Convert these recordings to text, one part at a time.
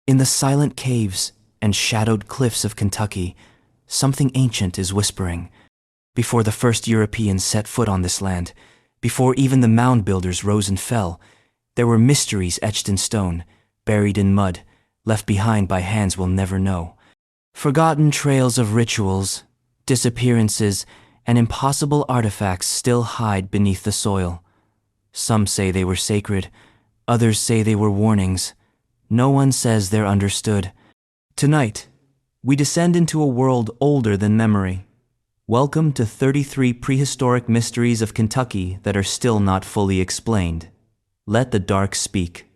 In the silent caves and shadowed cliffs of Kentucky, something ancient is whispering. Before the first Europeans set foot on this land, before even the mound-builders rose and fell, there were mysteries etched in stone, buried in mud, left behind by hands we'll never know. Forgotten trails of rituals, disappearances, and impossible artifacts still hide beneath the soil. Some say they were sacred, others say they were warnings. No one says they're understood. Tonight, we descend into a world older than memory. Welcome to 33 prehistoric mysteries of Kentucky that are still not fully explained. Let the dark speak.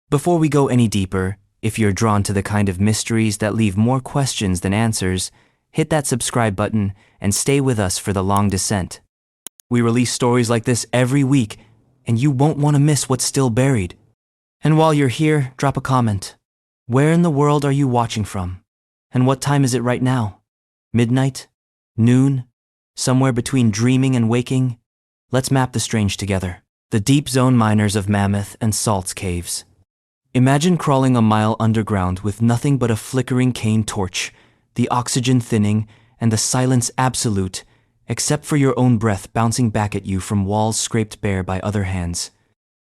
Before we go any deeper, if you're drawn to the kind of mysteries that leave more questions than answers, hit that subscribe button and stay with us for the long descent. We release stories like this every week, and you won't want to miss what's still buried. And while you're here, drop a comment. Where in the world are you watching from? And what time is it right now? Midnight? Noon? Somewhere between dreaming and waking? Let's map the strange together. The deep zone miners of Mammoth and Salt's caves. Imagine crawling a mile underground with nothing but a flickering cane torch, the oxygen thinning, and the silence absolute, except for your own breath bouncing back at you from walls scraped bare by other hands.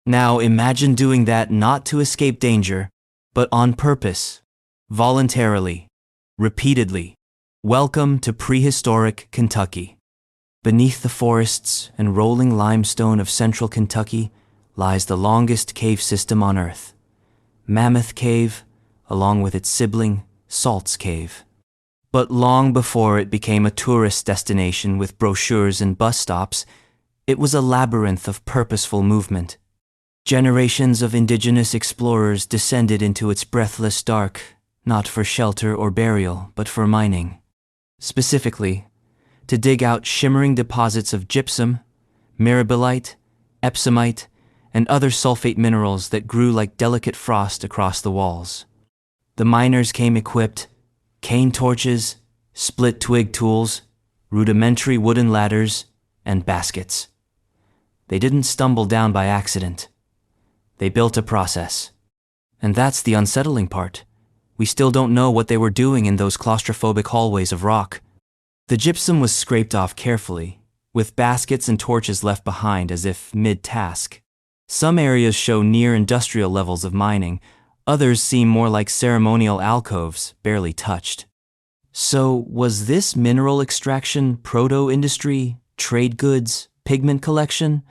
Now imagine doing that not to escape danger, but on purpose, voluntarily, repeatedly. Welcome to prehistoric Kentucky. Beneath the forests and rolling limestone of central Kentucky lies the longest cave system on Earth. Mammoth Cave, along with its sibling, Salt's Cave. But long before it became a tourist destination with brochures and bus stops, it was a labyrinth of purposeful movement. Generations of indigenous explorers descended into its breathless dark, not for shelter or burial, but for mining. Specifically, to dig out shimmering deposits of gypsum, mirabilite, epsomite, and other sulfate minerals that grew like delicate frost across the walls. The miners came equipped: cane torches, split twig tools, rudimentary wooden ladders, and baskets. They didn't stumble down by accident. They built a process. And that's the unsettling part. We still don't know what they were doing in those claustrophobic hallways of rock. The gypsum was scraped off carefully, with baskets and torches left behind as if mid-task. Some areas show near industrial levels of mining, others seem more like ceremonial alcoves, barely touched. So, was this mineral extraction proto-industry, trade goods, pigment collection,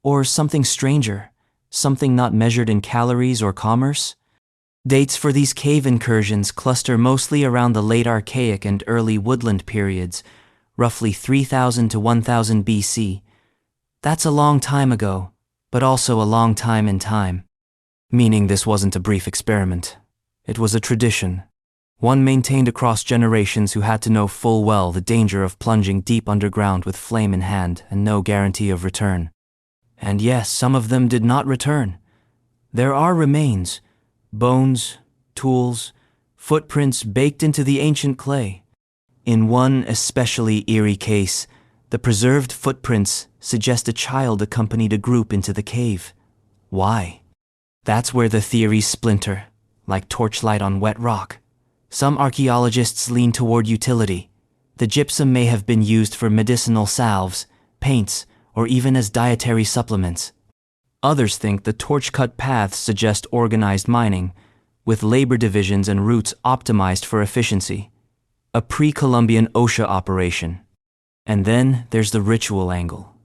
or something stranger? Something not measured in calories or commerce? Dates for these cave incursions cluster mostly around the late Archaic and early woodland periods, roughly 3000 to 1000 BC. That's a long time ago, but also a long time in time. Meaning this wasn't a brief experiment. It was a tradition, one maintained across generations who had to know full well the danger of plunging deep underground with flame in hand and no guarantee of return. And yes, some of them did not return. There are remains, bones, tools, footprints baked into the ancient clay. In one especially eerie case, the preserved footprints suggest a child accompanied a group into the cave. Why? That's where the theories splinter, like torchlight on wet rock. Some archaeologists lean toward utility. The gypsum may have been used for medicinal salves, paints, or even as dietary supplements. Others think the torch-cut paths suggest organized mining, with labor divisions and routes optimized for efficiency. A pre-Columbian OSHA operation. And then there's the ritual angle.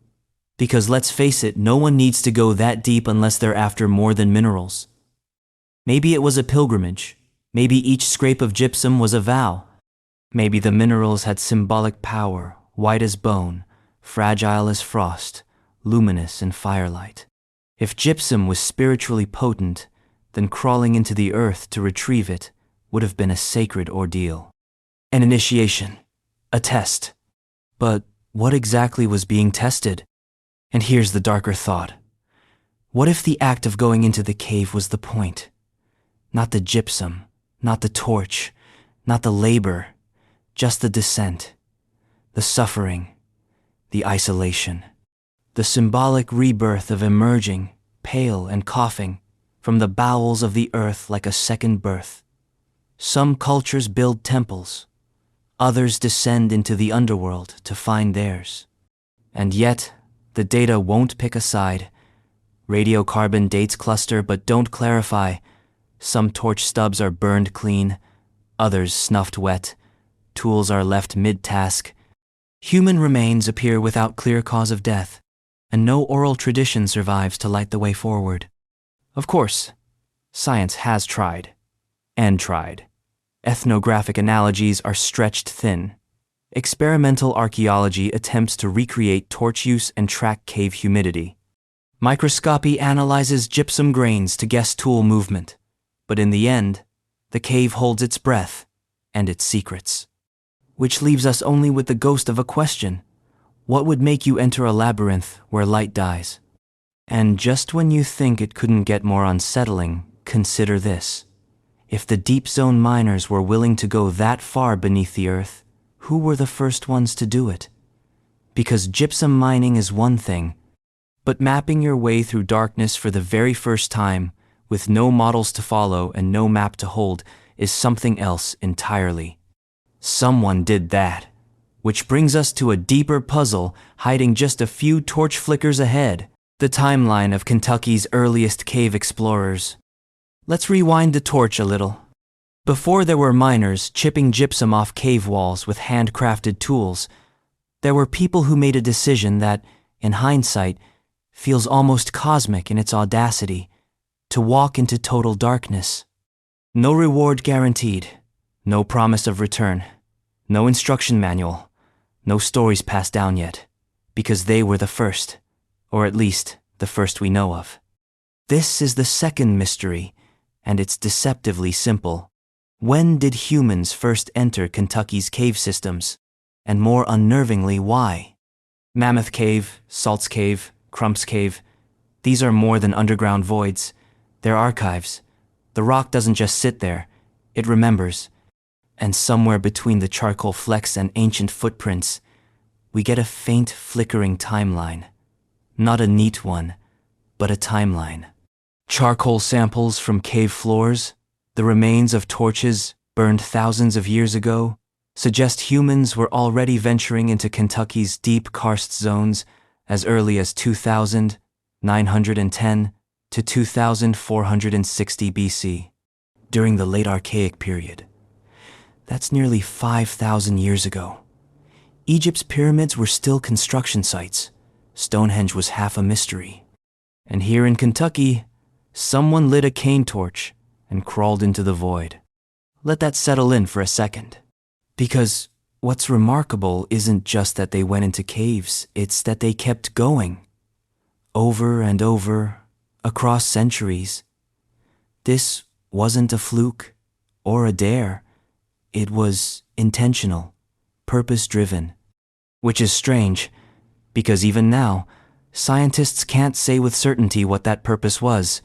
Because let's face it, no one needs to go that deep unless they're after more than minerals. Maybe it was a pilgrimage. Maybe each scrape of gypsum was a vow. Maybe the minerals had symbolic power, white as bone, fragile as frost, luminous in firelight. If gypsum was spiritually potent, then crawling into the earth to retrieve it would have been a sacred ordeal. An initiation, a test. But what exactly was being tested? And here's the darker thought. What if the act of going into the cave was the point? Not the gypsum, not the torch, not the labor, just the descent, the suffering, the isolation, the symbolic rebirth of emerging, pale and coughing, from the bowels of the earth like a second birth. Some cultures build temples, others descend into the underworld to find theirs. And yet, the data won't pick a side. Radiocarbon dates cluster but don't clarify. Some torch stubs are burned clean, others snuffed wet. Tools are left mid-task. Human remains appear without clear cause of death, and no oral tradition survives to light the way forward. Of course, science has tried, and tried. Ethnographic analogies are stretched thin. Experimental archaeology attempts to recreate torch use and track cave humidity. Microscopy analyzes gypsum grains to guess tool movement. But in the end, the cave holds its breath and its secrets. Which leaves us only with the ghost of a question. What would make you enter a labyrinth where light dies? And just when you think it couldn't get more unsettling, consider this. If the deep zone miners were willing to go that far beneath the earth, who were the first ones to do it? Because gypsum mining is one thing, but mapping your way through darkness for the very first time, with no models to follow and no map to hold, is something else entirely. Someone did that. Which brings us to a deeper puzzle hiding just a few torch flickers ahead, the timeline of Kentucky's earliest cave explorers. Let's rewind the torch a little. Before there were miners chipping gypsum off cave walls with handcrafted tools, there were people who made a decision that, in hindsight, feels almost cosmic in its audacity, to walk into total darkness. No reward guaranteed, no promise of return, no instruction manual, no stories passed down yet, because they were the first, or at least the first we know of. This is the second mystery, and it's deceptively simple. When did humans first enter Kentucky's cave systems? And more unnervingly, why? Mammoth Cave, Salt's Cave, Crump's Cave, these are more than underground voids. They're archives. The rock doesn't just sit there, it remembers. And somewhere between the charcoal flecks and ancient footprints, we get a faint flickering timeline. Not a neat one, but a timeline. Charcoal samples from cave floors, the remains of torches burned thousands of years ago, suggest humans were already venturing into Kentucky's deep karst zones as early as 2910 to 2460 BC, during the late Archaic period. That's nearly 5,000 years ago. Egypt's pyramids were still construction sites. Stonehenge was half a mystery. And here in Kentucky, someone lit a cane torch and crawled into the void. Let that settle in for a second. Because what's remarkable isn't just that they went into caves, it's that they kept going. Over and over, across centuries. This wasn't a fluke or a dare. It was intentional, purpose-driven. Which is strange, because even now, scientists can't say with certainty what that purpose was,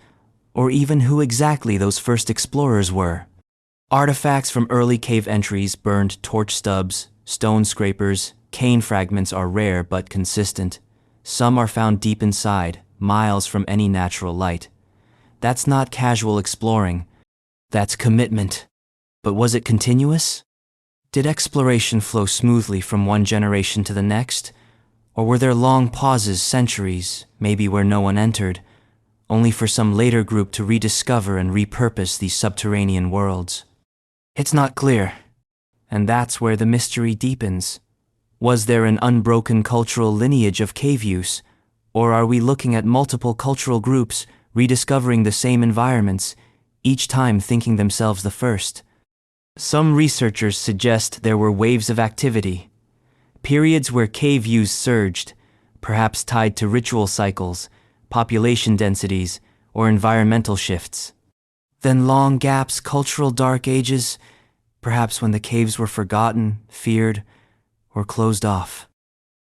or even who exactly those first explorers were. Artifacts from early cave entries, burned torch stubs, stone scrapers, cane fragments are rare but consistent. Some are found deep inside, miles from any natural light. That's not casual exploring. That's commitment. But was it continuous? Did exploration flow smoothly from one generation to the next? Or were there long pauses, centuries, maybe where no one entered, only for some later group to rediscover and repurpose these subterranean worlds? It's not clear. And that's where the mystery deepens. Was there an unbroken cultural lineage of cave use? Or are we looking at multiple cultural groups rediscovering the same environments, each time thinking themselves the first? Some researchers suggest there were waves of activity, periods where cave use surged, perhaps tied to ritual cycles, population densities, or environmental shifts. Then long gaps, cultural dark ages, perhaps when the caves were forgotten, feared, or closed off.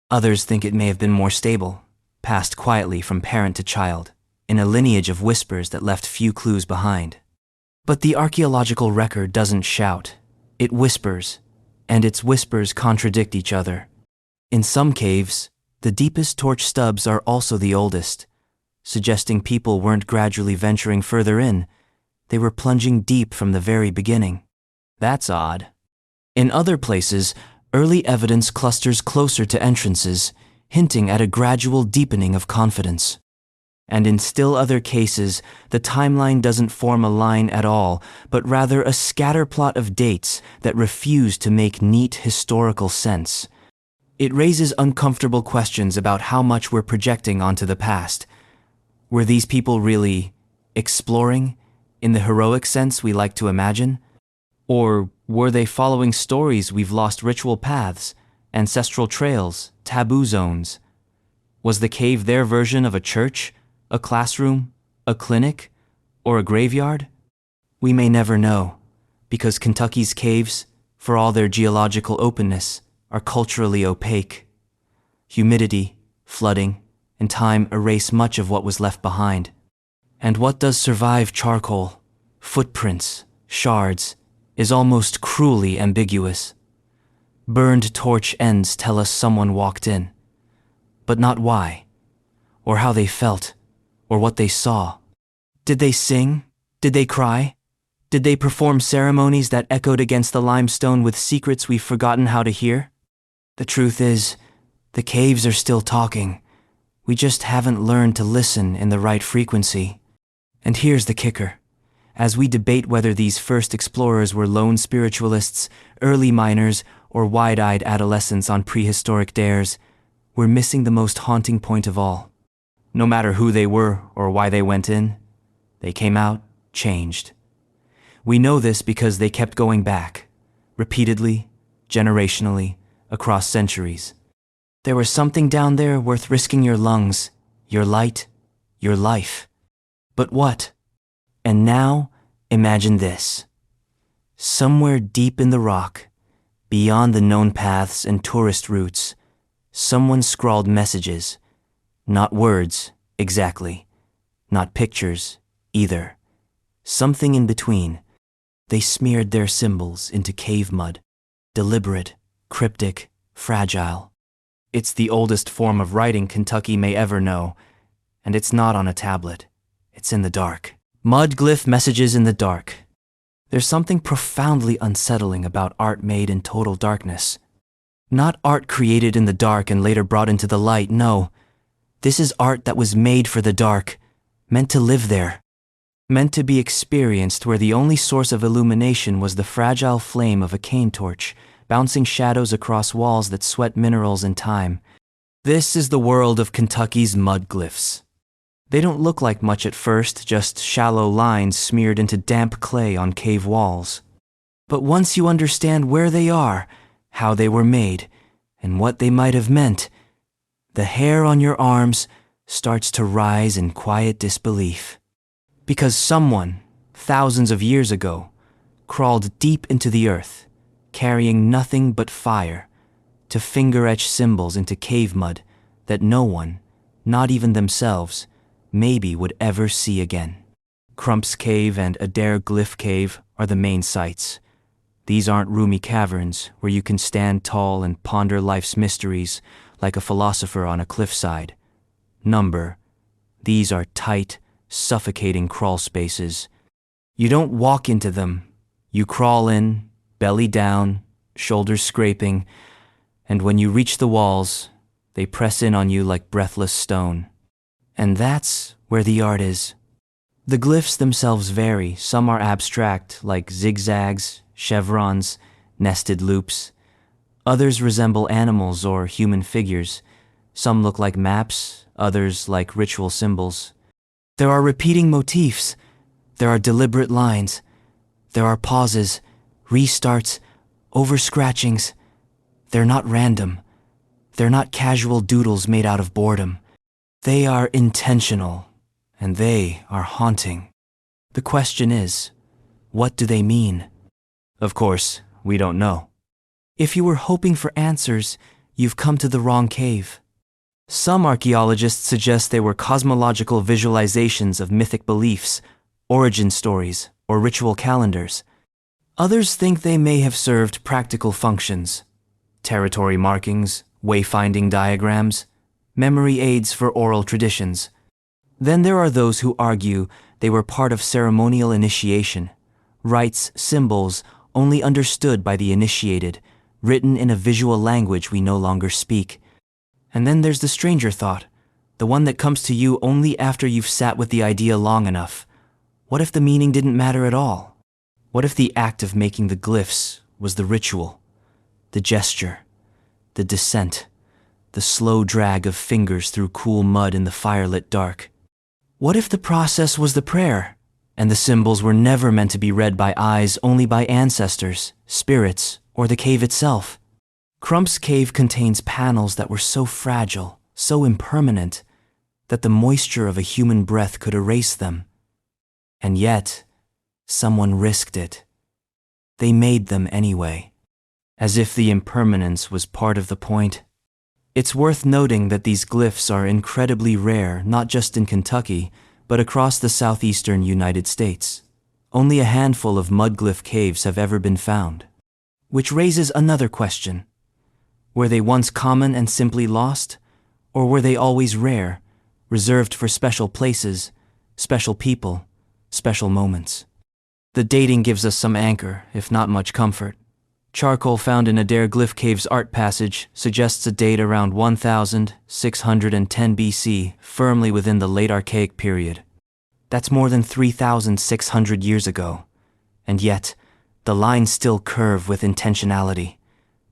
Others think it may have been more stable, passed quietly from parent to child, in a lineage of whispers that left few clues behind. But the archaeological record doesn't shout, it whispers, and its whispers contradict each other. In some caves, the deepest torch stubs are also the oldest. suggesting people weren't gradually venturing further in. They were plunging deep from the very beginning. That's odd. In other places, early evidence clusters closer to entrances, hinting at a gradual deepening of confidence. And in still other cases, the timeline doesn't form a line at all, but rather a scatterplot of dates that refuse to make neat historical sense. It raises uncomfortable questions about how much we're projecting onto the past. Were these people really exploring, in the heroic sense we like to imagine? Or were they following stories we've lost ritual paths, ancestral trails, taboo zones? Was the cave their version of a church, a classroom, a clinic, or a graveyard? We may never know, because Kentucky's caves, for all their geological openness, are culturally opaque. Humidity, flooding, and time erase much of what was left behind. And what does survive charcoal, footprints, shards, is almost cruelly ambiguous. Burned torch ends tell us someone walked in, but not why, or how they felt, or what they saw. Did they sing? Did they cry? Did they perform ceremonies that echoed against the limestone with secrets we've forgotten how to hear? The truth is, the caves are still talking. We just haven't learned to listen in the right frequency. And here's the kicker. As we debate whether these first explorers were lone spiritualists, early miners, or wide-eyed adolescents on prehistoric dares, we're missing the most haunting point of all. No matter who they were or why they went in, they came out changed. We know this because they kept going back, repeatedly, generationally, across centuries. There was something down there worth risking your lungs, your light, your life. But what? And now, imagine this. Somewhere deep in the rock, beyond the known paths and tourist routes, someone scrawled messages. Not words, exactly. Not pictures, either. Something in between. They smeared their symbols into cave mud. Deliberate, cryptic, fragile. It's the oldest form of writing Kentucky may ever know, and it's not on a tablet. It's in the dark. Mud glyph messages in the dark. There's something profoundly unsettling about art made in total darkness. Not art created in the dark and later brought into the light, no. This is art that was made for the dark, meant to live there. Meant to be experienced where the only source of illumination was the fragile flame of a cane torch, bouncing shadows across walls that sweat minerals and time. This is the world of Kentucky's mud glyphs. They don't look like much at first, just shallow lines smeared into damp clay on cave walls. But once you understand where they are, how they were made, and what they might have meant, the hair on your arms starts to rise in quiet disbelief. Because someone, thousands of years ago, crawled deep into the earth, carrying nothing but fire, to finger-etch symbols into cave mud that no one, not even themselves, maybe would ever see again. Crump's Cave and Adair Glyph Cave are the main sites. These aren't roomy caverns where you can stand tall and ponder life's mysteries like a philosopher on a cliffside. These are tight, suffocating crawl spaces. You don't walk into them. You crawl in, belly down, shoulders scraping, and when you reach the walls, they press in on you like breathless stone. And that's where the art is. The glyphs themselves vary. Some are abstract, like zigzags, chevrons, nested loops. Others resemble animals or human figures. Some look like maps, others like ritual symbols. There are repeating motifs. There are deliberate lines. There are pauses, restarts, over-scratchings. They're not random. They're not casual doodles made out of boredom. They are intentional, and they are haunting. The question is, what do they mean? Of course, we don't know. If you were hoping for answers, you've come to the wrong cave. Some archaeologists suggest they were cosmological visualizations of mythic beliefs, origin stories, or ritual calendars. Others think they may have served practical functions: territory markings, wayfinding diagrams, memory aids for oral traditions. Then there are those who argue they were part of ceremonial initiation, rites, symbols only understood by the initiated, written in a visual language we no longer speak. And then there's the stranger thought, the one that comes to you only after you've sat with the idea long enough. What if the meaning didn't matter at all? What if the act of making the glyphs was the ritual, the gesture, the descent, the slow drag of fingers through cool mud in the firelit dark? What if the process was the prayer, and the symbols were never meant to be read by eyes, only by ancestors, spirits, or the cave itself? Crump's cave contains panels that were so fragile, so impermanent, that the moisture of a human breath could erase them. And yet, someone risked it. They made them anyway, as if the impermanence was part of the point. It's worth noting that these glyphs are incredibly rare, not just in Kentucky, but across the southeastern United States. Only a handful of mudglyph caves have ever been found. Which raises another question. Were they once common and simply lost? Or were they always rare, reserved for special places, special people, special moments? The dating gives us some anchor, if not much comfort. Charcoal found in Adair Glyph Cave's art passage suggests a date around 1610 BC, firmly within the late Archaic period. That's more than 3,600 years ago. And yet, the lines still curve with intentionality.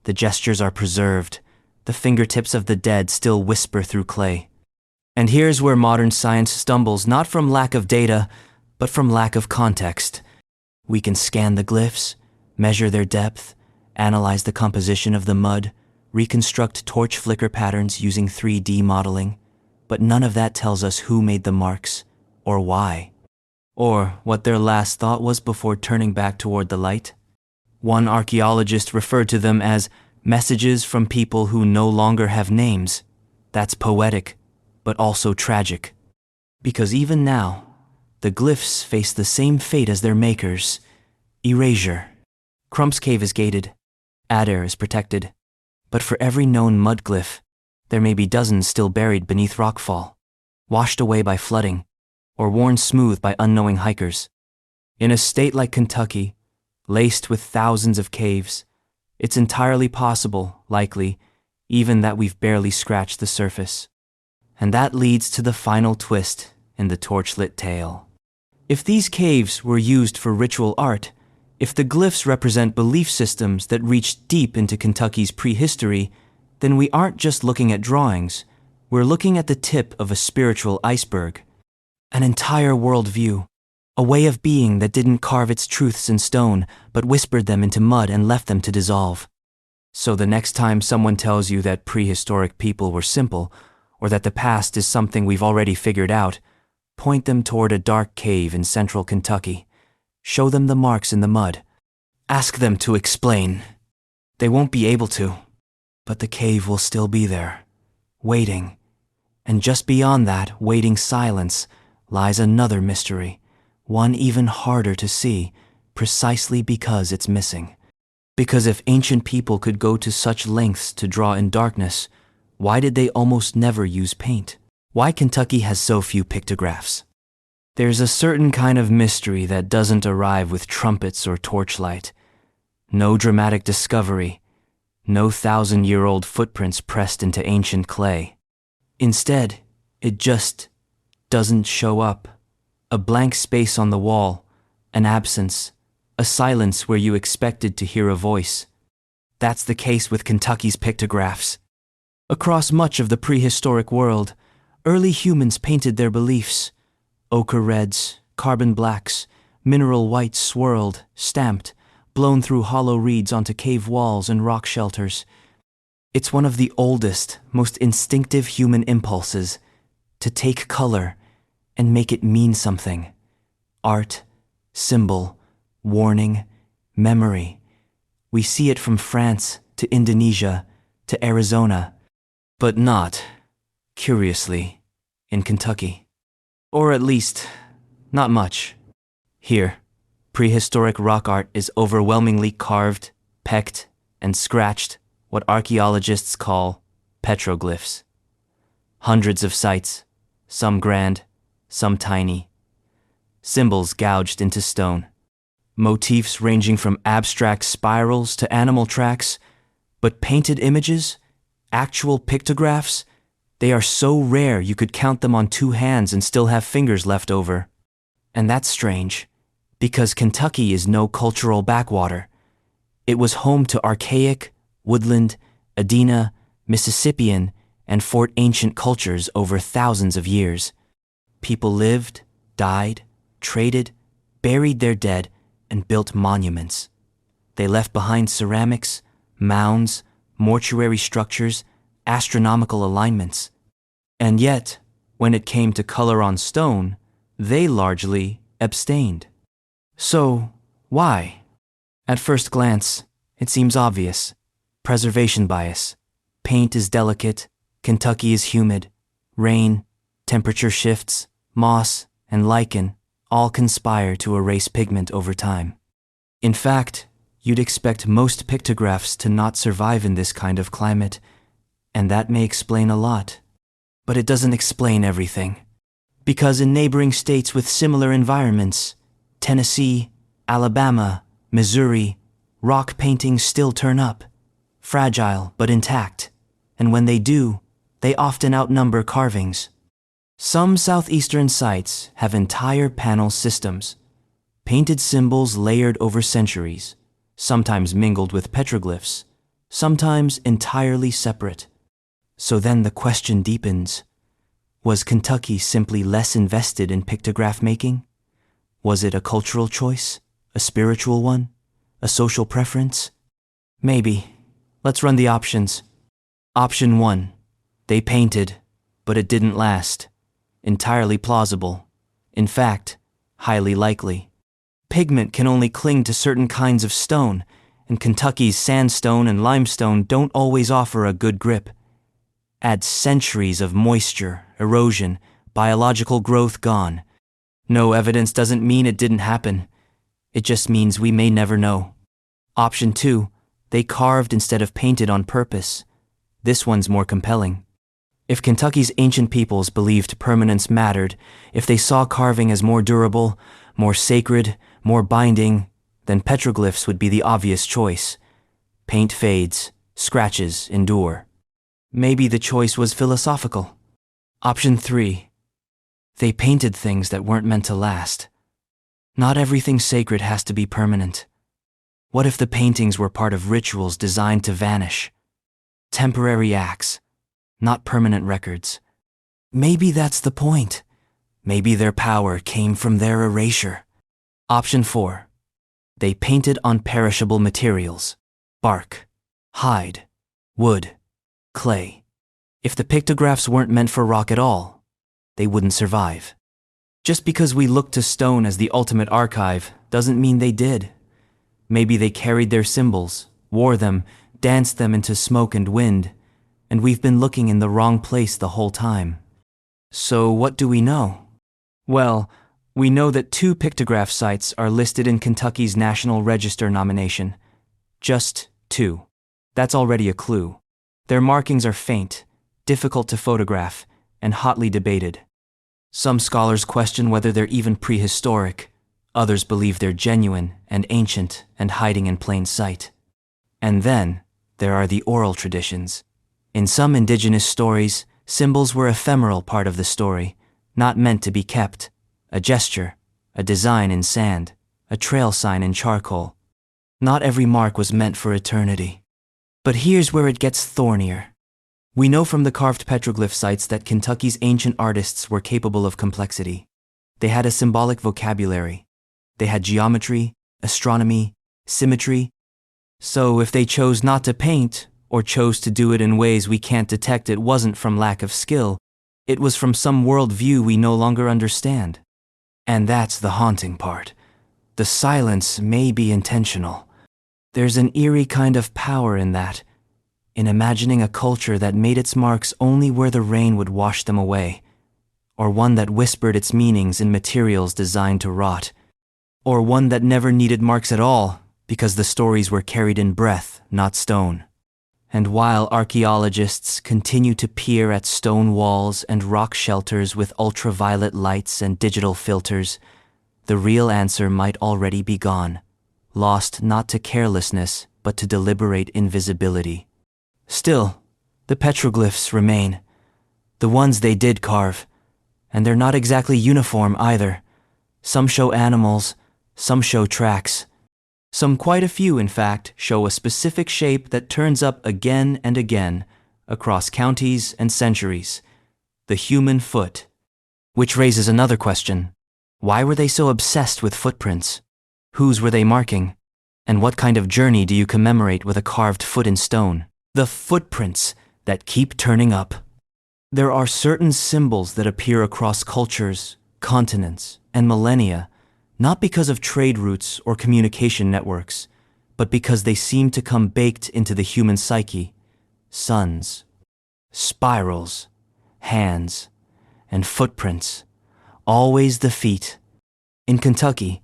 The gestures are preserved. The fingertips of the dead still whisper through clay. And here's where modern science stumbles, not from lack of data, but from lack of context. We can scan the glyphs, measure their depth, analyze the composition of the mud, reconstruct torch flicker patterns using 3D modeling, but none of that tells us who made the marks, or why, or what their last thought was before turning back toward the light. One archaeologist referred to them as messages from people who no longer have names. That's poetic, but also tragic. Because even now, the glyphs face the same fate as their makers: erasure. Crump's cave is gated. Adair is protected. But for every known mudglyph, there may be dozens still buried beneath rockfall, washed away by flooding, or worn smooth by unknowing hikers. In a state like Kentucky, laced with thousands of caves, it's entirely possible, likely, even that we've barely scratched the surface. And that leads to the final twist in the torchlit tale. If these caves were used for ritual art, if the glyphs represent belief systems that reach deep into Kentucky's prehistory, then we aren't just looking at drawings, we're looking at the tip of a spiritual iceberg. An entire worldview, a way of being that didn't carve its truths in stone, but whispered them into mud and left them to dissolve. So the next time someone tells you that prehistoric people were simple, or that the past is something we've already figured out, point them toward a dark cave in central Kentucky. Show them the marks in the mud. Ask them to explain. They won't be able to, but the cave will still be there, waiting. And just beyond that waiting silence lies another mystery, one even harder to see, precisely because it's missing. Because if ancient people could go to such lengths to draw in darkness, why did they almost never use paint? Why Kentucky has so few pictographs? There's a certain kind of mystery that doesn't arrive with trumpets or torchlight. No dramatic discovery, no 1,000-year-old footprints pressed into ancient clay. Instead, it just doesn't show up. A blank space on the wall, an absence, a silence where you expected to hear a voice. That's the case with Kentucky's pictographs. Across much of the prehistoric world, early humans painted their beliefs. Ochre reds, carbon blacks, mineral whites swirled, stamped, blown through hollow reeds onto cave walls and rock shelters. It's one of the oldest, most instinctive human impulses, to take color and make it mean something. Art, symbol, warning, memory. We see it from France to Indonesia to Arizona, but not, curiously, in Kentucky. Or at least, not much. Here, prehistoric rock art is overwhelmingly carved, pecked, and scratched, what archaeologists call petroglyphs. Hundreds of sites, some grand, some tiny. Symbols gouged into stone. Motifs ranging from abstract spirals to animal tracks, but painted images, actual pictographs, they are so rare you could count them on 2 hands and still have fingers left over. And that's strange, because Kentucky is no cultural backwater. It was home to archaic, woodland, Adena, Mississippian, and Fort ancient cultures over thousands of years. People lived, died, traded, buried their dead, and built monuments. They left behind ceramics, mounds, mortuary structures, astronomical alignments. And yet, when it came to color on stone, they largely abstained. So, why? At first glance, it seems obvious. Preservation bias. Paint is delicate, Kentucky is humid, rain, temperature shifts, moss, and lichen all conspire to erase pigment over time. In fact, you'd expect most pictographs to not survive in this kind of climate, and that may explain a lot. But it doesn't explain everything. Because in neighboring states with similar environments, Tennessee, Alabama, Missouri, rock paintings still turn up, fragile but intact, and when they do, they often outnumber carvings. Some southeastern sites have entire panel systems, painted symbols layered over centuries, sometimes mingled with petroglyphs, sometimes entirely separate. So then the question deepens. Was Kentucky simply less invested in pictograph making? Was it a cultural choice? A spiritual one? A social preference? Maybe. Let's run the options. Option 1. They painted, but it didn't last. Entirely plausible. In fact, highly likely. Pigment can only cling to certain kinds of stone, and Kentucky's sandstone and limestone don't always offer a good grip. Add centuries of moisture, erosion, biological growth gone. No evidence doesn't mean it didn't happen. It just means we may never know. Option 2. They carved instead of painted on purpose. This one's more compelling. If Kentucky's ancient peoples believed permanence mattered, if they saw carving as more durable, more sacred, more binding, then petroglyphs would be the obvious choice. Paint fades, scratches endure. Maybe the choice was philosophical. Option 3. They painted things that weren't meant to last. Not everything sacred has to be permanent. What if the paintings were part of rituals designed to vanish? Temporary acts, not permanent records. Maybe that's the point. Maybe their power came from their erasure. Option 4. They painted on perishable materials. Bark, hide, wood, clay. If the pictographs weren't meant for rock at all, they wouldn't survive. Just because we look to stone as the ultimate archive doesn't mean they did. Maybe they carried their symbols, wore them, danced them into smoke and wind, and we've been looking in the wrong place the whole time. So what do we know? Well, we know that 2 pictograph sites are listed in Kentucky's National Register nomination. Just 2. That's already a clue. Their markings are faint, difficult to photograph, and hotly debated. Some scholars question whether they're even prehistoric. Others believe they're genuine and ancient and hiding in plain sight. And then, there are the oral traditions. In some indigenous stories, symbols were ephemeral part of the story, not meant to be kept. A gesture, a design in sand, a trail sign in charcoal. Not every mark was meant for eternity. But here's where it gets thornier. We know from the carved petroglyph sites that Kentucky's ancient artists were capable of complexity. They had a symbolic vocabulary. They had geometry, astronomy, symmetry. So if they chose not to paint, or chose to do it in ways we can't detect, it wasn't from lack of skill. It was from some worldview we no longer understand. And that's the haunting part. The silence may be intentional. There's an eerie kind of power in that, in imagining a culture that made its marks only where the rain would wash them away, or one that whispered its meanings in materials designed to rot, or one that never needed marks at all because the stories were carried in breath, not stone. And while archaeologists continue to peer at stone walls and rock shelters with ultraviolet lights and digital filters, the real answer might already be gone, lost not to carelessness but to deliberate invisibility. Still, the petroglyphs remain, the ones they did carve, and they're not exactly uniform either. Some show animals, some show tracks. Some, quite a few in fact, show a specific shape that turns up again and again across counties and centuries: the human foot. Which raises another question. Why were they so obsessed with footprints? Whose were they marking? And what kind of journey do you commemorate with a carved foot in stone? The footprints that keep turning up. There are certain symbols that appear across cultures, continents, and millennia, not because of trade routes or communication networks, but because they seem to come baked into the human psyche. Suns, spirals, hands, and footprints. Always the feet. In Kentucky,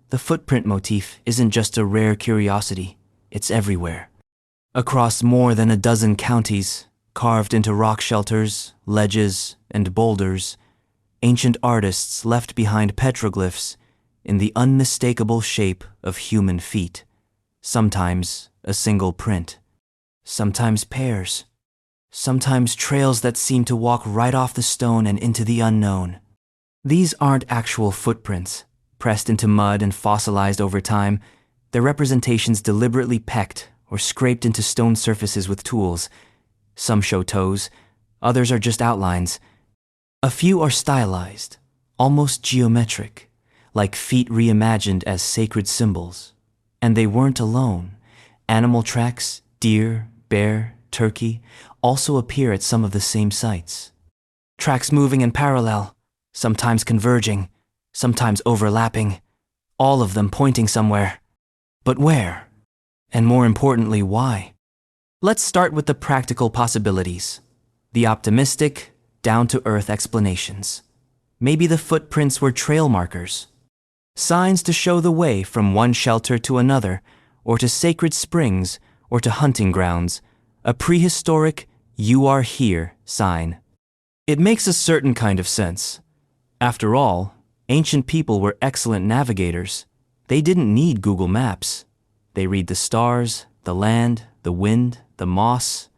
the footprint motif isn't just a rare curiosity, it's everywhere. Across more than a dozen counties, carved into rock shelters, ledges, and boulders, ancient artists left behind petroglyphs in the unmistakable shape of human feet, sometimes a single print, sometimes pairs, sometimes trails that seem to walk right off the stone and into the unknown. These aren't actual footprints, pressed into mud and fossilized over time. They're representations deliberately pecked or scraped into stone surfaces with tools. Some show toes, others are just outlines. A few are stylized, almost geometric, like feet reimagined as sacred symbols. And they weren't alone. Animal tracks, deer, bear, turkey, also appear at some of the same sites. Tracks moving in parallel, sometimes converging, sometimes overlapping, all of them pointing somewhere. But where? And more importantly, why? Let's start with the practical possibilities. The optimistic, down-to-earth explanations. Maybe the footprints were trail markers. Signs to show the way from one shelter to another, or to sacred springs, or to hunting grounds. A prehistoric, "you are here" sign. It makes a certain kind of sense. After all, ancient people were excellent navigators. They didn't need Google Maps. They read the stars, the land, the wind, the moss.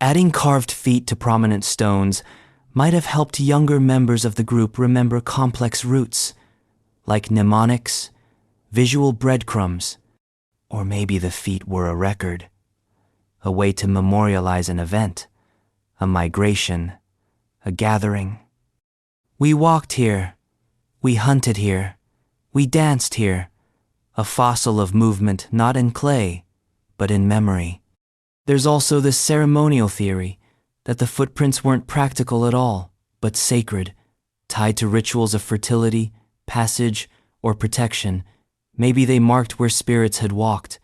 Adding carved feet to prominent stones might have helped younger members of the group remember complex roots, like mnemonics, visual breadcrumbs, or maybe the feet were a record, a way to memorialize an event, a migration, a gathering. We walked here, we hunted here, we danced here, a fossil of movement not in clay, but in memory. There's also this ceremonial theory that the footprints weren't practical at all, but sacred, tied to rituals of fertility, passage, or protection. Maybe they marked where spirits had walked,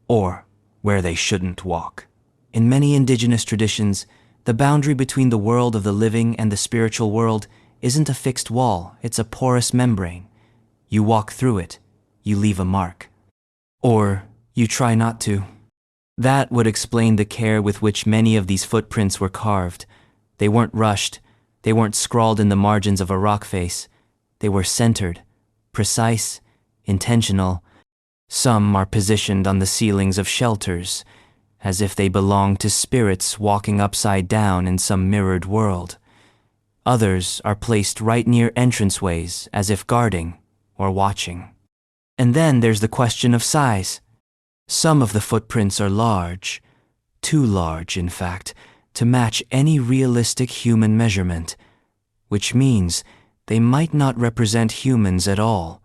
or where they shouldn't walk. In many indigenous traditions, the boundary between the world of the living and the spiritual world isn't a fixed wall, it's a porous membrane. You walk through it, you leave a mark. Or you try not to. That would explain the care with which many of these footprints were carved. They weren't rushed, they weren't scrawled in the margins of a rock face. They were centered, precise, intentional. Some are positioned on the ceilings of shelters, as if they belong to spirits walking upside down in some mirrored world. Others are placed right near entranceways, as if guarding or watching. And then there's the question of size. Some of the footprints are large, too large, in fact, to match any realistic human measurement, which means they might not represent humans at all.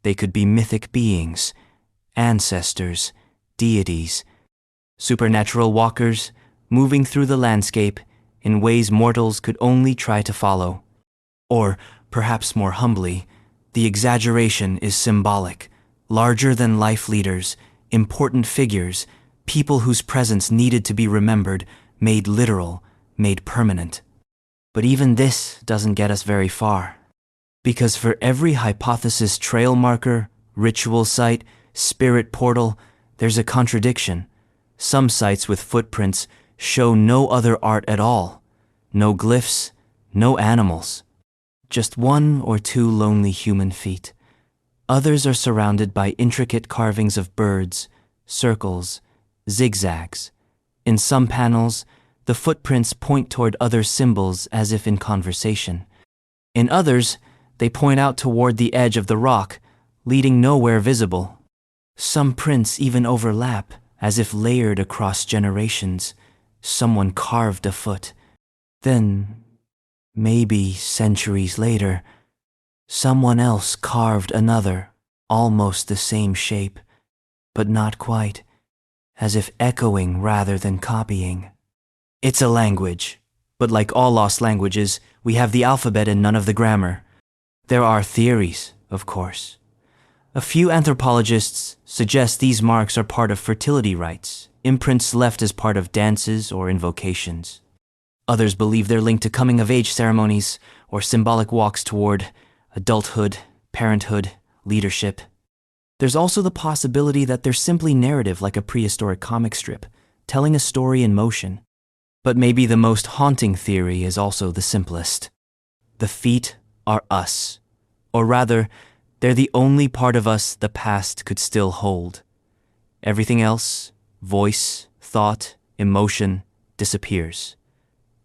They could be mythic beings, ancestors, deities, supernatural walkers moving through the landscape in ways mortals could only try to follow. Or, perhaps more humbly, the exaggeration is symbolic, larger-than-life leaders, important figures, people whose presence needed to be remembered, made literal, made permanent. But even this doesn't get us very far. Because for every hypothesis trail marker, ritual site, spirit portal, there's a contradiction. Some sites with footprints show no other art at all. No glyphs, no animals. Just one or two lonely human feet. Others are surrounded by intricate carvings of birds, circles, zigzags. In some panels, the footprints point toward other symbols as if in conversation. In others, they point out toward the edge of the rock, leading nowhere visible. Some prints even overlap, as if layered across generations. Someone carved a foot. Then, maybe centuries later, someone else carved another, almost the same shape, but not quite, as if echoing rather than copying. It's a language, but like all lost languages, we have the alphabet and none of the grammar. There are theories, of course. A few anthropologists suggest these marks are part of fertility rites, imprints left as part of dances or invocations. Others believe they're linked to coming-of-age ceremonies or symbolic walks toward adulthood, parenthood, leadership. There's also the possibility that they're simply narrative like a prehistoric comic strip, telling a story in motion. But maybe the most haunting theory is also the simplest. The feet are us. Or rather, they're the only part of us the past could still hold. Everything else, voice, thought, emotion, disappears.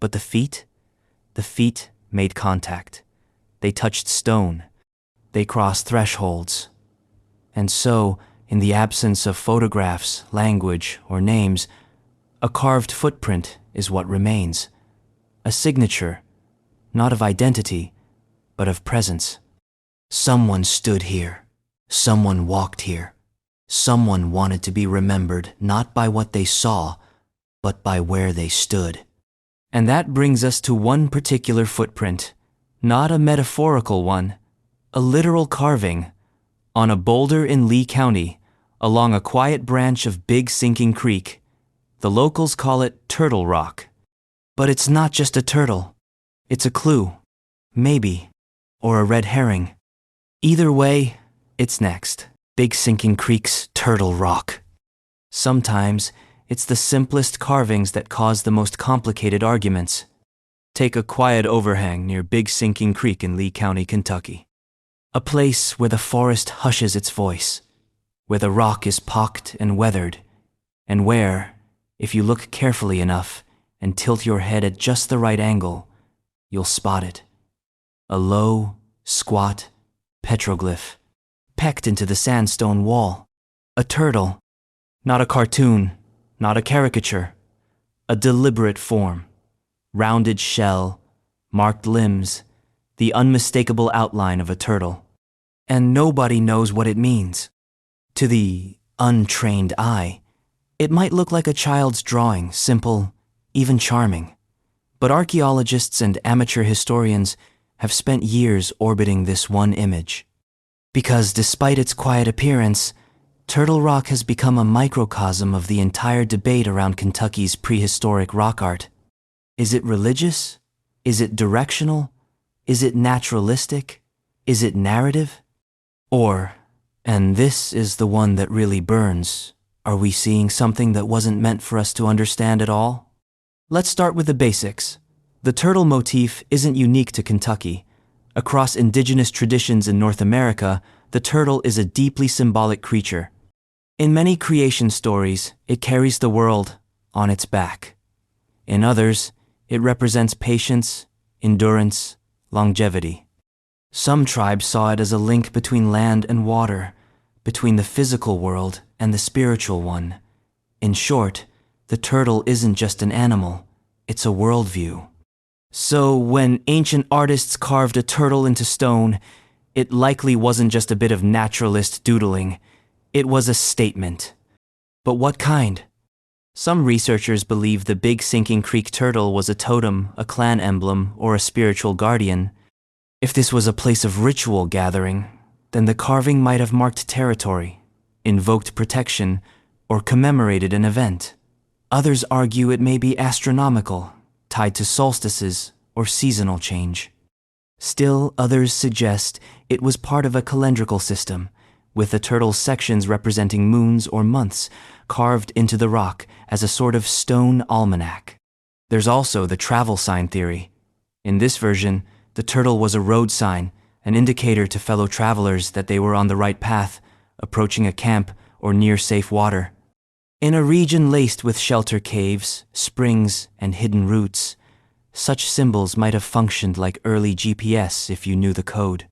But the feet made contact. They touched stone. They crossed thresholds. And so, in the absence of photographs, language, or names, a carved footprint is what remains. A signature, not of identity, but of presence. Someone stood here. Someone walked here. Someone wanted to be remembered not by what they saw, but by where they stood. And that brings us to one particular footprint, not a metaphorical one, a literal carving, on a boulder in Lee County, along a quiet branch of Big Sinking Creek. The locals call it Turtle Rock. But it's not just a turtle. It's a clue, maybe, or a red herring. Either way, it's next. Big Sinking Creek's Turtle Rock. Sometimes, it's the simplest carvings that cause the most complicated arguments. Take a quiet overhang near Big Sinking Creek in Lee County, Kentucky. A place where the forest hushes its voice, where the rock is pocked and weathered, and where, if you look carefully enough and tilt your head at just the right angle, you'll spot it. A low, squat petroglyph, pecked into the sandstone wall. A turtle, not a cartoon, not a caricature, a deliberate form, rounded shell, marked limbs, the unmistakable outline of a turtle. And nobody knows what it means. To the untrained eye, it might look like a child's drawing, simple, even charming. But archaeologists and amateur historians have spent years orbiting this one image. Because despite its quiet appearance, Turtle Rock has become a microcosm of the entire debate around Kentucky's prehistoric rock art. Is it religious? Is it directional? Is it naturalistic? Is it narrative? Or, and this is the one that really burns, are we seeing something that wasn't meant for us to understand at all? Let's start with the basics. The turtle motif isn't unique to Kentucky. Across indigenous traditions in North America, the turtle is a deeply symbolic creature. In many creation stories, it carries the world on its back. In others, it represents patience, endurance, longevity. Some tribes saw it as a link between land and water, between the physical world and the spiritual one. In short, the turtle isn't just an animal, it's a worldview. So when ancient artists carved a turtle into stone, it likely wasn't just a bit of naturalist doodling, it was a statement. But what kind? Some researchers believe the Big Sinking Creek turtle was a totem, a clan emblem, or a spiritual guardian. If this was a place of ritual gathering, then the carving might have marked territory, invoked protection, or commemorated an event. Others argue it may be astronomical, tied to solstices or seasonal change. Still, others suggest it was part of a calendrical system, with the turtle's sections representing moons or months, carved into the rock as a sort of stone almanac. There's also the travel sign theory. In this version, the turtle was a road sign, an indicator to fellow travelers that they were on the right path, approaching a camp or near safe water. In a region laced with shelter caves, springs, and hidden routes, such symbols might have functioned like early GPS if you knew the code.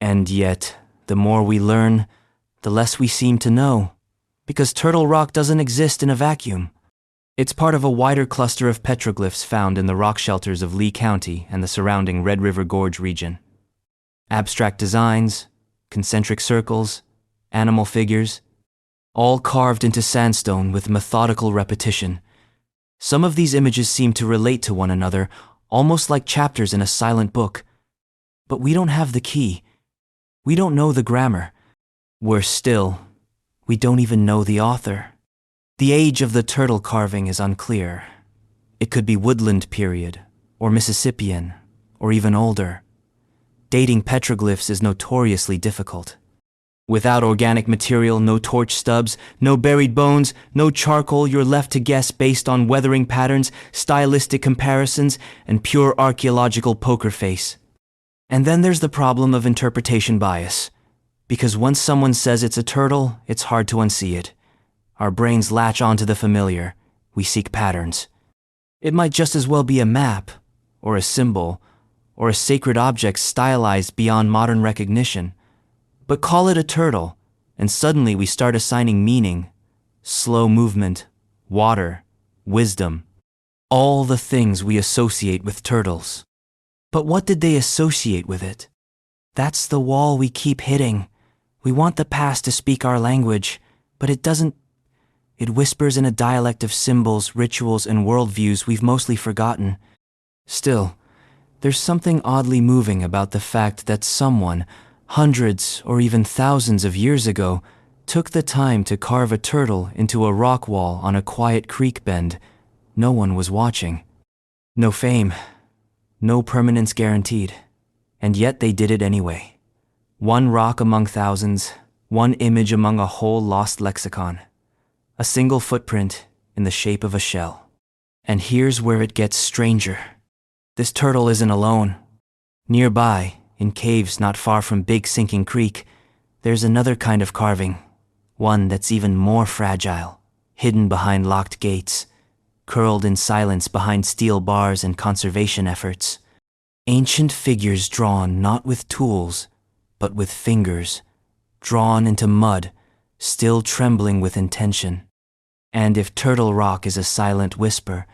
And yet, the more we learn, the less we seem to know, because Turtle Rock doesn't exist in a vacuum. It's part of a wider cluster of petroglyphs found in the rock shelters of Lee County and the surrounding Red River Gorge region. Abstract designs, concentric circles, animal figures, all carved into sandstone with methodical repetition. Some of these images seem to relate to one another, almost like chapters in a silent book. But we don't have the key. We don't know the grammar. Worse still, we don't even know the author. The age of the turtle carving is unclear. It could be woodland period, or Mississippian, or even older. Dating petroglyphs is notoriously difficult. Without organic material, no torch stubs, no buried bones, no charcoal, you're left to guess based on weathering patterns, stylistic comparisons, and pure archaeological poker face. And then there's the problem of interpretation bias. Because once someone says it's a turtle, it's hard to unsee it. Our brains latch onto the familiar. We seek patterns. It might just as well be a map, or a symbol, or a sacred object stylized beyond modern recognition. But call it a turtle, and suddenly we start assigning meaning, slow movement, water, wisdom, all the things we associate with turtles. But what did they associate with it? That's the wall we keep hitting. We want the past to speak our language, but it doesn't. It whispers in a dialect of symbols, rituals, and worldviews we've mostly forgotten. Still, there's something oddly moving about the fact that someone, hundreds or even thousands of years ago, took the time to carve a turtle into a rock wall on a quiet creek bend. No one was watching. No fame. No permanence guaranteed. And yet they did it anyway. One rock among thousands, one image among a whole lost lexicon. A single footprint in the shape of a shell. And here's where it gets stranger. This turtle isn't alone. Nearby, in caves not far from Big Sinking Creek, there's another kind of carving. One that's even more fragile, hidden behind locked gates, curled in silence behind steel bars and conservation efforts. Ancient figures drawn not with tools, but with fingers, drawn into mud, still trembling with intention. And if Turtle Rock is a silent whisper,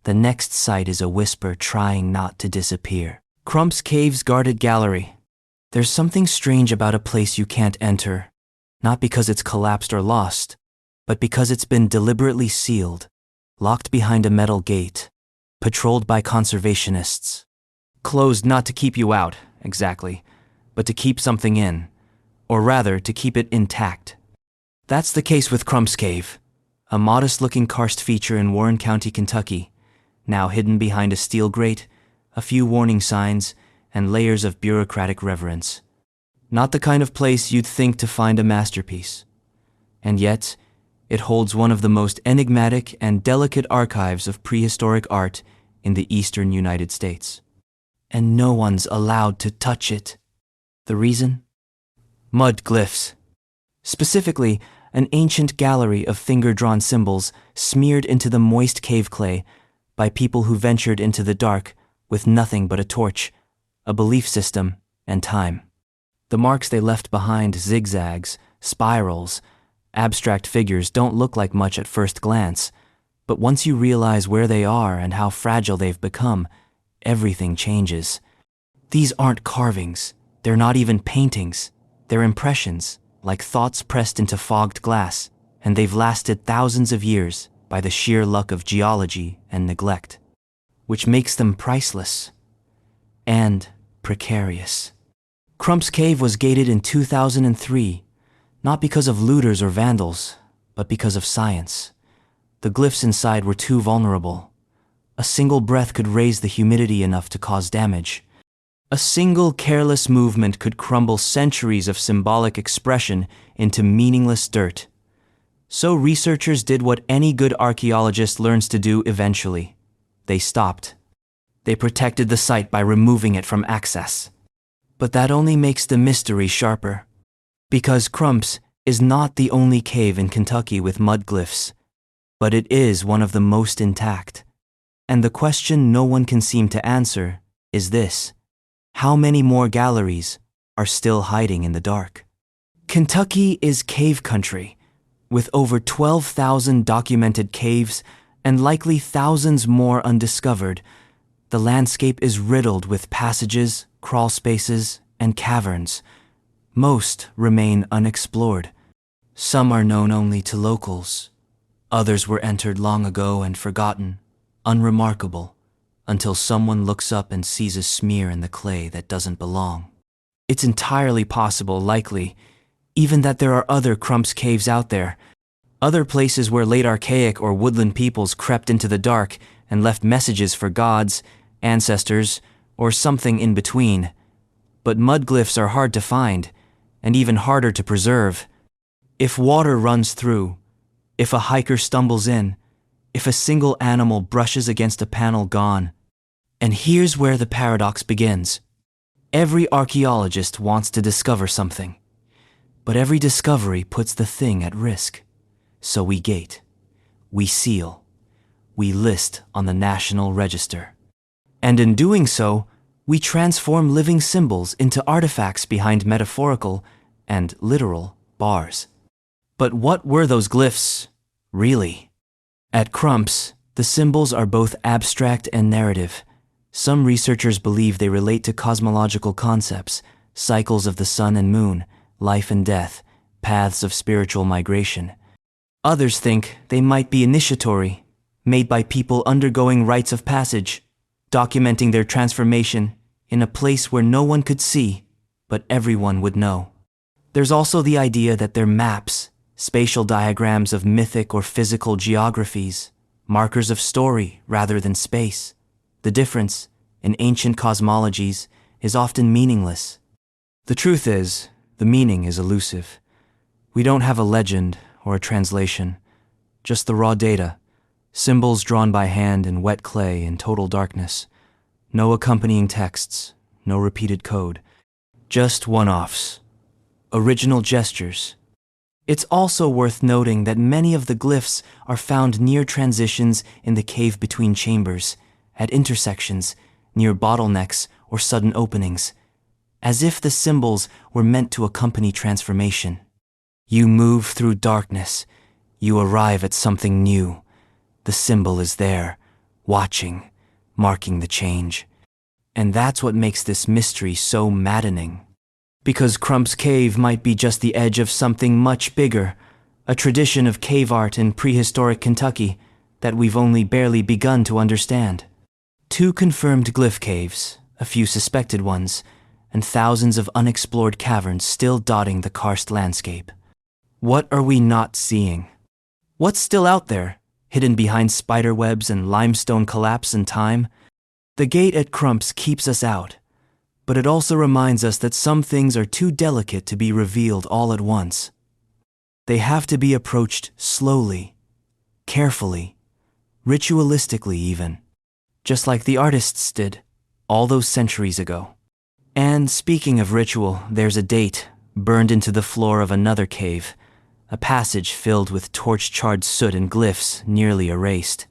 the next site is a whisper trying not to disappear. Crump's Cave's guarded gallery. There's something strange about a place you can't enter, not because it's collapsed or lost, but because it's been deliberately sealed, locked behind a metal gate, patrolled by conservationists. Closed not to keep you out, exactly, but to keep something in, or rather to keep it intact. That's the case with Crump's Cave, a modest-looking karst feature in Warren County, Kentucky, now hidden behind a steel grate, a few warning signs, and layers of bureaucratic reverence. Not the kind of place you'd think to find a masterpiece. And yet, it holds one of the most enigmatic and delicate archives of prehistoric art in the eastern United States. And no one's allowed to touch it. The reason? Mud glyphs. Specifically, an ancient gallery of finger-drawn symbols smeared into the moist cave clay by people who ventured into the dark with nothing but a torch, a belief system, and time. The marks they left behind, zigzags, spirals, abstract figures, don't look like much at first glance, but once you realize where they are and how fragile they've become, everything changes. These aren't carvings, they're not even paintings, they're impressions, like thoughts pressed into fogged glass, and they've lasted thousands of years by the sheer luck of geology and neglect, which makes them priceless and precarious. Crump's Cave was gated in 2003, not because of looters or vandals, but because of science. The glyphs inside were too vulnerable. A single breath could raise the humidity enough to cause damage. A single careless movement could crumble centuries of symbolic expression into meaningless dirt. So researchers did what any good archaeologist learns to do eventually. They stopped. They protected the site by removing it from access. But that only makes the mystery sharper. Because Crumps is not the only cave in Kentucky with mud glyphs, but it is one of the most intact. And the question no one can seem to answer is this: how many more galleries are still hiding in the dark? Kentucky is cave country, with over 12,000 documented caves and likely thousands more undiscovered. The landscape is riddled with passages, crawl spaces, and caverns. Most remain unexplored. Some are known only to locals. Others were entered long ago and forgotten, unremarkable, until someone looks up and sees a smear in the clay that doesn't belong. It's entirely possible, likely, even that there are other Crumps caves out there, other places where late archaic or woodland peoples crept into the dark and left messages for gods, ancestors, or something in between. But mud glyphs are hard to find, and even harder to preserve. If water runs through, if a hiker stumbles in, if a single animal brushes against a panel, gone. And here's where the paradox begins. Every archaeologist wants to discover something, but every discovery puts the thing at risk. So we gate, we seal, we list on the National Register. And in doing so, we transform living symbols into artifacts behind metaphorical and literal bars. But what were those glyphs, really? At Crumps, the symbols are both abstract and narrative. Some researchers believe they relate to cosmological concepts, cycles of the sun and moon, life and death, paths of spiritual migration. Others think they might be initiatory, made by people undergoing rites of passage, documenting their transformation in a place where no one could see, but everyone would know. There's also the idea that they're maps, spatial diagrams of mythic or physical geographies, markers of story rather than space. The difference, in ancient cosmologies, is often meaningless. The truth is, the meaning is elusive. We don't have a legend or a translation, just the raw data, symbols drawn by hand in wet clay in total darkness. No accompanying texts, no repeated code, just one-offs, original gestures. It's also worth noting that many of the glyphs are found near transitions in the cave between chambers, at intersections, near bottlenecks or sudden openings, as if the symbols were meant to accompany transformation. You move through darkness, you arrive at something new. The symbol is there, watching, marking the change. And that's what makes this mystery so maddening. Because Crumps Cave might be just the edge of something much bigger, a tradition of cave art in prehistoric Kentucky that we've only barely begun to understand. 2 confirmed glyph caves, a few suspected ones, and thousands of unexplored caverns still dotting the karst landscape. What are we not seeing? What's still out there, hidden behind spider webs and limestone collapse and time? The gate at Crumps keeps us out, but it also reminds us that some things are too delicate to be revealed all at once. They have to be approached slowly, carefully, ritualistically even, just like the artists did all those centuries ago. And speaking of ritual, there's a date burned into the floor of another cave, a passage filled with torch-charred soot and glyphs nearly erased.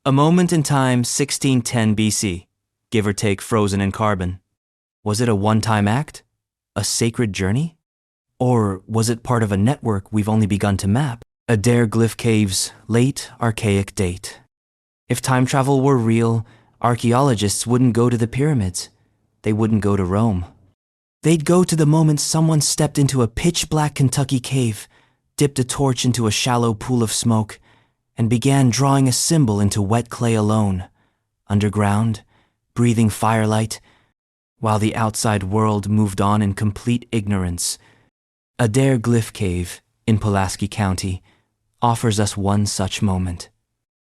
A moment in time, 1610 BC, give or take frozen in carbon. Was it a one-time act? A sacred journey? Or was it part of a network we've only begun to map? Adair Glyph Cave's late archaic date. If time travel were real, archaeologists wouldn't go to the pyramids. They wouldn't go to Rome. They'd go to the moment someone stepped into a pitch-black Kentucky cave, dipped a torch into a shallow pool of smoke, and began drawing a symbol into wet clay alone, underground, breathing firelight, while the outside world moved on in complete ignorance. Adair Glyph Cave, in Pulaski County, offers us one such moment.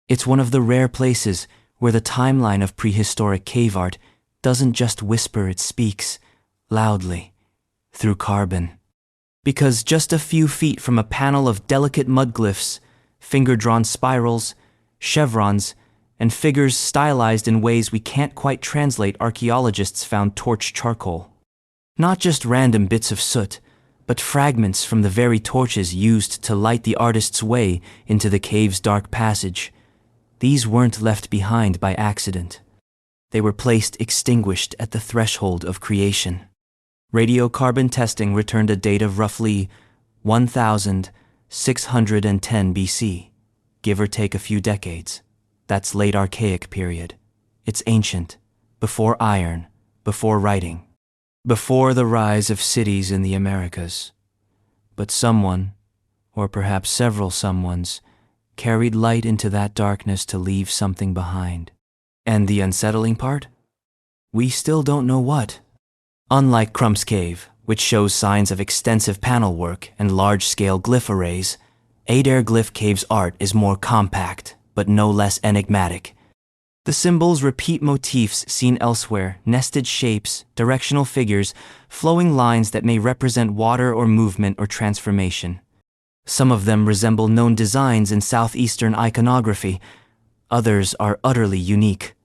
It's one of the rare places where the timeline of prehistoric cave art doesn't just whisper, it speaks, loudly, through carbon. Because just a few feet from a panel of delicate mud glyphs, finger-drawn spirals, chevrons, and figures stylized in ways we can't quite translate, archaeologists found torch charcoal. Not just random bits of soot, but fragments from the very torches used to light the artist's way into the cave's dark passage. These weren't left behind by accident. They were placed extinguished at the threshold of creation. Radiocarbon testing returned a date of roughly 1,610 BC, give or take a few decades. That's late Archaic period. It's ancient, before iron, before writing, before the rise of cities in the Americas. But someone, or perhaps several someones, carried light into that darkness to leave something behind. And the unsettling part? We still don't know what. Unlike Crump's Cave, which shows signs of extensive panel work and large-scale glyph arrays, Adair Glyph Cave's art is more compact, but no less enigmatic. The symbols repeat motifs seen elsewhere, nested shapes, directional figures, flowing lines that may represent water or movement or transformation. Some of them resemble known designs in southeastern iconography. Others are utterly unique.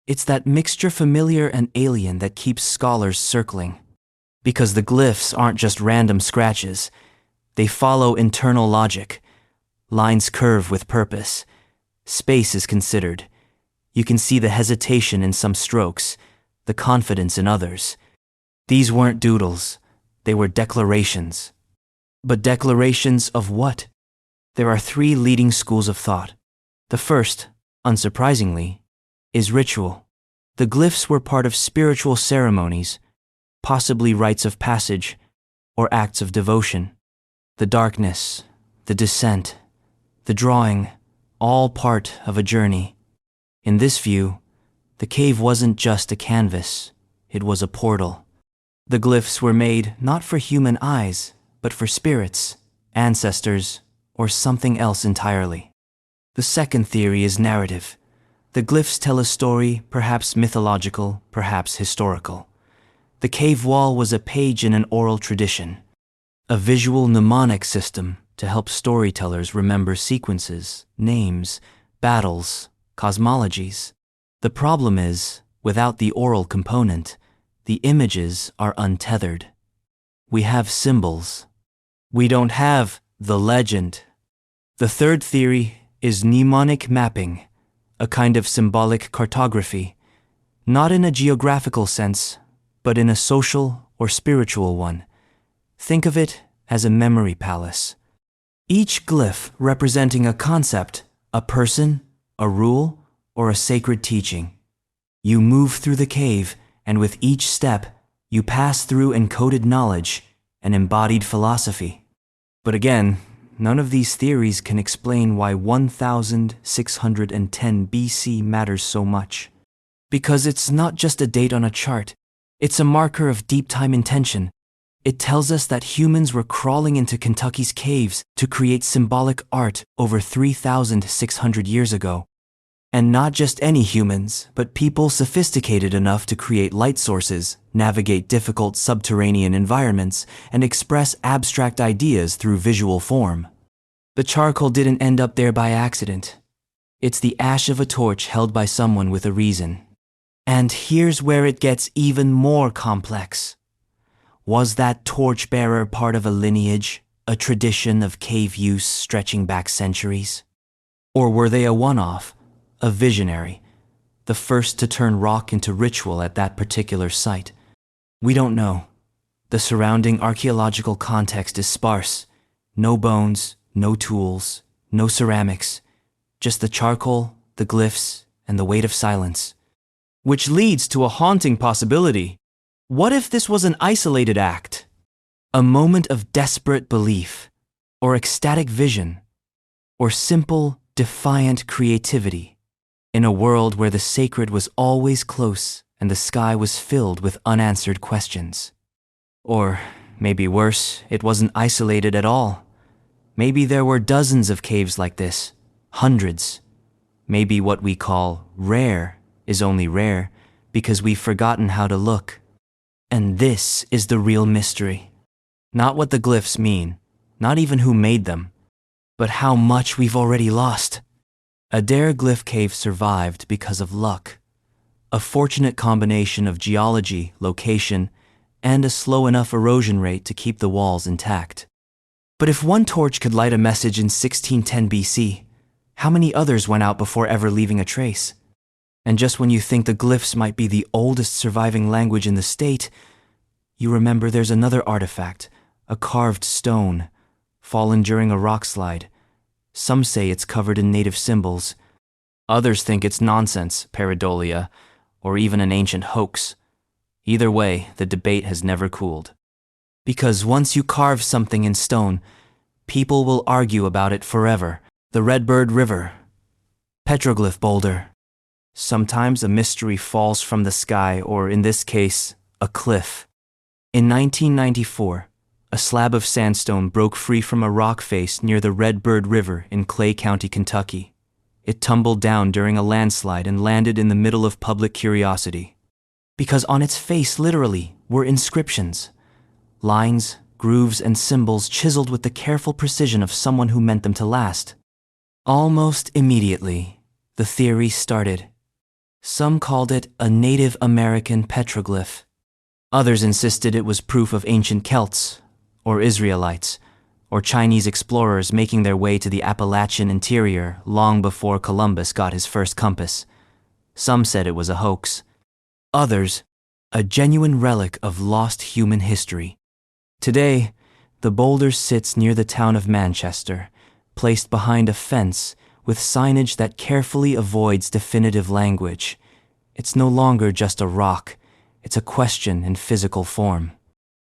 It's that mixture familiar and alien that keeps scholars circling. Because the glyphs aren't just random scratches. They follow internal logic. Lines curve with purpose. Space is considered. You can see the hesitation in some strokes, the confidence in others. These weren't doodles. They were declarations. But declarations of what? There are three leading schools of thought. The first, unsurprisingly, is ritual. The glyphs were part of spiritual ceremonies, possibly rites of passage, or acts of devotion. The darkness, the descent, the drawing, all part of a journey. In this view, the cave wasn't just a canvas, it was a portal. The glyphs were made not for human eyes, but for spirits, ancestors, or something else entirely. The second theory is narrative. The glyphs tell a story, perhaps mythological, perhaps historical. The cave wall was a page in an oral tradition, a visual mnemonic system to help storytellers remember sequences, names, battles, cosmologies. The problem is, without the oral component, the images are untethered. We have symbols. We don't have the legend. The third theory is mnemonic mapping, a kind of symbolic cartography, not in a geographical sense, but in a social or spiritual one. Think of it as a memory palace. Each glyph representing a concept, a person, a rule, or a sacred teaching. You move through the cave, and with each step, you pass through encoded knowledge, an embodied philosophy. But again, none of these theories can explain why 1610 BC matters so much. Because it's not just a date on a chart, it's a marker of deep time intention. It tells us that humans were crawling into Kentucky's caves to create symbolic art over 3,600 years ago. And not just any humans, but people sophisticated enough to create light sources, navigate difficult subterranean environments, and express abstract ideas through visual form. The charcoal didn't end up there by accident. It's the ash of a torch held by someone with a reason. And here's where it gets even more complex. Was that torchbearer part of a lineage, a tradition of cave use stretching back centuries? Or were they a one-off? A visionary, the first to turn rock into ritual at that particular site? We don't know. The surrounding archaeological context is sparse. No bones, no tools, no ceramics, just the charcoal, the glyphs, and the weight of silence. Which leads to a haunting possibility. What if this was an isolated act? A moment of desperate belief, or ecstatic vision, or simple, defiant creativity? In a world where the sacred was always close and the sky was filled with unanswered questions. Or, maybe worse, it wasn't isolated at all. Maybe there were dozens of caves like this, hundreds. Maybe what we call rare is only rare because we've forgotten how to look. And this is the real mystery. Not what the glyphs mean, not even who made them, but how much we've already lost. Adair Glyph Cave survived because of luck. A fortunate combination of geology, location, and a slow enough erosion rate to keep the walls intact. But if one torch could light a message in 1610 BC, how many others went out before ever leaving a trace? And just when you think the glyphs might be the oldest surviving language in the state, you remember there's another artifact, a carved stone, fallen during a rock slide. Some say it's covered in native symbols. Others think it's nonsense, pareidolia, or even an ancient hoax. Either way, the debate has never cooled. Because once you carve something in stone, people will argue about it forever. The Redbird River. Petroglyph boulder. Sometimes a mystery falls from the sky, or in this case, a cliff. In 1994, a slab of sandstone broke free from a rock face near the Redbird River in Clay County, Kentucky. It tumbled down during a landslide and landed in the middle of public curiosity. Because on its face, literally, were inscriptions. Lines, grooves, and symbols chiseled with the careful precision of someone who meant them to last. Almost immediately, the theory started. Some called it a Native American petroglyph. Others insisted it was proof of ancient Celts, or Israelites, or Chinese explorers making their way to the Appalachian interior long before Columbus got his first compass. Some said it was a hoax. Others, a genuine relic of lost human history. Today, the boulder sits near the town of Manchester, placed behind a fence with signage that carefully avoids definitive language. It's no longer just a rock, it's a question in physical form.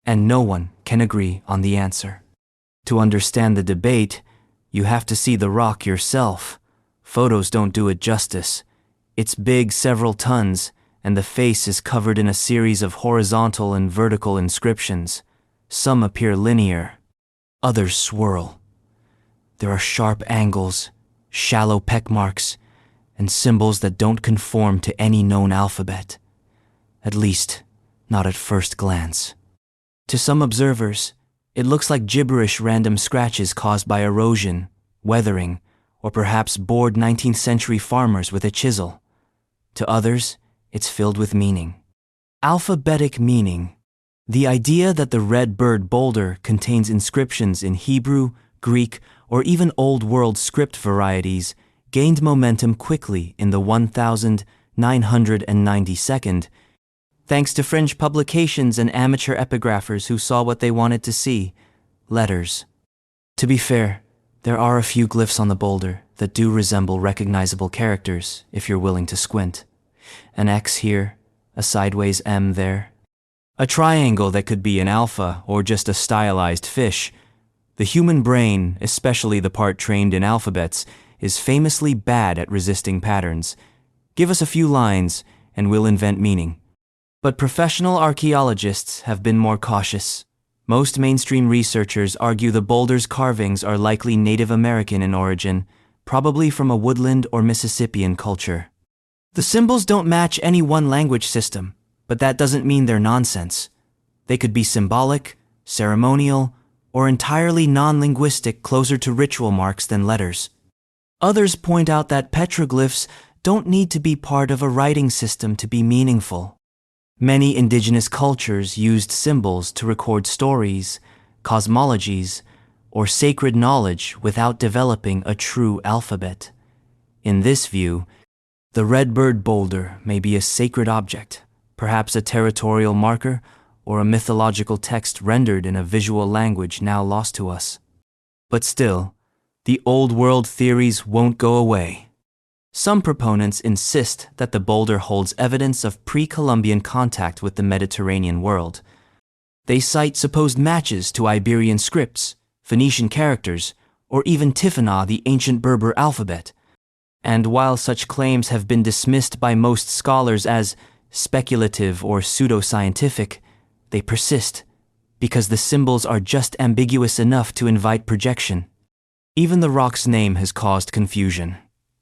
And no one can agree on the answer. To understand the debate, you have to see the rock yourself. Photos don't do it justice. It's big, several tons, and the face is covered in a series of horizontal and vertical inscriptions. Some appear linear, others swirl. There are sharp angles, shallow peck marks, and symbols that don't conform to any known alphabet. At least, not at first glance. To some observers, it looks like gibberish random scratches caused by erosion, weathering, or perhaps bored 19th century farmers with a chisel. To others, it's filled with meaning. Alphabetic meaning. The idea that the Redbird boulder contains inscriptions in Hebrew, Greek, or even Old World script varieties gained momentum quickly in the 1992nd, thanks to fringe publications and amateur epigraphers who saw what they wanted to see: letters. To be fair, there are a few glyphs on the boulder that do resemble recognizable characters if you're willing to squint. An X here, a sideways M there. A triangle that could be an alpha or just a stylized fish. The human brain, especially the part trained in alphabets, is famously bad at resisting patterns. Give us a few lines and we'll invent meaning. But professional archaeologists have been more cautious. Most mainstream researchers argue the boulder's carvings are likely Native American in origin, probably from a woodland or Mississippian culture. The symbols don't match any one language system, but that doesn't mean they're nonsense. They could be symbolic, ceremonial, or entirely non-linguistic, closer to ritual marks than letters. Others point out that petroglyphs don't need to be part of a writing system to be meaningful. Many indigenous cultures used symbols to record stories, cosmologies, or sacred knowledge without developing a true alphabet. In this view, the Redbird boulder may be a sacred object, perhaps a territorial marker or a mythological text rendered in a visual language now lost to us. But still, the old world theories won't go away. Some proponents insist that the boulder holds evidence of pre-Columbian contact with the Mediterranean world. They cite supposed matches to Iberian scripts, Phoenician characters, or even Tifinagh, the ancient Berber alphabet. And while such claims have been dismissed by most scholars as speculative or pseudoscientific, they persist because the symbols are just ambiguous enough to invite projection. Even the rock's name has caused confusion.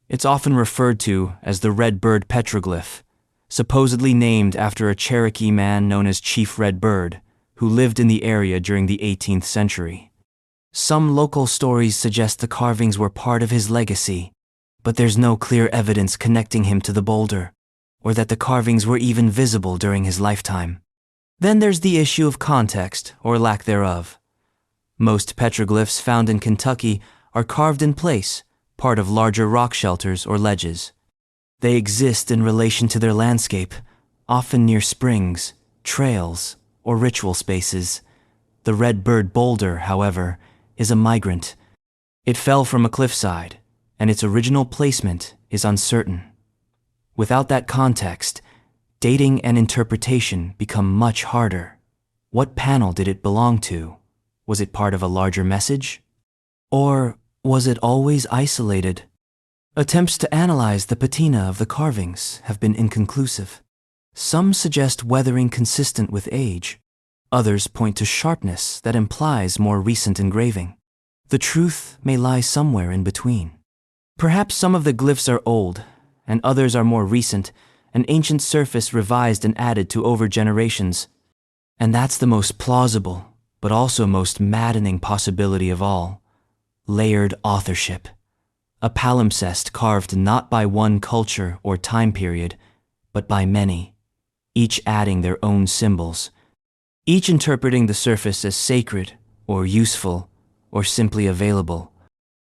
It's often referred to as the Redbird petroglyph, supposedly named after a Cherokee man known as Chief Redbird, who lived in the area during the 18th century. Some local stories suggest the carvings were part of his legacy, but there's no clear evidence connecting him to the boulder, or that the carvings were even visible during his lifetime. Then there's the issue of context, or lack thereof. Most petroglyphs found in Kentucky are carved in place, part of larger rock shelters or ledges. They exist in relation to their landscape, often near springs, trails, or ritual spaces. The Red Bird boulder, however, is a migrant. It fell from a cliffside, and its original placement is uncertain. Without that context, dating and interpretation become much harder. What panel did it belong to? Was it part of a larger message? Or was it always isolated? Attempts to analyze the patina of the carvings have been inconclusive. Some suggest weathering consistent with age. Others point to sharpness that implies more recent engraving. The truth may lie somewhere in between. Perhaps some of the glyphs are old, and others are more recent, an ancient surface revised and added to over generations. And that's the most plausible, but also most maddening possibility of all. Layered authorship. A palimpsest carved not by one culture or time period, but by many, each adding their own symbols, each interpreting the surface as sacred or useful or simply available.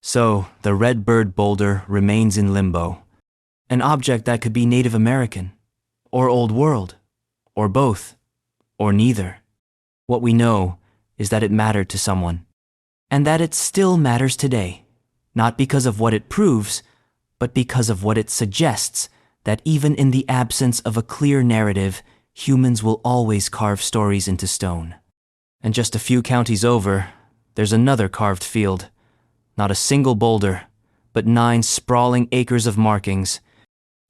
So, the Red Bird boulder remains in limbo, an object that could be Native American, or Old World, or both, or neither. What we know is that it mattered to someone, and that it still matters today, not because of what it proves, but because of what it suggests, that even in the absence of a clear narrative, humans will always carve stories into stone. And just a few counties over, there's another carved field. Not a single boulder, but 9 sprawling acres of markings.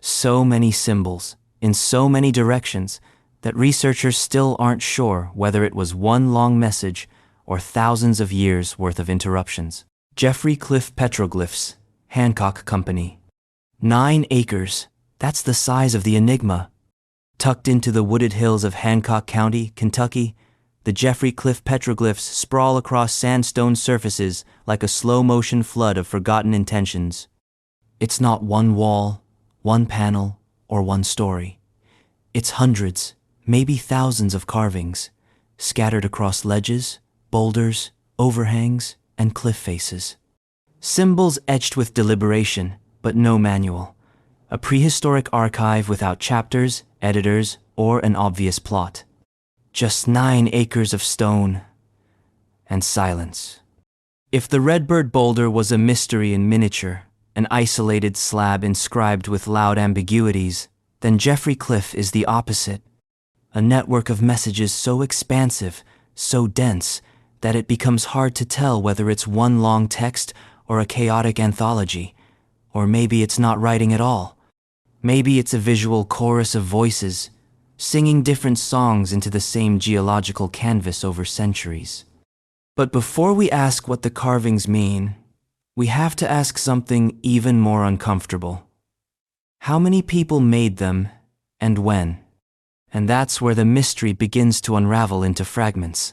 So many symbols, in so many directions, that researchers still aren't sure whether it was one long message or thousands of years worth of interruptions. Jeffrey Cliff Petroglyphs, Hancock Company. 9 acres, that's the size of the Enigma. Tucked into the wooded hills of Hancock County, Kentucky, the Jeffrey Cliff petroglyphs sprawl across sandstone surfaces like a slow-motion flood of forgotten intentions. It's not one wall, one panel, or one story. It's hundreds, maybe thousands of carvings, scattered across ledges, boulders, overhangs, and cliff faces. Symbols etched with deliberation, but no manual. A prehistoric archive without chapters, editors, or an obvious plot. Just 9 acres of stone and silence. If the Redbird boulder was a mystery in miniature, an isolated slab inscribed with loud ambiguities, then Jeffrey Cliff is the opposite. A network of messages so expansive, so dense, that it becomes hard to tell whether it's one long text or a chaotic anthology. Or maybe it's not writing at all. Maybe it's a visual chorus of voices, singing different songs into the same geological canvas over centuries. But before we ask what the carvings mean, we have to ask something even more uncomfortable. How many people made them, and when? And that's where the mystery begins to unravel into fragments.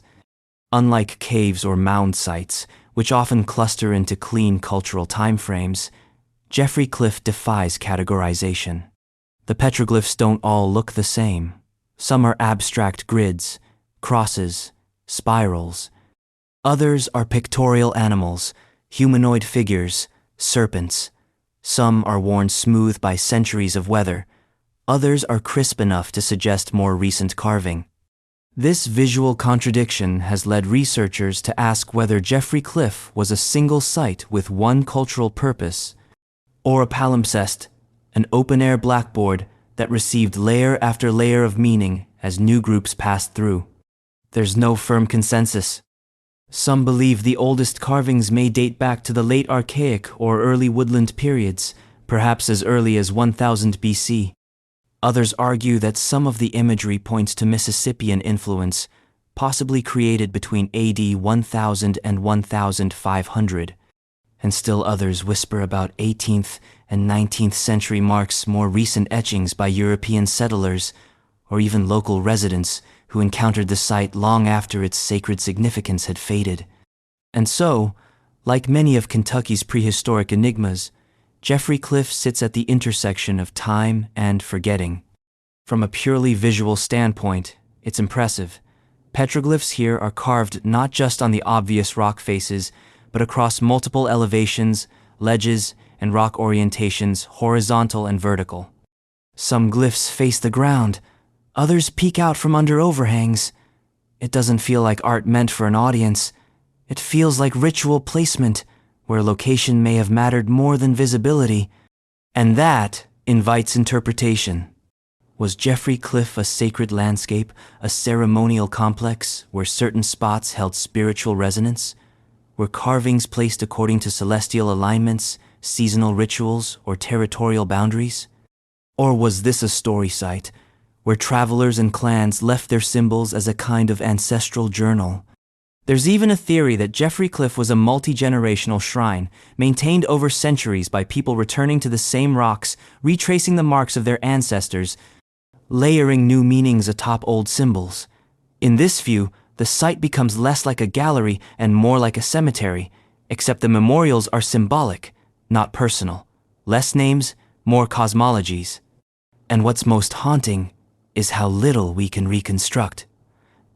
Unlike caves or mound sites, which often cluster into clean cultural timeframes, Jeffrey Cliff defies categorization. The petroglyphs don't all look the same. Some are abstract grids, crosses, spirals. Others are pictorial animals, humanoid figures, serpents. Some are worn smooth by centuries of weather. Others are crisp enough to suggest more recent carving. This visual contradiction has led researchers to ask whether Jeffrey Cliff was a single site with one cultural purpose, or a palimpsest, an open-air blackboard that received layer after layer of meaning as new groups passed through. There's no firm consensus. Some believe the oldest carvings may date back to the late Archaic or early woodland periods, perhaps as early as 1000 BC. Others argue that some of the imagery points to Mississippian influence, possibly created between AD 1000 and 1500. And still others whisper about 18th and 19th century marks more recent etchings by European settlers or even local residents who who encountered the site long after its sacred significance had faded. And so, like many of Kentucky's prehistoric enigmas, Jeffrey Cliff sits at the intersection of time and forgetting. From a purely visual standpoint, it's impressive. Petroglyphs here are carved not just on the obvious rock faces, but across multiple elevations, ledges, and rock orientations, horizontal and vertical. Some glyphs face the ground, others peek out from under overhangs. It doesn't feel like art meant for an audience. It feels like ritual placement, where location may have mattered more than visibility. And that invites interpretation. Was Jeffrey Cliff a sacred landscape, a ceremonial complex where certain spots held spiritual resonance? Were carvings placed according to celestial alignments, seasonal rituals, or territorial boundaries? Or was this a story site, where travelers and clans left their symbols as a kind of ancestral journal? There's even a theory that Jeffrey Cliff was a multi-generational shrine, maintained over centuries by people returning to the same rocks, retracing the marks of their ancestors, layering new meanings atop old symbols. In this view, the site becomes less like a gallery and more like a cemetery, except the memorials are symbolic, not personal. Less names, more cosmologies. And what's most haunting is how little we can reconstruct.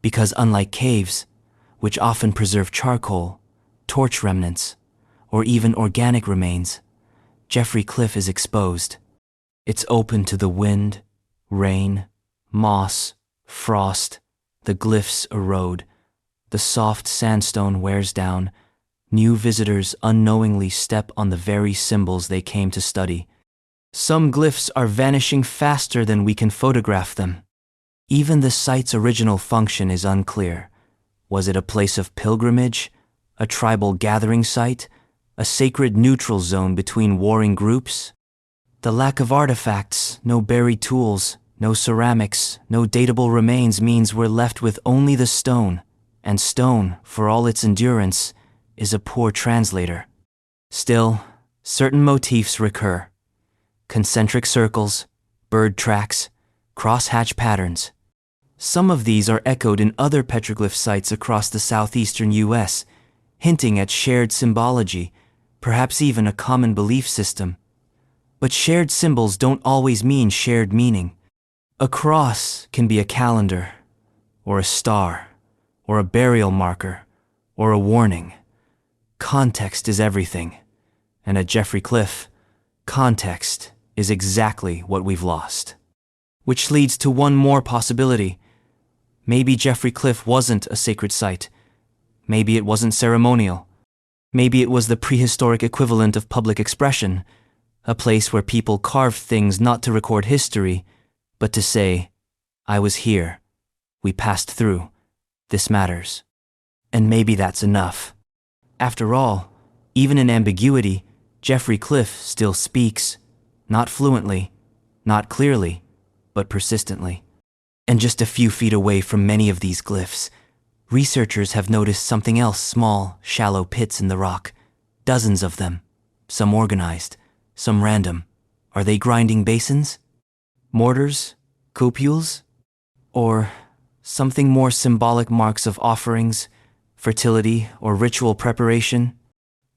Because unlike caves, which often preserve charcoal, torch remnants, or even organic remains, Jeffrey Cliff is exposed. It's open to the wind, rain, moss, frost. The glyphs erode. The soft sandstone wears down. New visitors unknowingly step on the very symbols they came to study. Some glyphs are vanishing faster than we can photograph them. Even the site's original function is unclear. Was it a place of pilgrimage, a tribal gathering site, a sacred neutral zone between warring groups? The lack of artifacts, no buried tools, no ceramics, no datable remains means we're left with only the stone, and stone, for all its endurance, is a poor translator. Still, certain motifs recur. Concentric circles, bird tracks, crosshatch patterns. Some of these are echoed in other petroglyph sites across the southeastern U.S., hinting at shared symbology, perhaps even a common belief system. But shared symbols don't always mean shared meaning. A cross can be a calendar, or a star, or a burial marker, or a warning. Context is everything. And at Jeffrey Cliff, context is exactly what we've lost. Which leads to one more possibility. Maybe Jeffrey Cliff wasn't a sacred site. Maybe it wasn't ceremonial. Maybe it was the prehistoric equivalent of public expression, a place where people carved things not to record history, but to say, I was here, we passed through, this matters. And maybe that's enough. After all, even in ambiguity, Jeffrey Cliff still speaks, not fluently, not clearly, but persistently. And just a few feet away from many of these glyphs, researchers have noticed something else: small, shallow pits in the rock. Dozens of them, some organized, some random. Are they grinding basins? Mortars? Copules? Or something more symbolic, marks of offerings, fertility, or ritual preparation?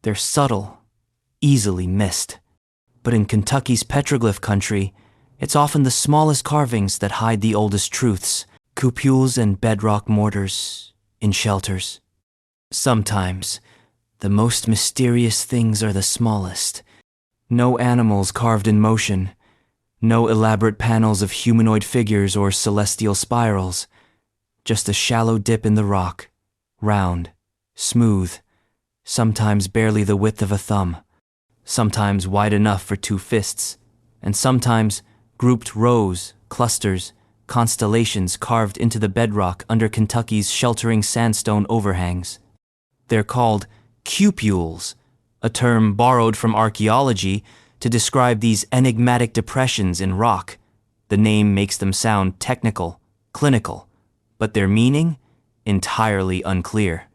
They're subtle, easily missed. But in Kentucky's petroglyph country, it's often the smallest carvings that hide the oldest truths: copules and bedrock mortars in shelters. Sometimes, the most mysterious things are the smallest. No animals carved in motion, no elaborate panels of humanoid figures or celestial spirals, just a shallow dip in the rock, round, smooth, sometimes barely the width of a thumb, sometimes wide enough for 2 fists, and sometimes grouped rows, clusters, constellations carved into the bedrock under Kentucky's sheltering sandstone overhangs. They're called cupules, a term borrowed from archaeology to describe these enigmatic depressions in rock. The name makes them sound technical, clinical, but their meaning? Entirely unclear.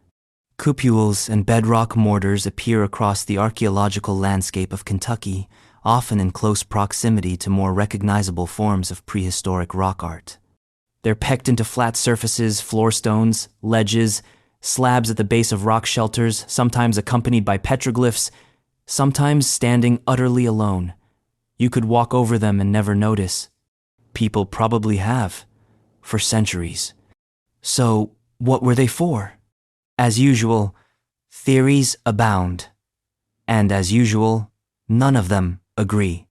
Cupules and bedrock mortars appear across the archaeological landscape of Kentucky, often in close proximity to more recognizable forms of prehistoric rock art. They're pecked into flat surfaces, floor stones, ledges, slabs at the base of rock shelters, sometimes accompanied by petroglyphs, sometimes standing utterly alone. You could walk over them and never notice. People probably have, for centuries. So, what were they for? As usual, theories abound. And as usual, none of them agree.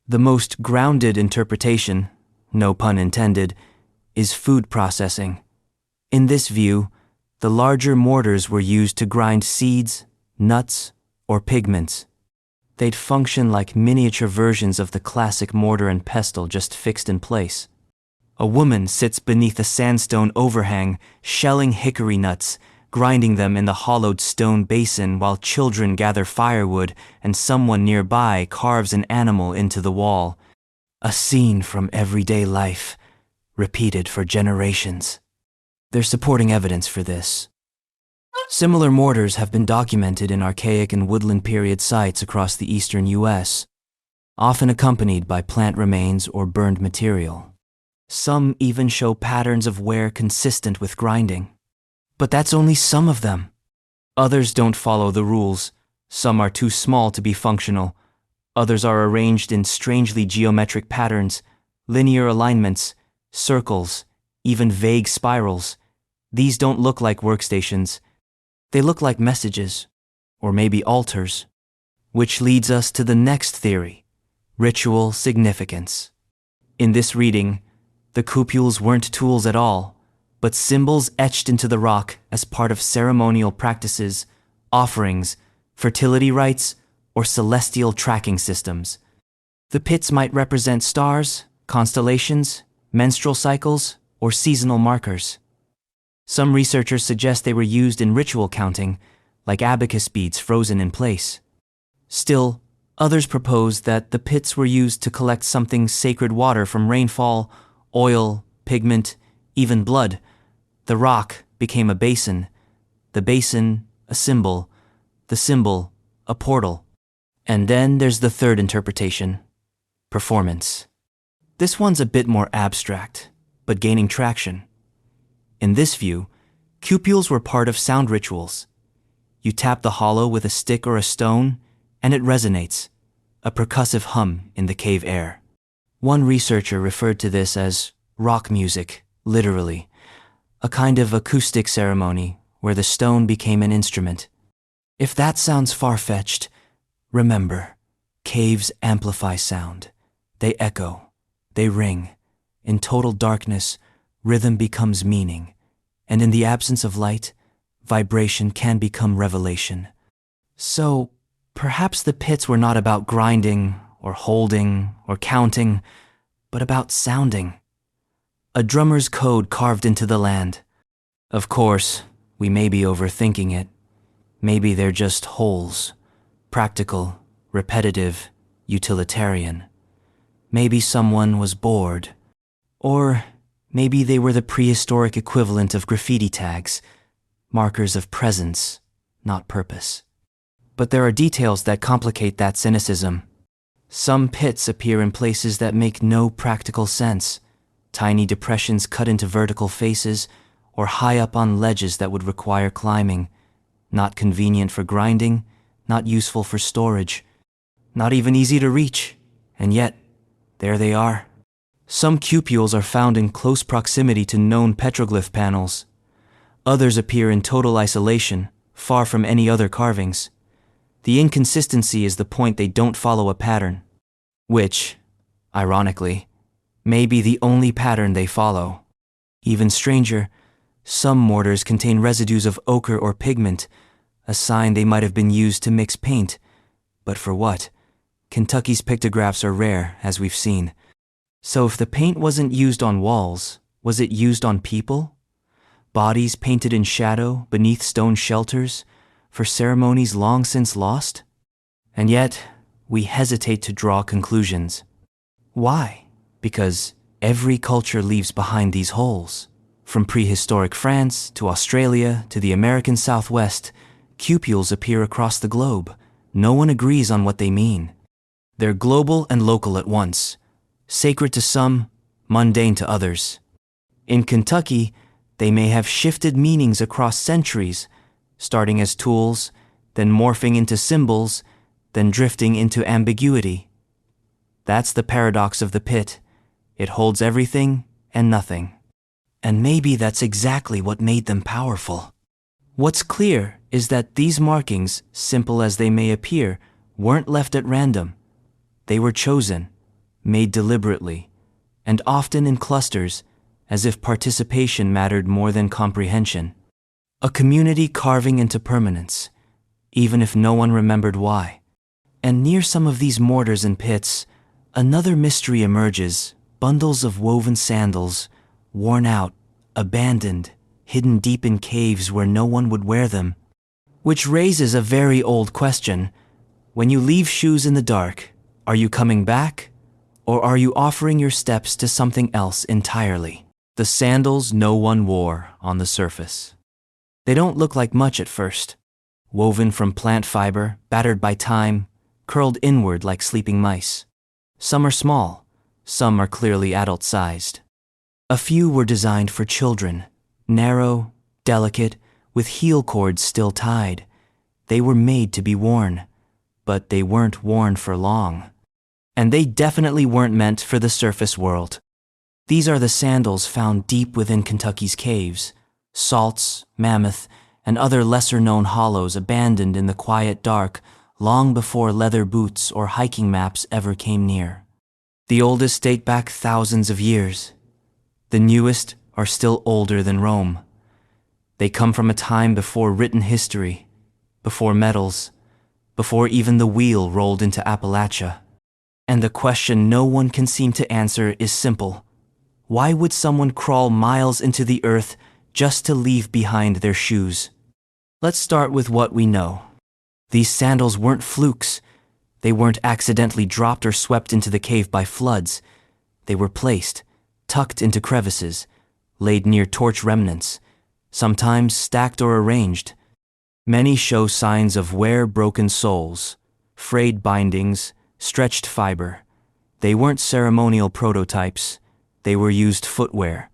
The most grounded interpretation, no pun intended, is food processing. In this view, the larger mortars were used to grind seeds, nuts, or pigments. They'd function like miniature versions of the classic mortar and pestle just fixed in place. A woman sits beneath a sandstone overhang, shelling hickory nuts, grinding them in the hollowed stone basin while children gather firewood and someone nearby carves an animal into the wall. A scene from everyday life, repeated for generations. There's supporting evidence for this. Similar mortars have been documented in archaic and woodland period sites across the eastern U.S., often accompanied by plant remains or burned material. Some even show patterns of wear consistent with grinding. But that's only some of them. Others don't follow the rules. Some are too small to be functional. Others are arranged in strangely geometric patterns, linear alignments, circles, even vague spirals. These don't look like workstations. They look like messages, or maybe altars. Which leads us to the next theory, ritual significance. In this reading, the cupules weren't tools at all, but symbols etched into the rock as part of ceremonial practices, offerings, fertility rites, or celestial tracking systems. The pits might represent stars, constellations, menstrual cycles, or seasonal markers. Some researchers suggest they were used in ritual counting, like abacus beads frozen in place. Still, others propose that the pits were used to collect something sacred water from rainfall, oil, pigment, even blood. The rock became a basin, the basin a symbol, the symbol a portal. And then there's the third interpretation, performance. This one's a bit more abstract, but gaining traction. In this view, cupules were part of sound rituals. You tap the hollow with a stick or a stone, and it resonates, a percussive hum in the cave air. One researcher referred to this as rock music, literally, a kind of acoustic ceremony where the stone became an instrument. If that sounds far-fetched, remember, caves amplify sound. They echo, they ring. In total darkness, rhythm becomes meaning, and in the absence of light, vibration can become revelation. So, perhaps the pits were not about grinding, or holding, or counting, but about sounding. A drummer's code carved into the land. Of course, we may be overthinking it. Maybe they're just holes, practical, repetitive, utilitarian. Maybe someone was bored. Or maybe they were the prehistoric equivalent of graffiti tags, markers of presence, not purpose. But there are details that complicate that cynicism. Some pits appear in places that make no practical sense, tiny depressions cut into vertical faces, or high up on ledges that would require climbing, not convenient for grinding, not useful for storage, not even easy to reach, and yet, there they are. Some cupules are found in close proximity to known petroglyph panels. Others appear in total isolation, far from any other carvings. The inconsistency is the point they don't follow a pattern, which, ironically, may be the only pattern they follow. Even stranger, some mortars contain residues of ochre or pigment, a sign they might have been used to mix paint. But for what? Kentucky's pictographs are rare, as we've seen. So if the paint wasn't used on walls, was it used on people? Bodies painted in shadow beneath stone shelters for ceremonies long since lost? And yet, we hesitate to draw conclusions. Why? Because every culture leaves behind these holes. From prehistoric France to Australia to the American Southwest, cupules appear across the globe. No one agrees on what they mean. They're global and local at once, sacred to some, mundane to others. In Kentucky, they may have shifted meanings across centuries, starting as tools, then morphing into symbols, then drifting into ambiguity. That's the paradox of the pit. It holds everything and nothing. And maybe that's exactly what made them powerful. What's clear is that these markings, simple as they may appear, weren't left at random. They were chosen, made deliberately, and often in clusters, as if participation mattered more than comprehension. A community carving into permanence, even if no one remembered why. And near some of these mortars and pits, another mystery emerges: bundles of woven sandals, worn out, abandoned, hidden deep in caves where no one would wear them. Which raises a very old question. When you leave shoes in the dark, are you coming back? Or are you offering your steps to something else entirely? The sandals no one wore on the surface. They don't look like much at first. Woven from plant fiber, battered by time, curled inward like sleeping mice. Some are small, some are clearly adult-sized. A few were designed for children, narrow, delicate, with heel cords still tied. They were made to be worn, but they weren't worn for long. And they definitely weren't meant for the surface world. These are the sandals found deep within Kentucky's caves, salts, mammoth, and other lesser-known hollows abandoned in the quiet dark long before leather boots or hiking maps ever came near. The oldest date back thousands of years. The newest are still older than Rome. They come from a time before written history, before metals, before even the wheel rolled into Appalachia. And the question no one can seem to answer is simple. Why would someone crawl miles into the earth just to leave behind their shoes? Let's start with what we know. These sandals weren't flukes. They weren't accidentally dropped or swept into the cave by floods. They were placed, tucked into crevices, laid near torch remnants, sometimes stacked or arranged. Many show signs of wear, broken soles, frayed bindings, stretched fiber. They weren't ceremonial prototypes. They were used footwear,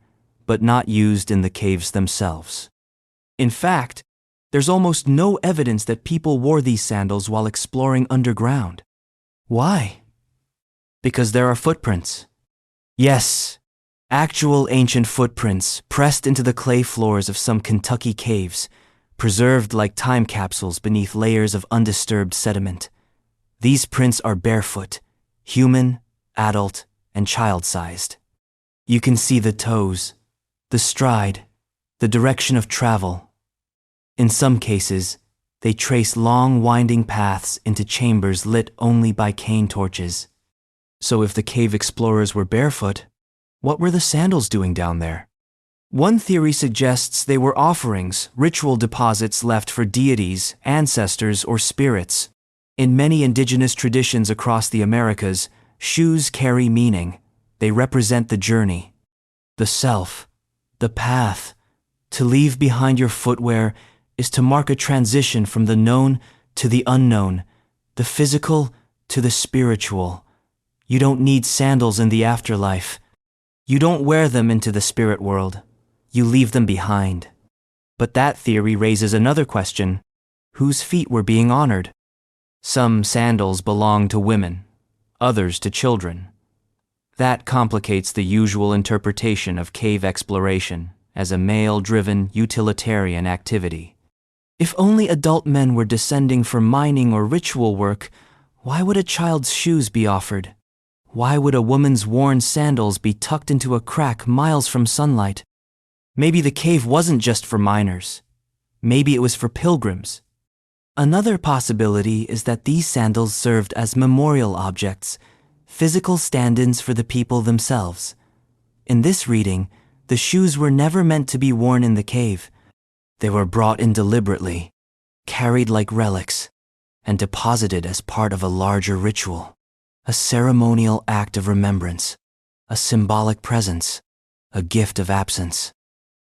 but not used in the caves themselves. In fact, there's almost no evidence that people wore these sandals while exploring underground. Why? Because there are footprints. Yes, actual ancient footprints pressed into the clay floors of some Kentucky caves, preserved like time capsules beneath layers of undisturbed sediment. These prints are barefoot, human, adult, and child-sized. You can see the toes, the stride, the direction of travel. In some cases, they trace long, winding paths into chambers lit only by cane torches. So if the cave explorers were barefoot, what were the sandals doing down there? One theory suggests they were offerings, ritual deposits left for deities, ancestors, or spirits. In many indigenous traditions across the Americas, shoes carry meaning. They represent the journey, the self, the path. To leave behind your footwear is to mark a transition from the known to the unknown, the physical to the spiritual. You don't need sandals in the afterlife. You don't wear them into the spirit world. You leave them behind. But that theory raises another question. Whose feet were being honored? Some sandals belong to women, others to children. That complicates the usual interpretation of cave exploration as a male-driven, utilitarian activity. If only adult men were descending for mining or ritual work, why would a child's shoes be offered? Why would a woman's worn sandals be tucked into a crack miles from sunlight? Maybe the cave wasn't just for miners. Maybe it was for pilgrims. Another possibility is that these sandals served as memorial objects, physical stand-ins for the people themselves. In this reading, the shoes were never meant to be worn in the cave. They were brought in deliberately, carried like relics, and deposited as part of a larger ritual, a ceremonial act of remembrance, a symbolic presence, a gift of absence.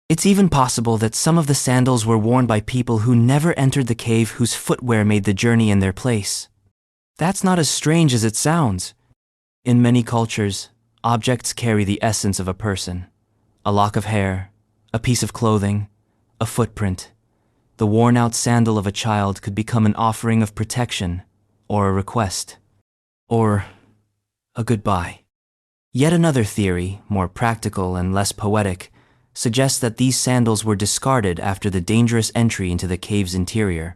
It's even possible that some of the sandals were worn by people who never entered the cave, whose footwear made the journey in their place. That's not as strange as it sounds. In many cultures, objects carry the essence of a person, A lock of hair, a piece of clothing, a footprint. The worn-out sandal of a child could become an offering of protection, or a request, or a goodbye. Yet another theory, more practical and less poetic, suggests that these sandals were discarded after the dangerous entry into the cave's interior.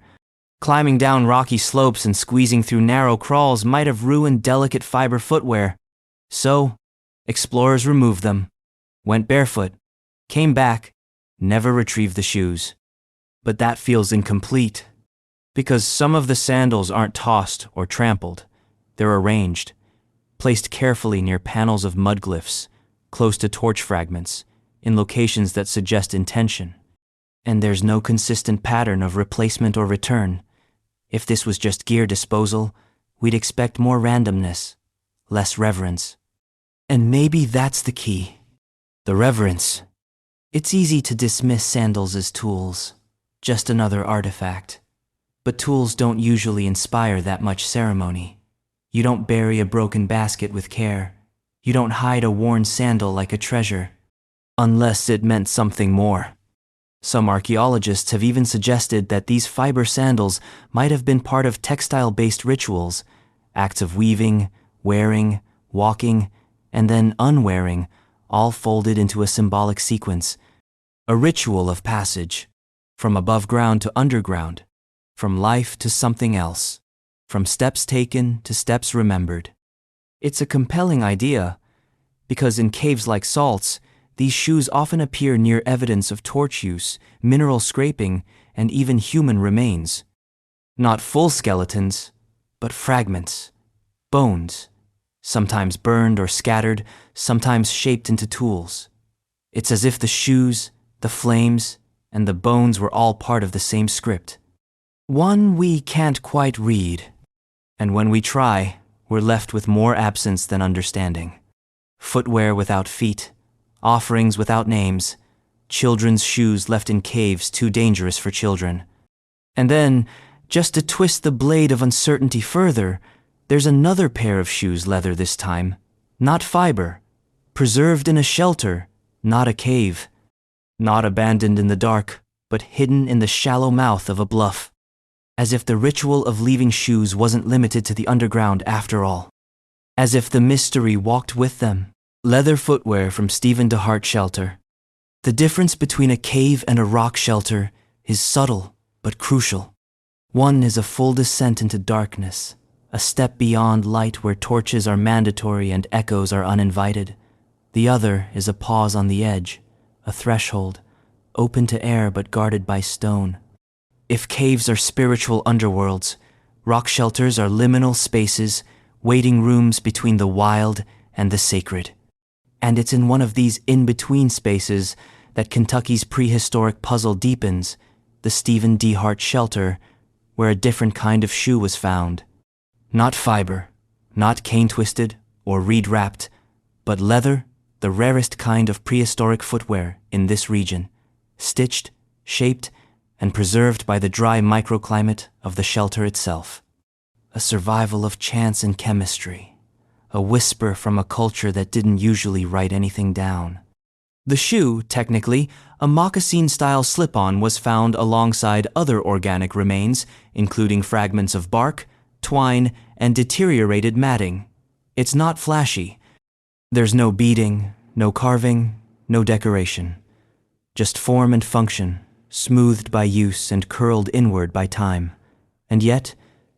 Climbing down rocky slopes and squeezing through narrow crawls might have ruined delicate fiber footwear. So, explorers removed them, went barefoot, came back, never retrieved the shoes. But that feels incomplete, because some of the sandals aren't tossed or trampled. They're arranged, placed carefully near panels of mudglyphs, close to torch fragments, in locations that suggest intention. And there's no consistent pattern of replacement or return. If this was just gear disposal, we'd expect more randomness, less reverence. And maybe that's the key. The reverence. It's easy to dismiss sandals as tools, just another artifact. But tools don't usually inspire that much ceremony. You don't bury a broken basket with care. You don't hide a worn sandal like a treasure, unless it meant something more. Some archaeologists have even suggested that these fiber sandals might have been part of textile-based rituals, acts of weaving, wearing, walking, and then unwearing, all folded into a symbolic sequence. A ritual of passage, from above ground to underground, from life to something else, from steps taken to steps remembered. It's a compelling idea, because in caves like Salt's, these shoes often appear near evidence of torch use, mineral scraping, and even human remains. Not full skeletons, but fragments, bones, sometimes burned or scattered, sometimes shaped into tools. It's as if the shoes, the flames, and the bones were all part of the same script. One we can't quite read, and when we try, we're left with more absence than understanding. Footwear without feet, offerings without names, children's shoes left in caves too dangerous for children. And then, just to twist the blade of uncertainty further, there's another pair of shoes, leather this time, not fiber, preserved in a shelter, not a cave, not abandoned in the dark, but hidden in the shallow mouth of a bluff, as if the ritual of leaving shoes wasn't limited to the underground after all, as if the mystery walked with them. Leather footwear from Stephen DeHart shelter. The difference between a cave and a rock shelter is subtle but crucial. One is a full descent into darkness, a step beyond light where torches are mandatory and echoes are uninvited. The other is a pause on the edge, a threshold, open to air but guarded by stone. If caves are spiritual underworlds, rock shelters are liminal spaces, waiting rooms between the wild and the sacred. And it's in one of these in-between spaces that Kentucky's prehistoric puzzle deepens, the Stephen DeHart shelter, where a different kind of shoe was found. Not fiber, not cane-twisted or reed-wrapped, but leather, the rarest kind of prehistoric footwear in this region, stitched, shaped, and preserved by the dry microclimate of the shelter itself. A survival of chance and chemistry. A whisper from a culture that didn't usually write anything down. The shoe, technically, a moccasin-style slip-on, was found alongside other organic remains, including fragments of bark, twine, and deteriorated matting. It's not flashy. There's no beading, no carving, no decoration. Just form and function, smoothed by use and curled inward by time. And yet,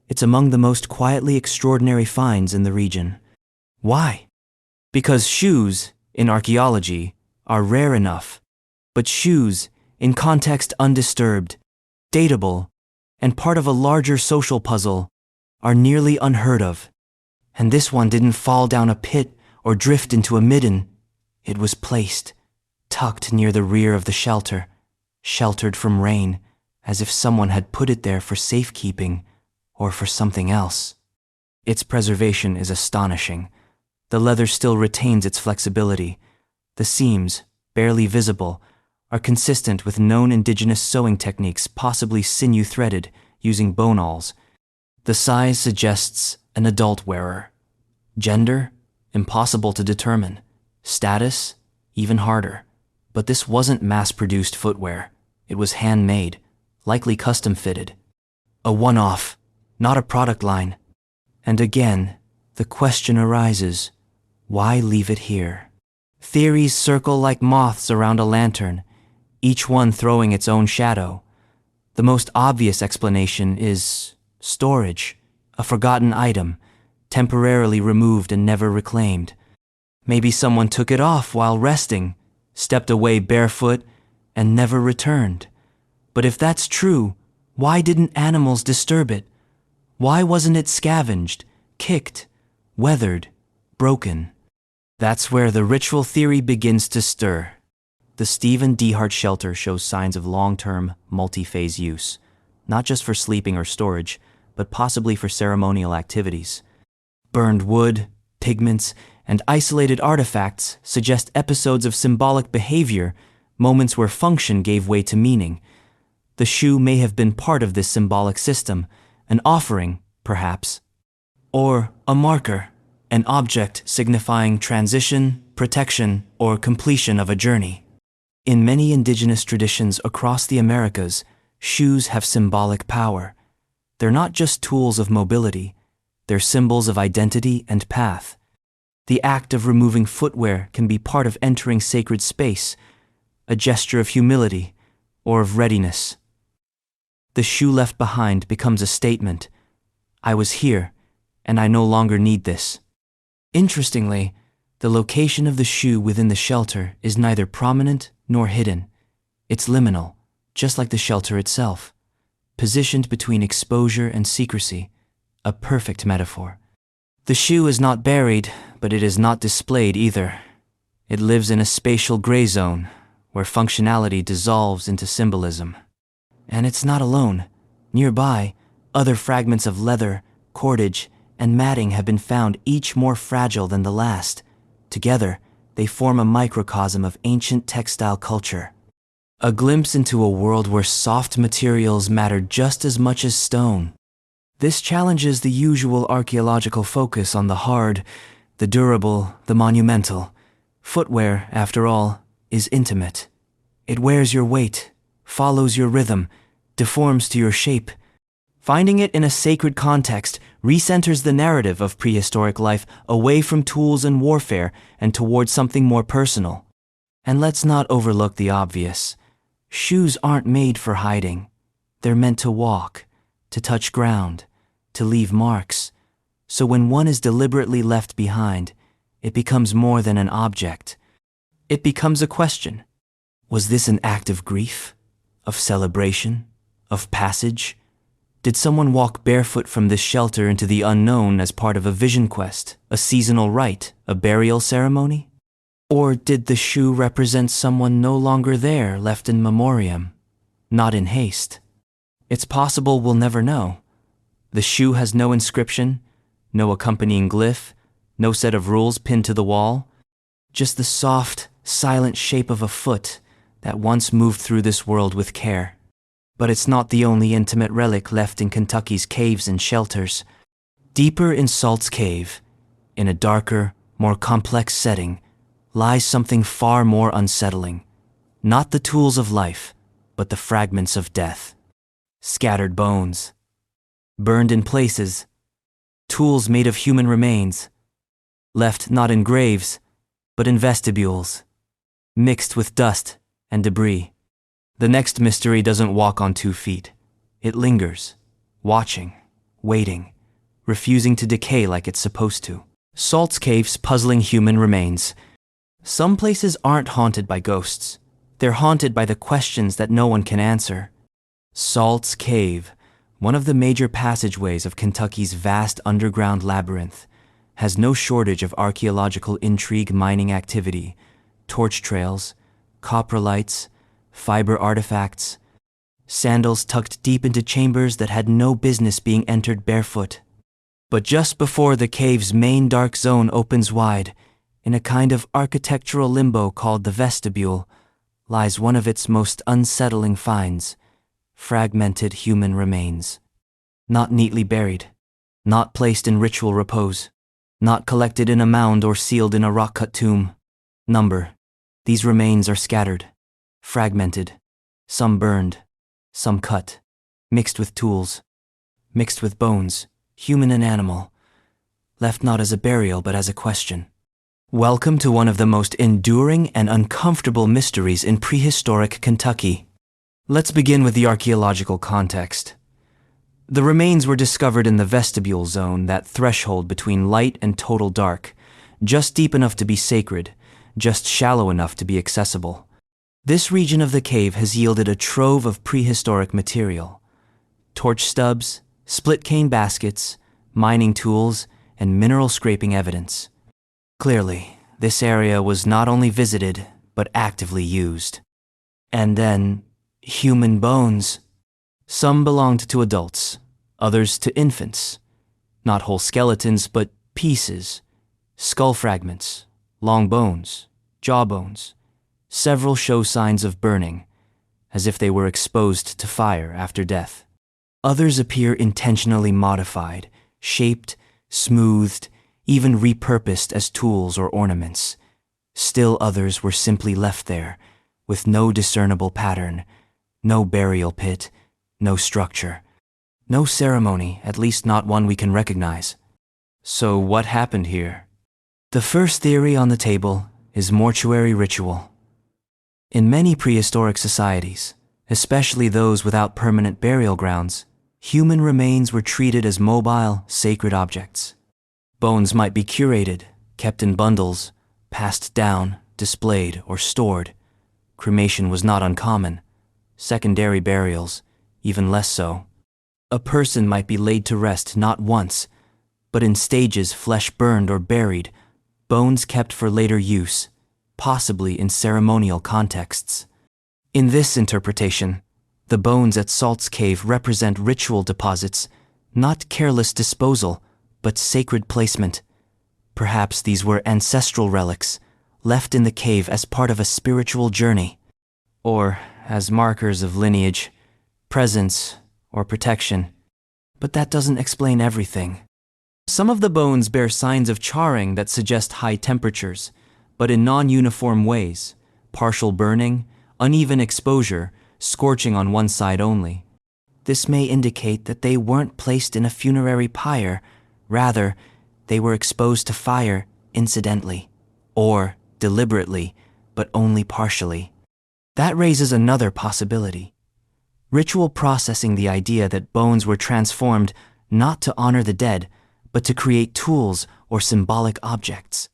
it's among the most quietly extraordinary finds in the region. Why? Because shoes, in archaeology, are rare enough, but shoes, in context undisturbed, datable, and part of a larger social puzzle, are nearly unheard of. And this one didn't fall down a pit or drift into a midden. It was placed, tucked near the rear of the shelter, sheltered from rain, as if someone had put it there for safekeeping or for something else. Its preservation is astonishing. The leather still retains its flexibility. The seams, barely visible, are consistent with known indigenous sewing techniques, possibly sinew-threaded, using bone awls. The size suggests an adult wearer. Gender? Impossible to determine. Status? Even harder. But this wasn't mass-produced footwear. It was handmade, likely custom-fitted. A one-off, not a product line. And again, the question arises, why leave it here? Theories circle like moths around a lantern, each one throwing its own shadow. The most obvious explanation is storage, a forgotten item, temporarily removed and never reclaimed. Maybe someone took it off while resting, stepped away barefoot, and never returned. But if that's true, why didn't animals disturb it? Why wasn't it scavenged, kicked, weathered, broken? That's where the ritual theory begins to stir. The Stephen D. Hart shelter shows signs of long-term, multi-phase use, not just for sleeping or storage, but possibly for ceremonial activities. Burned wood, pigments, and isolated artifacts suggest episodes of symbolic behavior, moments where function gave way to meaning. The shoe may have been part of this symbolic system, an offering, perhaps, or a marker, an object signifying transition, protection, or completion of a journey. In many indigenous traditions across the Americas, shoes have symbolic power. They're not just tools of mobility, they're symbols of identity and path. The act of removing footwear can be part of entering sacred space, a gesture of humility or of readiness. The shoe left behind becomes a statement. I was here, and I no longer need this. Interestingly, the location of the shoe within the shelter is neither prominent nor hidden. It's liminal, just like the shelter itself, positioned between exposure and secrecy, a perfect metaphor. The shoe is not buried, but it is not displayed either. It lives in a spatial gray zone, where functionality dissolves into symbolism. And it's not alone. Nearby, other fragments of leather, cordage, and matting have been found, each more fragile than the last. Together, they form a microcosm of ancient textile culture. A glimpse into a world where soft materials mattered just as much as stone. This challenges the usual archaeological focus on the hard, the durable, the monumental. Footwear, after all, is intimate. It wears your weight, follows your rhythm, deforms to your shape. Finding it in a sacred context recenters the narrative of prehistoric life away from tools and warfare and towards something more personal. And let's not overlook the obvious. Shoes aren't made for hiding. They're meant to walk, to touch ground, to leave marks. So when one is deliberately left behind, it becomes more than an object. It becomes a question. Was this an act of grief, of celebration, of passage? Did someone walk barefoot from this shelter into the unknown as part of a vision quest, a seasonal rite, a burial ceremony? Or did the shoe represent someone no longer there, left in memoriam, not in haste? It's possible we'll never know. The shoe has no inscription, no accompanying glyph, no set of rules pinned to the wall, just the soft, silent shape of a foot that once moved through this world with care. But it's not the only intimate relic left in Kentucky's caves and shelters. Deeper in Salt's Cave, in a darker, more complex setting, lies something far more unsettling. Not the tools of life, but the fragments of death. Scattered bones. Burned in places. Tools made of human remains. Left not in graves, but in vestibules. Mixed with dust and debris. The next mystery doesn't walk on 2 feet. It lingers, watching, waiting, refusing to decay like it's supposed to. Salt's Cave's puzzling human remains. Some places aren't haunted by ghosts. They're haunted by the questions that no one can answer. Salt's Cave, one of the major passageways of Kentucky's vast underground labyrinth, has no shortage of archaeological intrigue, mining activity, torch trails, coprolites, fiber artifacts, sandals tucked deep into chambers that had no business being entered barefoot. But just before the cave's main dark zone opens wide, in a kind of architectural limbo called the vestibule, lies one of its most unsettling finds: fragmented human remains. Not neatly buried, not placed in ritual repose, not collected in a mound or sealed in a rock-cut tomb. Number. These remains are scattered, fragmented, some burned, some cut, mixed with tools, mixed with bones, human and animal, left not as a burial but as a question. Welcome to one of the most enduring and uncomfortable mysteries in prehistoric Kentucky. Let's begin with the archaeological context. The remains were discovered in the vestibule zone, that threshold between light and total dark, just deep enough to be sacred, just shallow enough to be accessible. This region of the cave has yielded a trove of prehistoric material: torch stubs, split cane baskets, mining tools, and mineral scraping evidence. Clearly, this area was not only visited, but actively used. And then, human bones. Some belonged to adults, others to infants. Not whole skeletons, but pieces, skull fragments, long bones, jawbones. Several show signs of burning, as if they were exposed to fire after death. Others appear intentionally modified, shaped, smoothed, even repurposed as tools or ornaments. Still others were simply left there, with no discernible pattern, no burial pit, no structure, no ceremony, at least not one we can recognize. So what happened here? The first theory on the table is mortuary ritual. In many prehistoric societies, especially those without permanent burial grounds, human remains were treated as mobile, sacred objects. Bones might be curated, kept in bundles, passed down, displayed, or stored. Cremation was not uncommon. Secondary burials, even less so. A person might be laid to rest not once, but in stages, flesh burned or buried, bones kept for later use, possibly in ceremonial contexts. In this interpretation, the bones at Salt's Cave represent ritual deposits, not careless disposal, but sacred placement. Perhaps these were ancestral relics, left in the cave as part of a spiritual journey, or as markers of lineage, presence, or protection. But that doesn't explain everything. Some of the bones bear signs of charring that suggest high temperatures, but in non-uniform ways: partial burning, uneven exposure, scorching on one side only. This may indicate that they weren't placed in a funerary pyre. Rather, they were exposed to fire incidentally, or deliberately, but only partially. That raises another possibility: ritual processing, the idea that bones were transformed not to honor the dead, but to create tools or symbolic objects.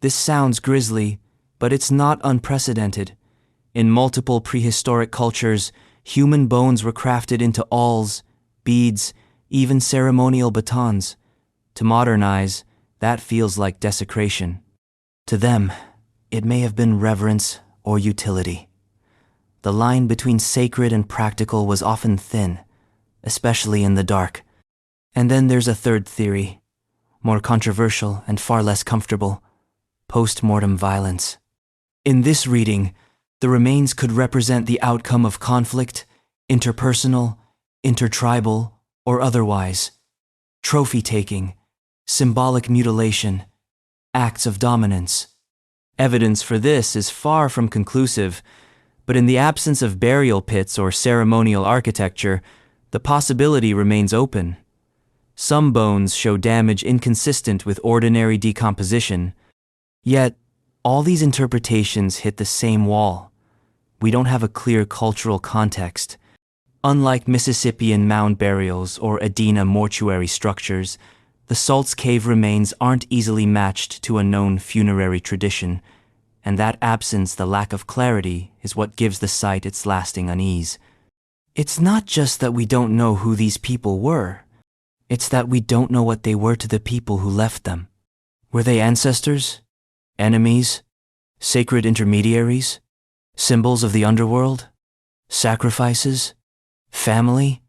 This sounds grisly, but it's not unprecedented. In multiple prehistoric cultures, human bones were crafted into awls, beads, even ceremonial batons. To modernize, that feels like desecration. To them, it may have been reverence or utility. The line between sacred and practical was often thin, especially in the dark. And then there's a third theory, more controversial and far less comfortable: post-mortem violence. In this reading, the remains could represent the outcome of conflict, interpersonal, intertribal, or otherwise. Trophy-taking, symbolic mutilation, acts of dominance. Evidence for this is far from conclusive, but in the absence of burial pits or ceremonial architecture, the possibility remains open. Some bones show damage inconsistent with ordinary decomposition. Yet, all these interpretations hit the same wall. We don't have a clear cultural context. Unlike Mississippian mound burials or Adena mortuary structures, the Salt's Cave remains aren't easily matched to a known funerary tradition, and that absence, the lack of clarity, is what gives the site its lasting unease. It's not just that we don't know who these people were. It's that we don't know what they were to the people who left them. Were they ancestors? Enemies? Sacred intermediaries? Symbols of the underworld? Sacrifices? Family?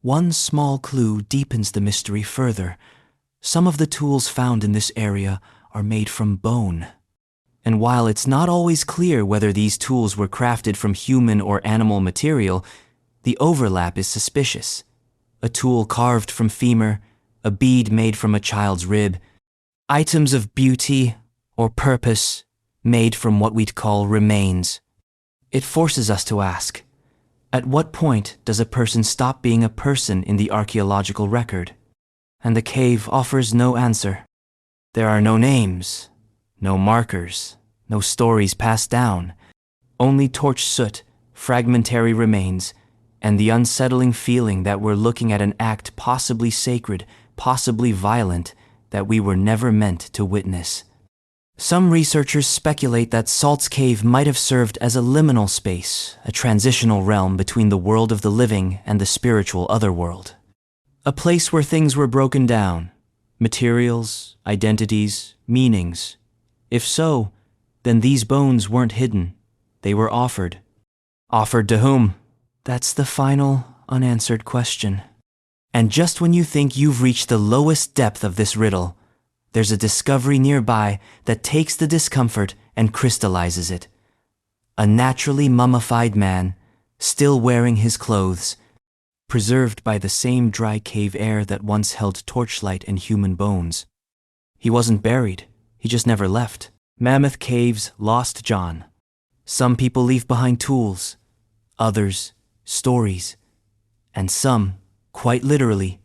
One small clue deepens the mystery further. Some of the tools found in this area are made from bone. And while it's not always clear whether these tools were crafted from human or animal material, the overlap is suspicious. A tool carved from femur, a bead made from a child's rib, items of beauty or purpose, made from what we'd call remains. It forces us to ask, at what point does a person stop being a person in the archaeological record? And the cave offers no answer. There are no names, no markers, no stories passed down, only torch soot, fragmentary remains, and the unsettling feeling that we're looking at an act possibly sacred, possibly violent, that we were never meant to witness. Some researchers speculate that Salt's Cave might have served as a liminal space, a transitional realm between the world of the living and the spiritual otherworld. A place where things were broken down, materials, identities, meanings. If so, then these bones weren't hidden. They were offered. Offered to whom? That's the final, unanswered question. And just when you think you've reached the lowest depth of this riddle, there's a discovery nearby that takes the discomfort and crystallizes it. A naturally mummified man, still wearing his clothes, preserved by the same dry cave air that once held torchlight and human bones. He wasn't buried, he just never left. Mammoth Cave's Lost John. Some people leave behind tools, others, stories, and some, quite literally,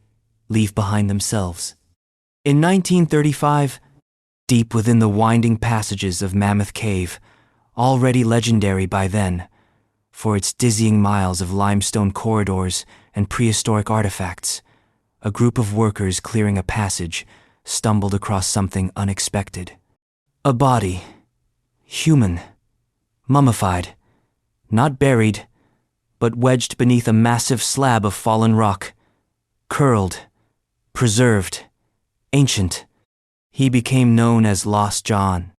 leave behind themselves. In 1935, deep within the winding passages of Mammoth Cave, already legendary by then, for its dizzying miles of limestone corridors and prehistoric artifacts, a group of workers clearing a passage stumbled across something unexpected. A body, human, mummified, not buried, but wedged beneath a massive slab of fallen rock, curled, preserved, ancient. He became known as Lost John,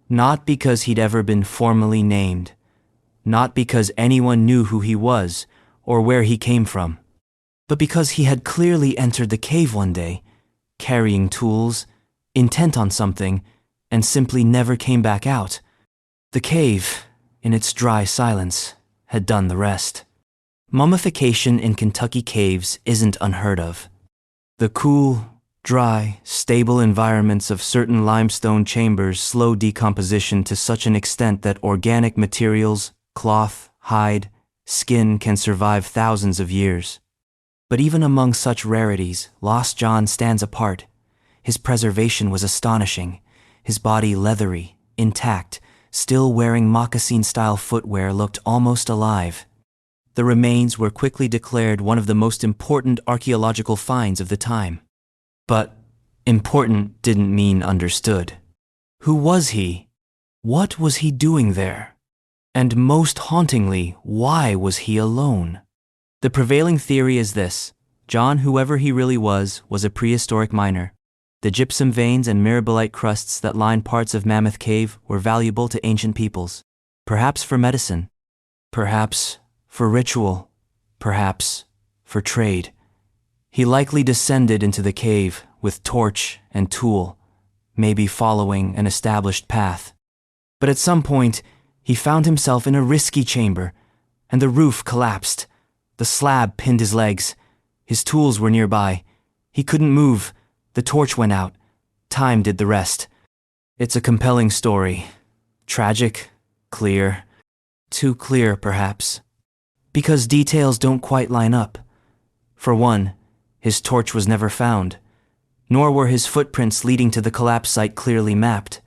not because he'd ever been formally named, not because anyone knew who he was or where he came from, but because he had clearly entered the cave one day, carrying tools, intent on something, and simply never came back out. The cave, in its dry silence, had done the rest. Mummification in Kentucky caves isn't unheard of. The cool, dry, stable environments of certain limestone chambers slow decomposition to such an extent that organic materials, cloth, hide, skin can survive thousands of years. But even among such rarities, Lost John stands apart. His preservation was astonishing. His body leathery, intact, still wearing moccasin-style footwear, looked almost alive. The remains were quickly declared one of the most important archaeological finds of the time. But important didn't mean understood. Who was he? What was he doing there? And most hauntingly, why was he alone? The prevailing theory is this: John, whoever he really was a prehistoric miner. The gypsum veins and mirabilite crusts that line parts of Mammoth Cave were valuable to ancient peoples, perhaps for medicine, perhaps for ritual, perhaps for trade. He likely descended into the cave with torch and tool, maybe following an established path. But at some point, he found himself in a risky chamber, and the roof collapsed. The slab pinned his legs. His tools were nearby. He couldn't move. The torch went out. Time did the rest. It's a compelling story. Tragic, clear. Too clear, perhaps. Because details don't quite line up. For one, his torch was never found, nor were his footprints leading to the collapse site clearly mapped.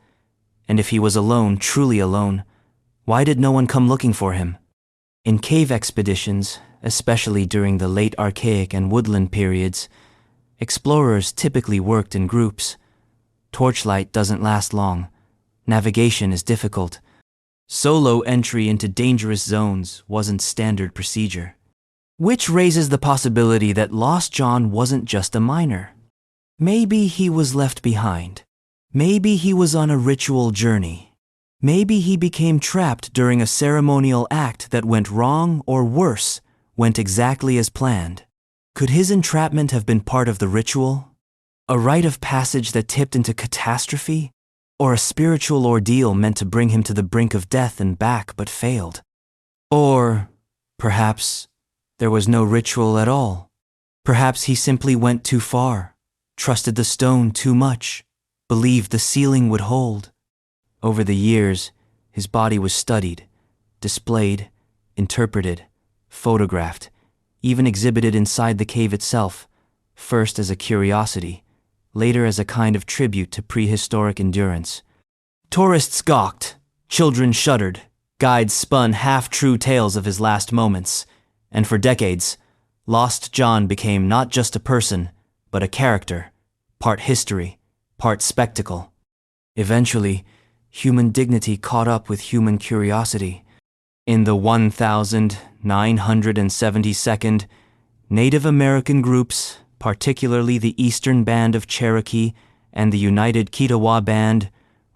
And if he was alone, truly alone, why did no one come looking for him? In cave expeditions, especially during the late Archaic and Woodland periods, explorers typically worked in groups. Torchlight doesn't last long. Navigation is difficult. Solo entry into dangerous zones wasn't standard procedure. Which raises the possibility that Lost John wasn't just a miner. Maybe he was left behind. Maybe he was on a ritual journey. Maybe he became trapped during a ceremonial act that went wrong, or worse, went exactly as planned. Could his entrapment have been part of the ritual? A rite of passage that tipped into catastrophe? Or a spiritual ordeal meant to bring him to the brink of death and back but failed? Or, perhaps, there was no ritual at all. Perhaps he simply went too far, trusted the stone too much, believed the ceiling would hold. Over the years, his body was studied, displayed, interpreted, photographed, even exhibited inside the cave itself, first as a curiosity, later as a kind of tribute to prehistoric endurance. Tourists gawked, children shuddered, guides spun half-true tales of his last moments, and for decades, Lost John became not just a person, but a character, part history, part spectacle. Eventually, human dignity caught up with human curiosity. In the 1972nd, Native American groups, particularly the Eastern Band of Cherokee and the United Kiowa Band,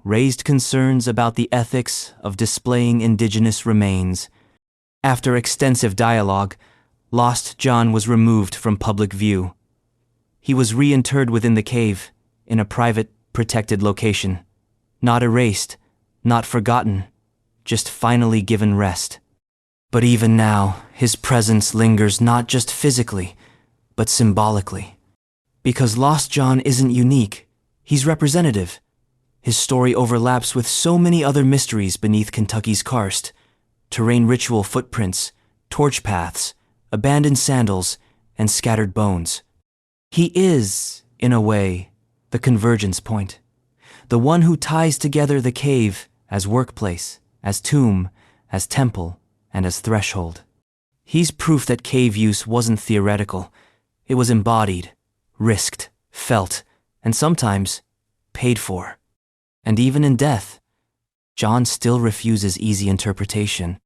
raised concerns about the ethics of displaying indigenous remains. After extensive dialogue, Lost John was removed from public view. He was reinterred within the cave, in a private, protected location. Not erased, not forgotten, just finally given rest. But even now, his presence lingers not just physically, but symbolically. Because Lost John isn't unique, he's representative. His story overlaps with so many other mysteries beneath Kentucky's karst: terrain ritual footprints, torch paths, abandoned sandals, and scattered bones. He is, in a way, the convergence point, the one who ties together the cave as workplace, as tomb, as temple, and as threshold. He's proof that cave use wasn't theoretical. It was embodied, risked, felt, and sometimes paid for. And even in death, John still refuses easy interpretation.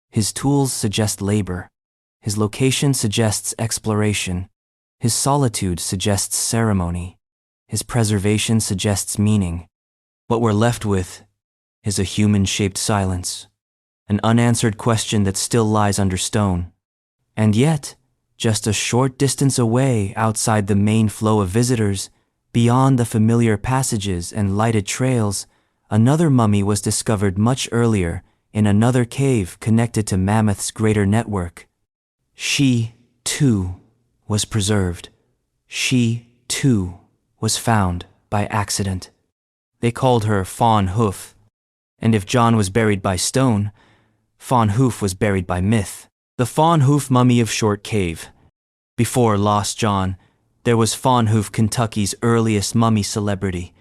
His tools suggest labor. His location suggests exploration. His solitude suggests ceremony. His preservation suggests meaning. What we're left with is a human-shaped silence, an unanswered question that still lies under stone. And yet, just a short distance away outside the main flow of visitors, beyond the familiar passages and lighted trails, another mummy was discovered much earlier in another cave connected to Mammoth's greater network. She, too, was preserved. She, too, was found by accident. They called her Fawn Hoof. And if John was buried by stone, Fawn Hoof was buried by myth. The Fawn Hoof mummy of Short Cave. Before Lost John, there was Fawn Hoof, Kentucky's earliest mummy celebrity.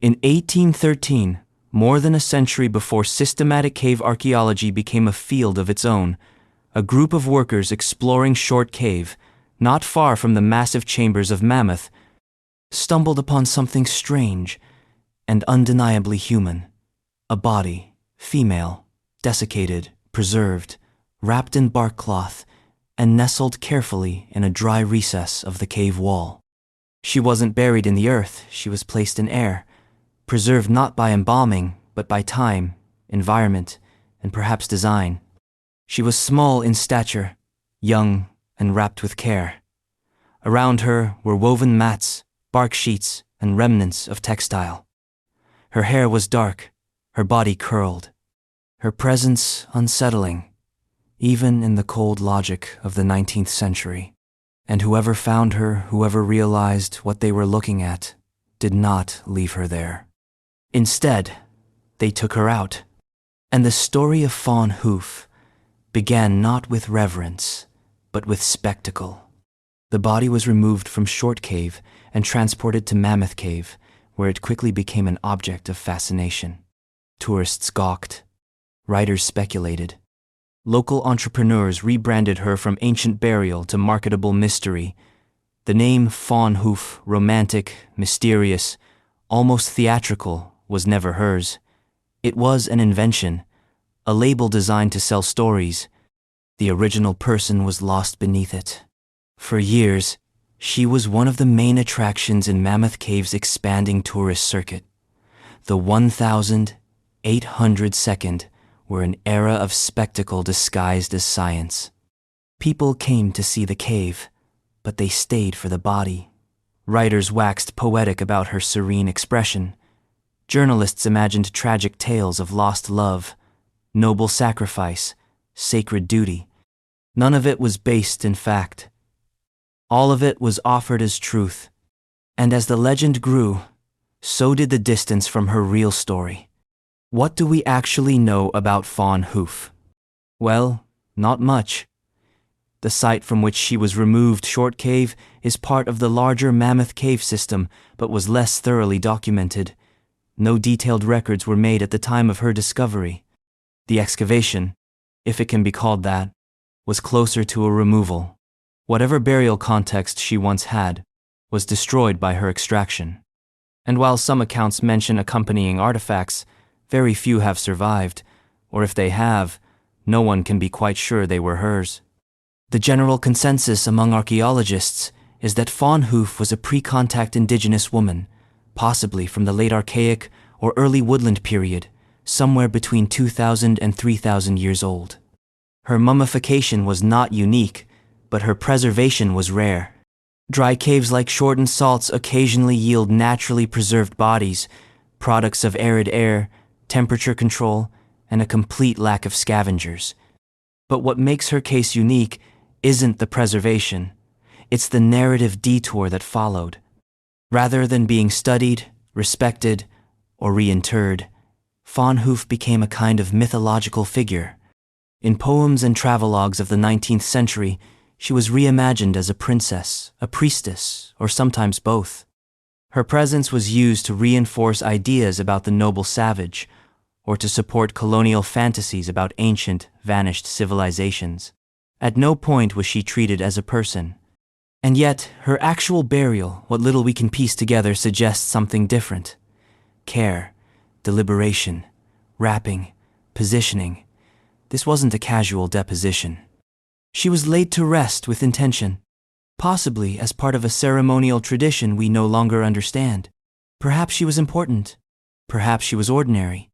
In 1813, more than a century before systematic cave archaeology became a field of its own, a group of workers exploring Short Cave, not far from the massive chambers of Mammoth, stumbled upon something strange and undeniably human. A body, female, desiccated, preserved, wrapped in bark cloth, and nestled carefully in a dry recess of the cave wall. She wasn't buried in the earth, she was placed in air, preserved not by embalming, but by time, environment, and perhaps design. She was small in stature, young, and wrapped with care. Around her were woven mats, bark sheets, and remnants of textile. Her hair was dark, her body curled, her presence unsettling, even in the cold logic of the 19th century. And whoever found her, whoever realized what they were looking at, did not leave her there. Instead, they took her out. And the story of Fawn Hoof began not with reverence, but with spectacle. The body was removed from Short Cave and transported to Mammoth Cave, where it quickly became an object of fascination. Tourists gawked. Writers speculated. Local entrepreneurs rebranded her from ancient burial to marketable mystery. The name Fawn Hoof, romantic, mysterious, almost theatrical, was never hers. It was an invention, a label designed to sell stories. The original person was lost beneath it. For years, she was one of the main attractions in Mammoth Cave's expanding tourist circuit. The 1,802nd were an era of spectacle disguised as science. People came to see the cave, but they stayed for the body. Writers waxed poetic about her serene expression. Journalists imagined tragic tales of lost love, noble sacrifice, sacred duty. None of it was based in fact. All of it was offered as truth. And as the legend grew, so did the distance from her real story. What do we actually know about Fawn Hoof? Well, not much. The site from which she was removed, Short Cave, is part of the larger Mammoth Cave system, but was less thoroughly documented. No detailed records were made at the time of her discovery. The excavation, if it can be called that, was closer to a removal. Whatever burial context she once had was destroyed by her extraction. And while some accounts mention accompanying artifacts, very few have survived, or if they have, no one can be quite sure they were hers. The general consensus among archaeologists is that Fawn Hoof was a pre-contact indigenous woman, possibly from the late Archaic or early woodland period, somewhere between 2,000 and 3,000 years old. Her mummification was not unique, but her preservation was rare. Dry caves like shortened salts occasionally yield naturally preserved bodies, products of arid air, temperature control, and a complete lack of scavengers. But what makes her case unique isn't the preservation, it's the narrative detour that followed. Rather than being studied, respected, or reinterred, Fawn Hoof became a kind of mythological figure. In poems and travelogues of the 19th century, she was reimagined as a princess, a priestess, or sometimes both. Her presence was used to reinforce ideas about the noble savage, or to support colonial fantasies about ancient, vanished civilizations. At no point was she treated as a person. And yet, her actual burial, what little we can piece together, suggests something different. Care, deliberation, wrapping, positioning. This wasn't a casual deposition. She was laid to rest with intention, possibly as part of a ceremonial tradition we no longer understand. Perhaps she was important. Perhaps she was ordinary.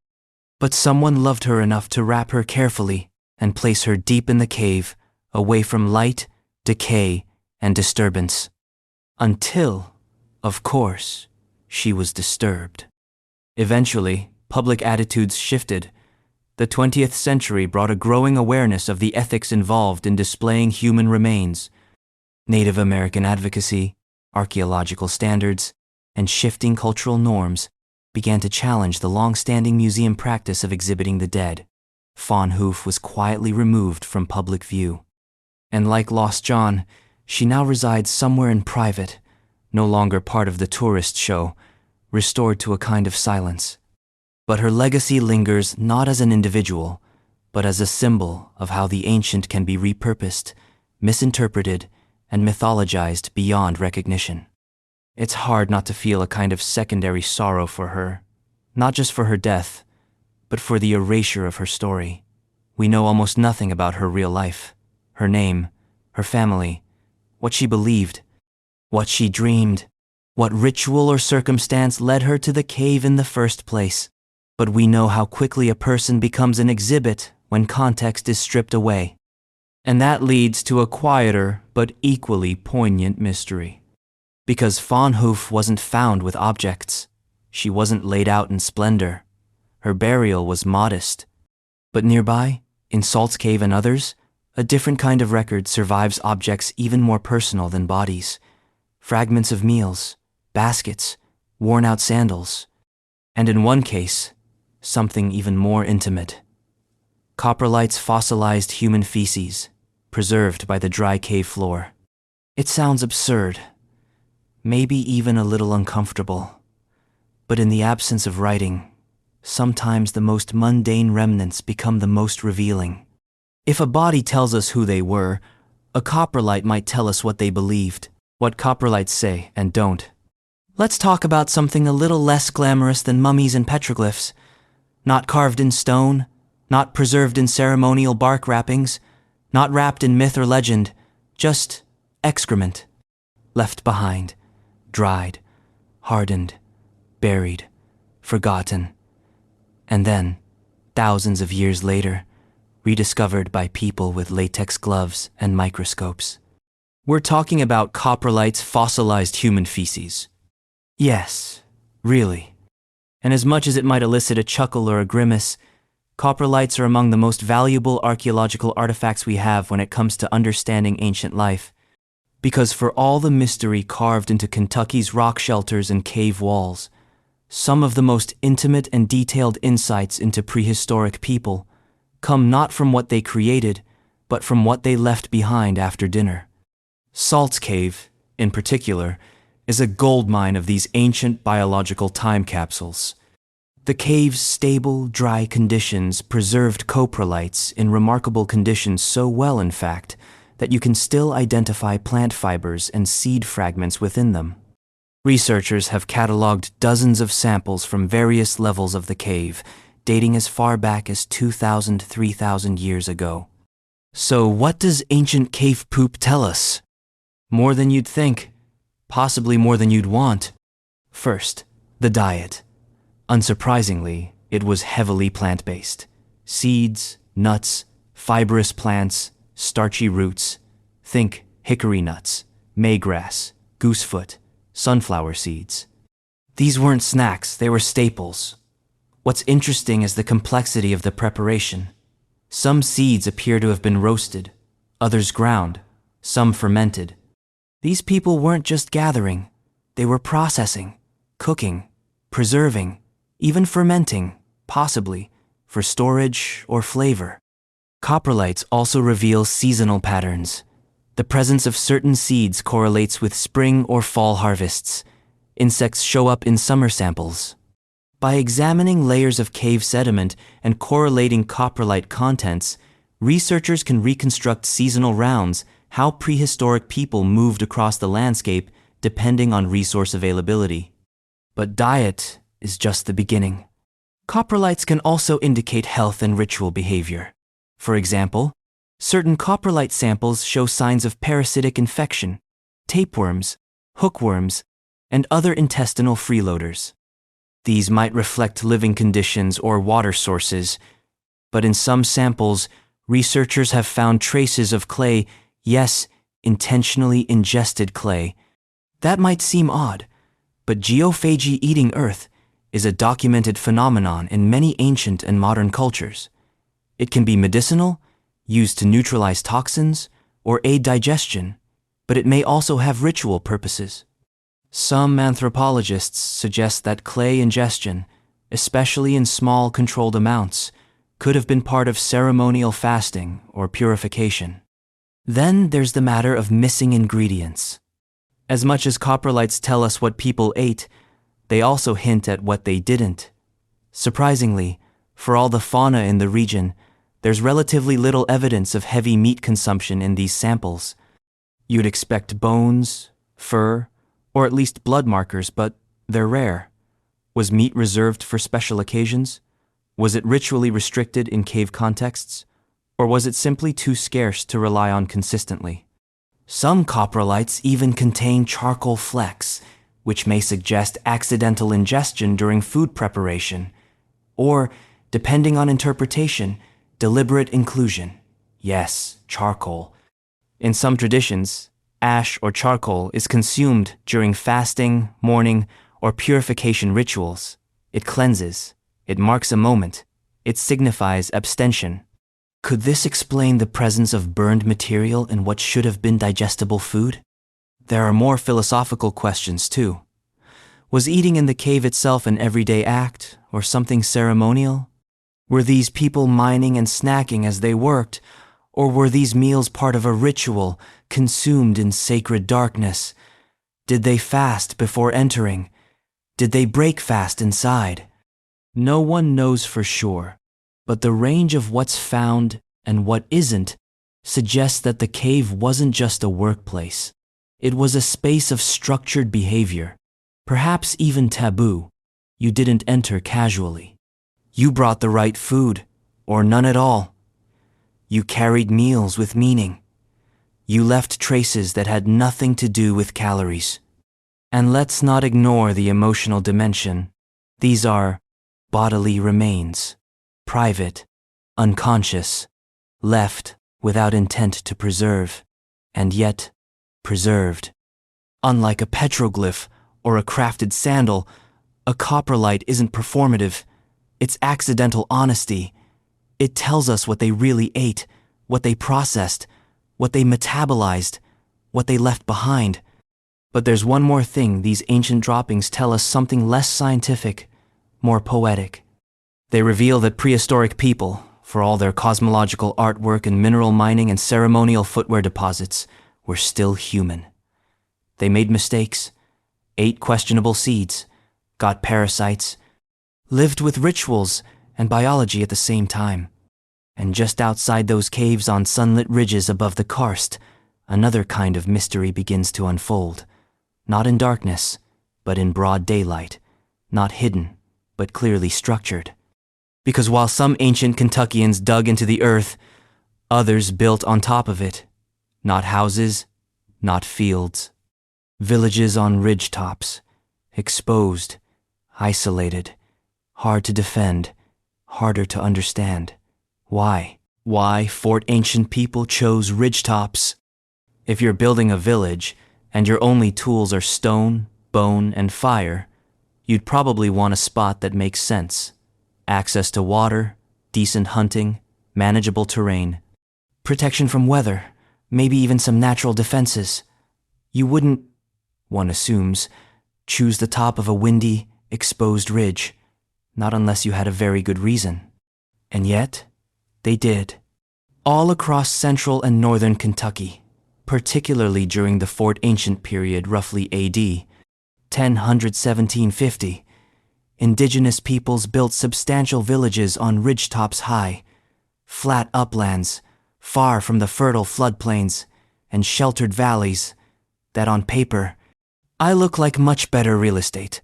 But someone loved her enough to wrap her carefully and place her deep in the cave, away from light, decay, and disturbance. Until, of course, she was disturbed. Eventually, public attitudes shifted. The 20th century brought a growing awareness of the ethics involved in displaying human remains. Native American advocacy, archaeological standards, and shifting cultural norms began to challenge the long-standing museum practice of exhibiting the dead. Fawn Hoof was quietly removed from public view. And like Lost John, she now resides somewhere in private, no longer part of the tourist show, restored to a kind of silence. But her legacy lingers not as an individual, but as a symbol of how the ancient can be repurposed, misinterpreted, and mythologized beyond recognition. It's hard not to feel a kind of secondary sorrow for her, not just for her death, but for the erasure of her story. We know almost nothing about her real life, her name, her family, what she believed, what she dreamed, what ritual or circumstance led her to the cave in the first place. But we know how quickly a person becomes an exhibit when context is stripped away. And that leads to a quieter but equally poignant mystery. Because Fawn Hoof wasn't found with objects. She wasn't laid out in splendor. Her burial was modest. But nearby, in Salt's Cave and others, a different kind of record survives objects even more personal than bodies. Fragments of meals, baskets, worn-out sandals. And in one case, something even more intimate. Coprolite's fossilized human feces, preserved by the dry cave floor. It sounds absurd, maybe even a little uncomfortable. But in the absence of writing, sometimes the most mundane remnants become the most revealing. If a body tells us who they were, a coprolite might tell us what they believed, what coprolites say and don't. Let's talk about something a little less glamorous than mummies and petroglyphs. Not carved in stone, not preserved in ceremonial bark wrappings, not wrapped in myth or legend, just excrement. Left behind, dried, hardened, buried, forgotten. And then, thousands of years later, rediscovered by people with latex gloves and microscopes. We're talking about coprolite's fossilized human feces. Yes, really. And as much as it might elicit a chuckle or a grimace, coprolites are among the most valuable archaeological artifacts we have when it comes to understanding ancient life. Because for all the mystery carved into Kentucky's rock shelters and cave walls, Some of the most intimate and detailed insights into prehistoric people come not from what they created, but from what they left behind after dinner. Salt's Cave, in particular, is a goldmine of these ancient biological time capsules. The cave's stable, dry conditions preserved coprolites in remarkable conditions so well, in fact, that you can still identify plant fibers and seed fragments within them. Researchers have cataloged dozens of samples from various levels of the cave, dating as far back as 2,000 to 3,000 years ago. So what does ancient cave poop tell us? More than you'd think, possibly more than you'd want. First, the diet. Unsurprisingly, it was heavily plant-based. Seeds, nuts, fibrous plants, starchy roots. Think hickory nuts, maygrass, goosefoot, sunflower seeds. These weren't snacks, they were staples. What's interesting is the complexity of the preparation. Some seeds appear to have been roasted, others ground, some fermented. These people weren't just gathering, they were processing, cooking, preserving, even fermenting, possibly, for storage or flavor. Coprolites also reveal seasonal patterns. The presence of certain seeds correlates with spring or fall harvests. Insects show up in summer samples. By examining layers of cave sediment and correlating coprolite contents, researchers can reconstruct seasonal rounds, how prehistoric people moved across the landscape depending on resource availability. But diet is just the beginning. Coprolites can also indicate health and ritual behavior. For example, certain coprolite samples show signs of parasitic infection, tapeworms, hookworms, and other intestinal freeloaders. These might reflect living conditions or water sources, but in some samples, researchers have found traces of clay, yes, intentionally ingested clay. That might seem odd, but geophagy eating earth is a documented phenomenon in many ancient and modern cultures. It can be medicinal, used to neutralize toxins, or aid digestion, but it may also have ritual purposes. Some anthropologists suggest that clay ingestion, especially in small controlled amounts, could have been part of ceremonial fasting or purification. Then there's the matter of missing ingredients. As much as coprolites tell us what people ate, they also hint at what they didn't. Surprisingly, for all the fauna in the region, there's relatively little evidence of heavy meat consumption in these samples. You'd expect bones, fur, or at least blood markers, but they're rare. Was meat reserved for special occasions? Was it ritually restricted in cave contexts? Or was it simply too scarce to rely on consistently? Some coprolites even contain charcoal flecks, which may suggest accidental ingestion during food preparation, or, depending on interpretation, deliberate inclusion. Yes, charcoal. In some traditions, ash or charcoal is consumed during fasting, mourning, or purification rituals. It cleanses. It marks a moment. It signifies abstention. Could this explain the presence of burned material in what should have been digestible food? There are more philosophical questions, too. Was eating in the cave itself an everyday act, or something ceremonial? Were these people mining and snacking as they worked, or were these meals part of a ritual, consumed in sacred darkness? Did they fast before entering? Did they break fast inside? No one knows for sure, but the range of what's found and what isn't suggests that the cave wasn't just a workplace. It was a space of structured behavior, perhaps even taboo. You didn't enter casually. You brought the right food, or none at all. You carried meals with meaning. You left traces that had nothing to do with calories. And let's not ignore the emotional dimension. These are bodily remains, private, unconscious, left without intent to preserve, and yet preserved. Unlike a petroglyph or a crafted sandal, a coprolite isn't performative. It's accidental honesty. It tells us what they really ate, what they processed, what they metabolized, what they left behind. But there's one more thing: these ancient droppings tell us something less scientific, more poetic. They reveal that prehistoric people, for all their cosmological artwork and mineral mining and ceremonial footwear deposits, were still human. They made mistakes, ate questionable seeds, got parasites, lived with rituals and biology at the same time. And just outside those caves on sunlit ridges above the karst, another kind of mystery begins to unfold. Not in darkness, but in broad daylight. Not hidden, but clearly structured. Because while some ancient Kentuckians dug into the earth, others built on top of it. Not houses, not fields. Villages on ridgetops, exposed, isolated, hard to defend, harder to understand. Why? Why Fort Ancient people chose ridgetops? If you're building a village, and your only tools are stone, bone, and fire, you'd probably want a spot that makes sense. Access to water, decent hunting, manageable terrain, protection from weather, maybe even some natural defenses. You wouldn't, one assumes, choose the top of a windy, exposed ridge, not unless you had a very good reason. And yet, they did. All across central and northern Kentucky, particularly during the Fort Ancient period, roughly AD 1000–1750, indigenous peoples built substantial villages on ridgetops high, flat uplands, far from the fertile floodplains and sheltered valleys that on paper look like much better real estate.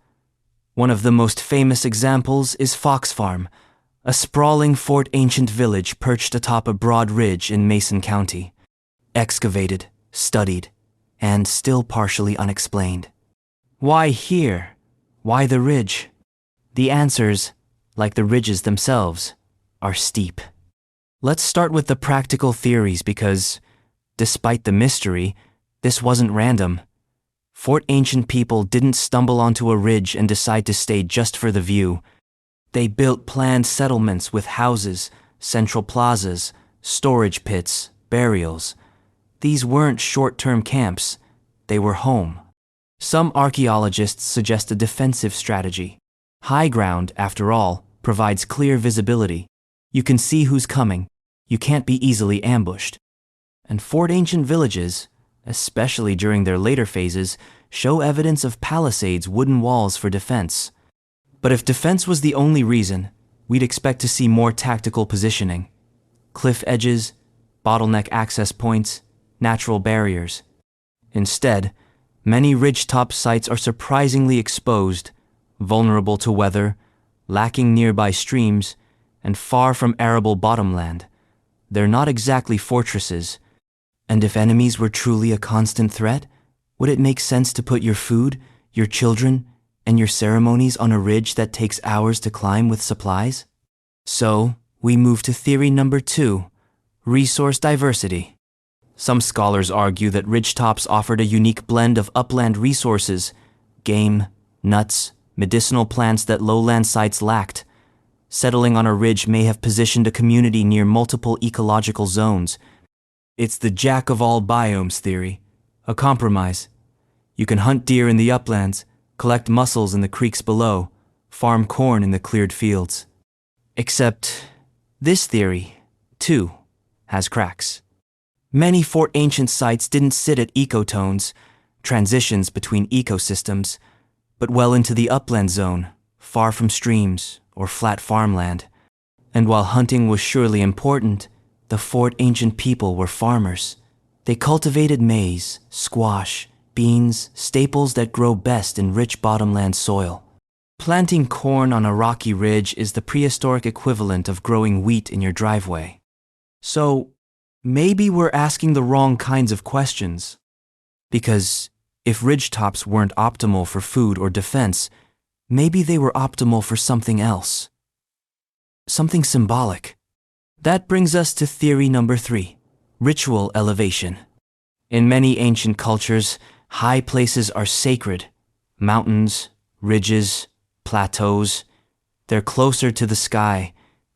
One of the most famous examples is Fox Farm, a sprawling Fort Ancient village perched atop a broad ridge in Mason County. Excavated, studied, and still partially unexplained. Why here? Why the ridge? The answers, like the ridges themselves, are steep. Let's start with the practical theories because, despite the mystery, this wasn't random. Fort Ancient people didn't stumble onto a ridge and decide to stay just for the view. They built planned settlements with houses, central plazas, storage pits, burials. These weren't short-term camps, they were home. Some archaeologists suggest a defensive strategy. High ground, after all, provides clear visibility. You can see who's coming. You can't be easily ambushed. And Fort Ancient villages, especially during their later phases, show evidence of palisades, wooden walls for defense. But if defense was the only reason, we'd expect to see more tactical positioning. Cliff edges, bottleneck access points, natural barriers. Instead, many ridgetop sites are surprisingly exposed, vulnerable to weather, lacking nearby streams, and far from arable bottomland. They're not exactly fortresses. And if enemies were truly a constant threat, would it make sense to put your food, your children, and your ceremonies on a ridge that takes hours to climb with supplies? So, we move to theory number 2, resource diversity. Some scholars argue that ridgetops offered a unique blend of upland resources, game, nuts, medicinal plants that lowland sites lacked. Settling on a ridge may have positioned a community near multiple ecological zones. It's the jack-of-all biomes theory, a compromise. You can hunt deer in the uplands, collect mussels in the creeks below, farm corn in the cleared fields. Except, this theory, too, has cracks. Many Fort Ancient sites didn't sit at ecotones, transitions between ecosystems, but well into the upland zone, far from streams or flat farmland. And while hunting was surely important, the Fort Ancient people were farmers. They cultivated maize, squash, beans, staples that grow best in rich bottomland soil. Planting corn on a rocky ridge is the prehistoric equivalent of growing wheat in your driveway. So, maybe we're asking the wrong kinds of questions. Because if ridgetops weren't optimal for food or defense, maybe they were optimal for something else. Something symbolic. That brings us to theory number 3, ritual elevation. In many ancient cultures, high places are sacred. Mountains, ridges, plateaus. They're closer to the sky,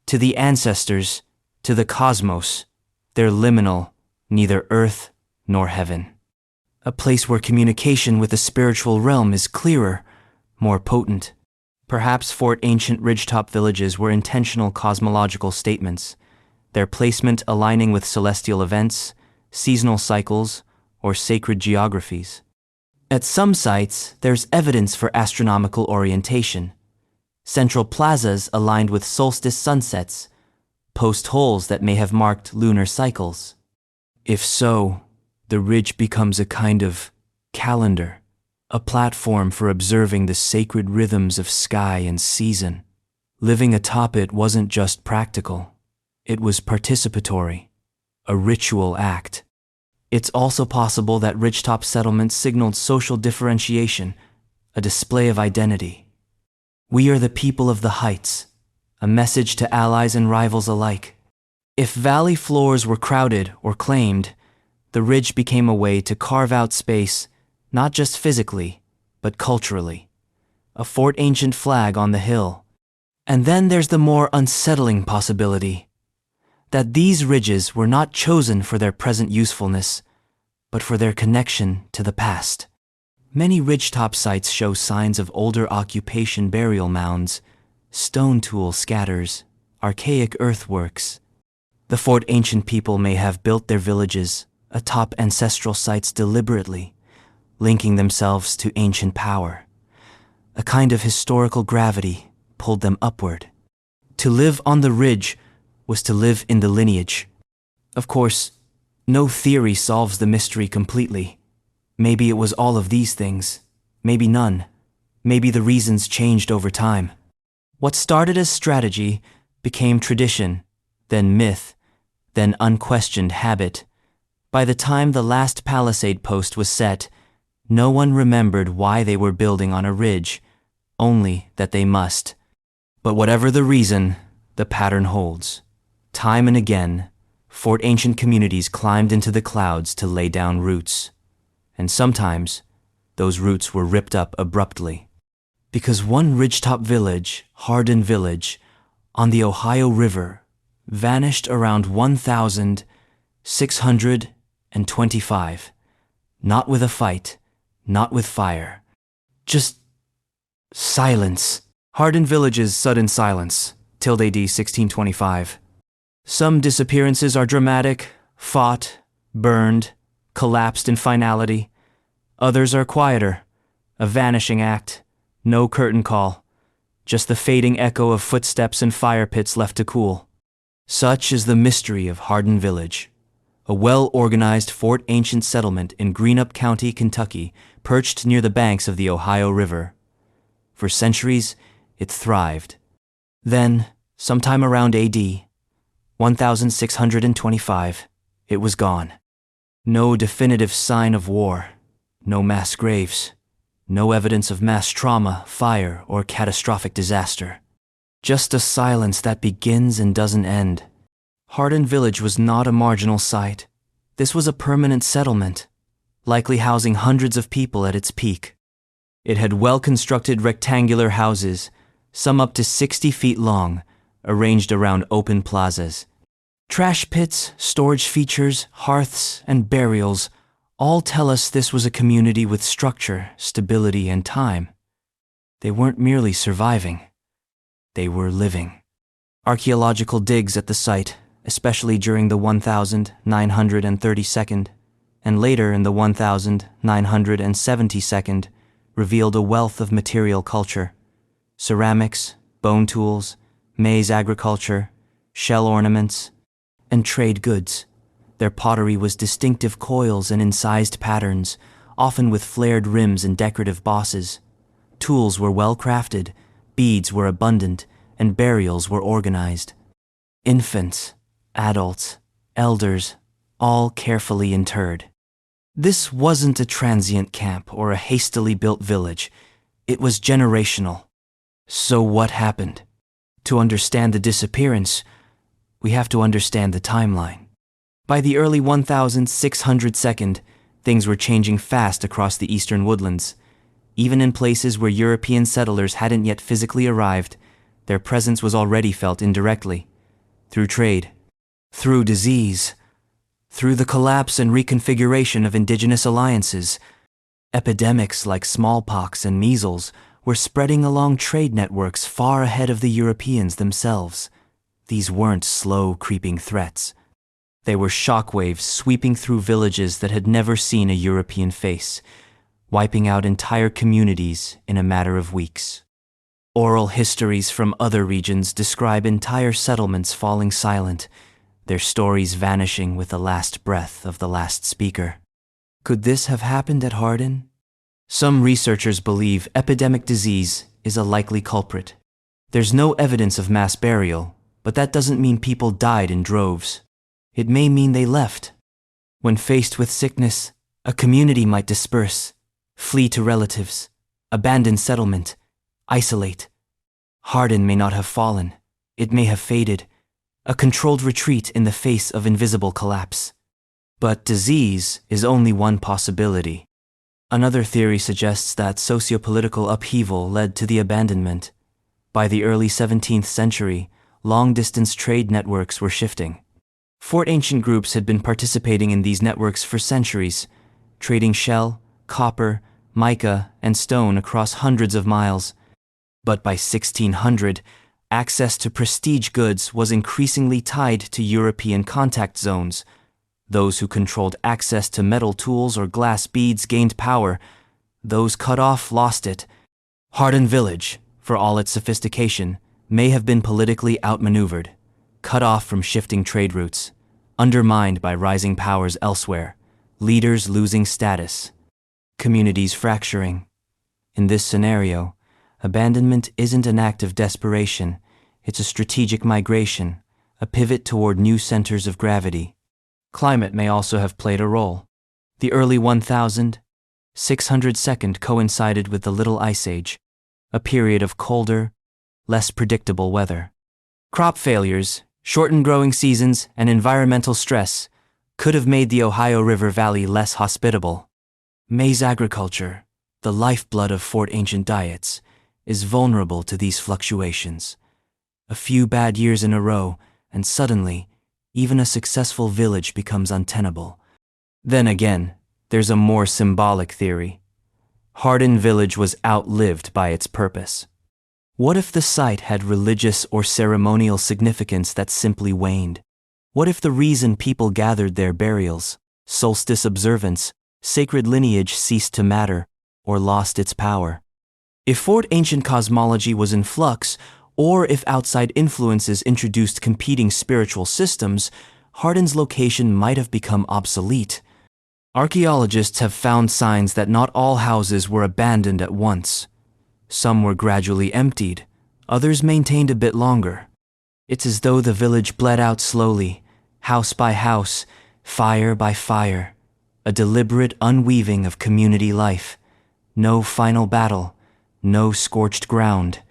to the ancestors, to the cosmos. They're liminal, neither earth nor heaven. a place where communication with the spiritual realm is clearer, more potent. Perhaps ancient ridgetop villages were intentional cosmological statements, their placement aligning with celestial events, seasonal cycles, or sacred geographies. At some sites, there's evidence for astronomical orientation. Central plazas aligned with solstice sunsets, post holes that may have marked lunar cycles. If so, the ridge becomes a kind of calendar, a platform for observing the sacred rhythms of sky and season. Living atop it wasn't just practical, it was participatory, a ritual act. It's also possible that ridgetop settlements signaled social differentiation, a display of identity. We are the people of the heights, a message to allies and rivals alike. If valley floors were crowded or claimed, the ridge became a way to carve out space, not just physically, but culturally. A ancient flag on the hill. And then there's the more unsettling possibility that these ridges were not chosen for their present usefulness, but for their connection to the past. Many ridgetop sites show signs of older occupation burial mounds, stone tool scatters, archaic earthworks. The ancient people may have built their villages atop ancestral sites deliberately, linking themselves to ancient power. A kind of historical gravity pulled them upward. To live on the ridge was to live in the lineage. Of course, no theory solves the mystery completely. Maybe it was all of these things, maybe none. Maybe the reasons changed over time. What started as strategy became tradition, then myth, then unquestioned habit. By the time the last palisade post was set, no one remembered why they were building on a ridge, only that they must. But whatever the reason, the pattern holds. Time and again, ancient communities climbed into the clouds to lay down roots. And sometimes, those roots were ripped up abruptly. Because one ridgetop village, Hardin Village, on the Ohio River, vanished around 1625. Not with a fight, not with fire. Just silence. Hardin Village's sudden silence, tilde AD 1625. Some disappearances are dramatic, fought, burned, collapsed in finality. Others are quieter, a vanishing act, no curtain call, just the fading echo of footsteps and fire pits left to cool. Such is the mystery of Hardin Village, a well-organized ancient settlement in Greenup County, Kentucky, perched near the banks of the Ohio River. For centuries, it thrived. Then, sometime around AD 1625, it was gone. No definitive sign of war, no mass graves, no evidence of mass trauma, fire, or catastrophic disaster. Just a silence that begins and doesn't end. Hardin Village was not a marginal site. This was a permanent settlement, likely housing hundreds of people at its peak. It had well-constructed rectangular houses, some up to 60 feet long, arranged around open plazas. Trash pits, storage features, hearths, and burials all tell us this was a community with structure, stability, and time. They weren't merely surviving. They were living. Archaeological digs at the site, especially during the 1932nd and later in the 1972nd, revealed a wealth of material culture. Ceramics, bone tools, maize agriculture, shell ornaments, and trade goods. Their pottery was distinctive coils and incised patterns, often with flared rims and decorative bosses. Tools were well crafted, beads were abundant, and burials were organized. Infants, adults, elders, all carefully interred. This wasn't a transient camp or a hastily built village. It was generational. So what happened? To understand the disappearance, we have to understand the timeline. By the early 1600s, things were changing fast across the eastern woodlands. Even in places where European settlers hadn't yet physically arrived, their presence was already felt indirectly. Through trade, through disease, Through the collapse and reconfiguration of indigenous alliances, epidemics like smallpox and measles were spreading along trade networks far ahead of the Europeans themselves. These weren't slow, creeping threats. They were shockwaves sweeping through villages that had never seen a European face, wiping out entire communities in a matter of weeks. Oral histories from other regions describe entire settlements falling silent, their stories vanishing with the last breath of the last speaker. Could this have happened at Hardin? Some researchers believe epidemic disease is a likely culprit. There's no evidence of mass burial, but that doesn't mean people died in droves. It may mean they left. When faced with sickness, a community might disperse, flee to relatives, abandon settlement, isolate. Hardin may not have fallen. It may have faded, a controlled retreat in the face of invisible collapse. But disease is only one possibility. Another theory suggests that sociopolitical upheaval led to the abandonment. By the early 17th century, long-distance trade networks were shifting. Fort Ancient groups had been participating in these networks for centuries, trading shell, copper, mica, and stone across hundreds of miles. But by 1600, access to prestige goods was increasingly tied to European contact zones. Those who controlled access to metal tools or glass beads gained power. Those cut off lost it. Hardin Village, for all its sophistication, may have been politically outmaneuvered, cut off from shifting trade routes, undermined by rising powers elsewhere, leaders losing status, communities fracturing. In this scenario, abandonment isn't an act of desperation, it's a strategic migration, a pivot toward new centers of gravity. Climate may also have played a role. The early 1600s coincided with the Little Ice Age, a period of colder, less predictable weather. Crop failures, shortened growing seasons, and environmental stress could have made the Ohio River Valley less hospitable. Maize agriculture, the lifeblood of Fort Ancient diets, is vulnerable to these fluctuations. A few bad years in a row, and suddenly, even a successful village becomes untenable. Then again, there's a more symbolic theory. Hardin Village was outlived by its purpose. What if the site had religious or ceremonial significance that simply waned? What if the reason people gathered their burials, solstice observance, sacred lineage ceased to matter or lost its power? If Fort Ancient cosmology was in flux, or if outside influences introduced competing spiritual systems, Hardin's location might have become obsolete. Archaeologists have found signs that not all houses were abandoned at once. Some were gradually emptied, others maintained a bit longer. It's as though the village bled out slowly, house by house, fire by fire, a deliberate unweaving of community life. No final battle, no scorched ground,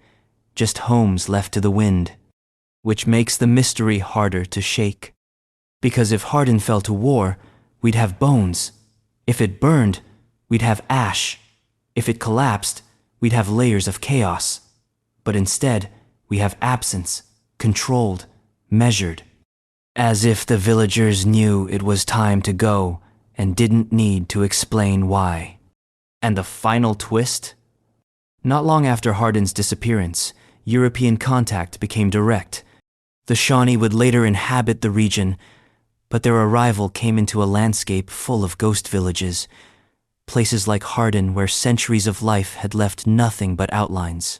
just homes left to the wind, which makes the mystery harder to shake. Because if Hardin fell to war, we'd have bones. If it burned, we'd have ash. If it collapsed, we'd have layers of chaos. But instead, we have absence, controlled, measured. As if the villagers knew it was time to go and didn't need to explain why. And the final twist? Not long after Hardin's disappearance, European contact became direct. The Shawnee would later inhabit the region, but their arrival came into a landscape full of ghost villages, places like Hardin where centuries of life had left nothing but outlines.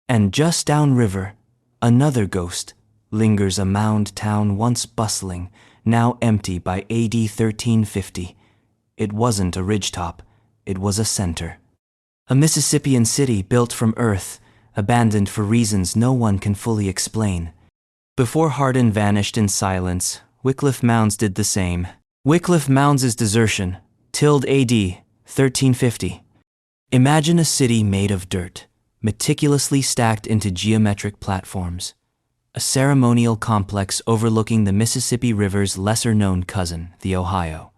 And just downriver, another ghost lingers, a mound town once bustling, now empty by AD 1350. It wasn't a ridgetop, it was a center. A Mississippian city built from earth, abandoned for reasons no one can fully explain. Before Hardin vanished in silence, Wycliffe Mounds did the same. Wycliffe Mounds' desertion, tilled AD 1350. Imagine a city made of dirt, meticulously stacked into geometric platforms. A ceremonial complex overlooking the Mississippi River's lesser-known cousin, the Ohio.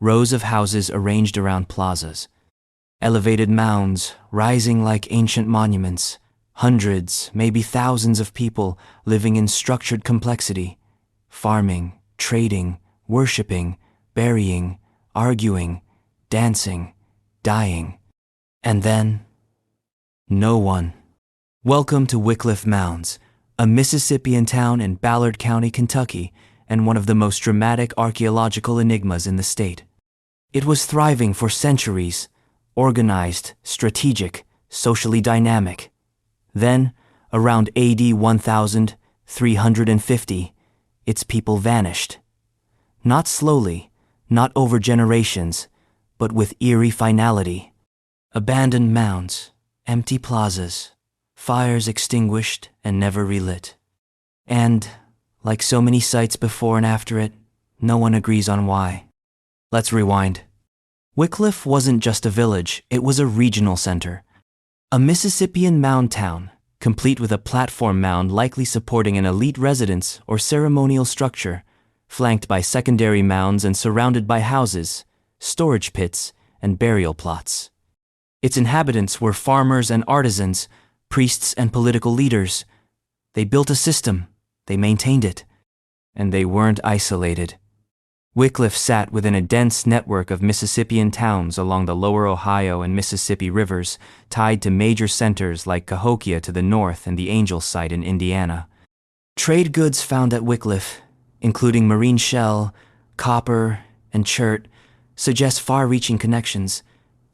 Rows of houses arranged around plazas. Elevated mounds, rising like ancient monuments. Hundreds, maybe thousands of people living in structured complexity. Farming, trading, worshipping, burying, arguing, dancing, dying. And then, no one. Welcome to Wycliffe Mounds, a Mississippian town in Ballard County, Kentucky, and one of the most dramatic archaeological enigmas in the state. It was thriving for centuries, organized, strategic, socially dynamic. Then, around AD 1350, its people vanished. Not slowly, not over generations, but with eerie finality. Abandoned mounds, empty plazas, fires extinguished and never relit. And, like so many sites before and after it, no one agrees on why. Let's rewind. Wycliffe wasn't just a village, it was a regional center. A Mississippian mound town, complete with a platform mound likely supporting an elite residence or ceremonial structure, flanked by secondary mounds and surrounded by houses, storage pits, and burial plots. Its inhabitants were farmers and artisans, priests and political leaders. They built a system, they maintained it, and they weren't isolated. Wycliffe sat within a dense network of Mississippian towns along the lower Ohio and Mississippi rivers, tied to major centers like Cahokia to the north and the Angel Site in Indiana. Trade goods found at Wycliffe, including marine shell, copper, and chert, suggest far-reaching connections.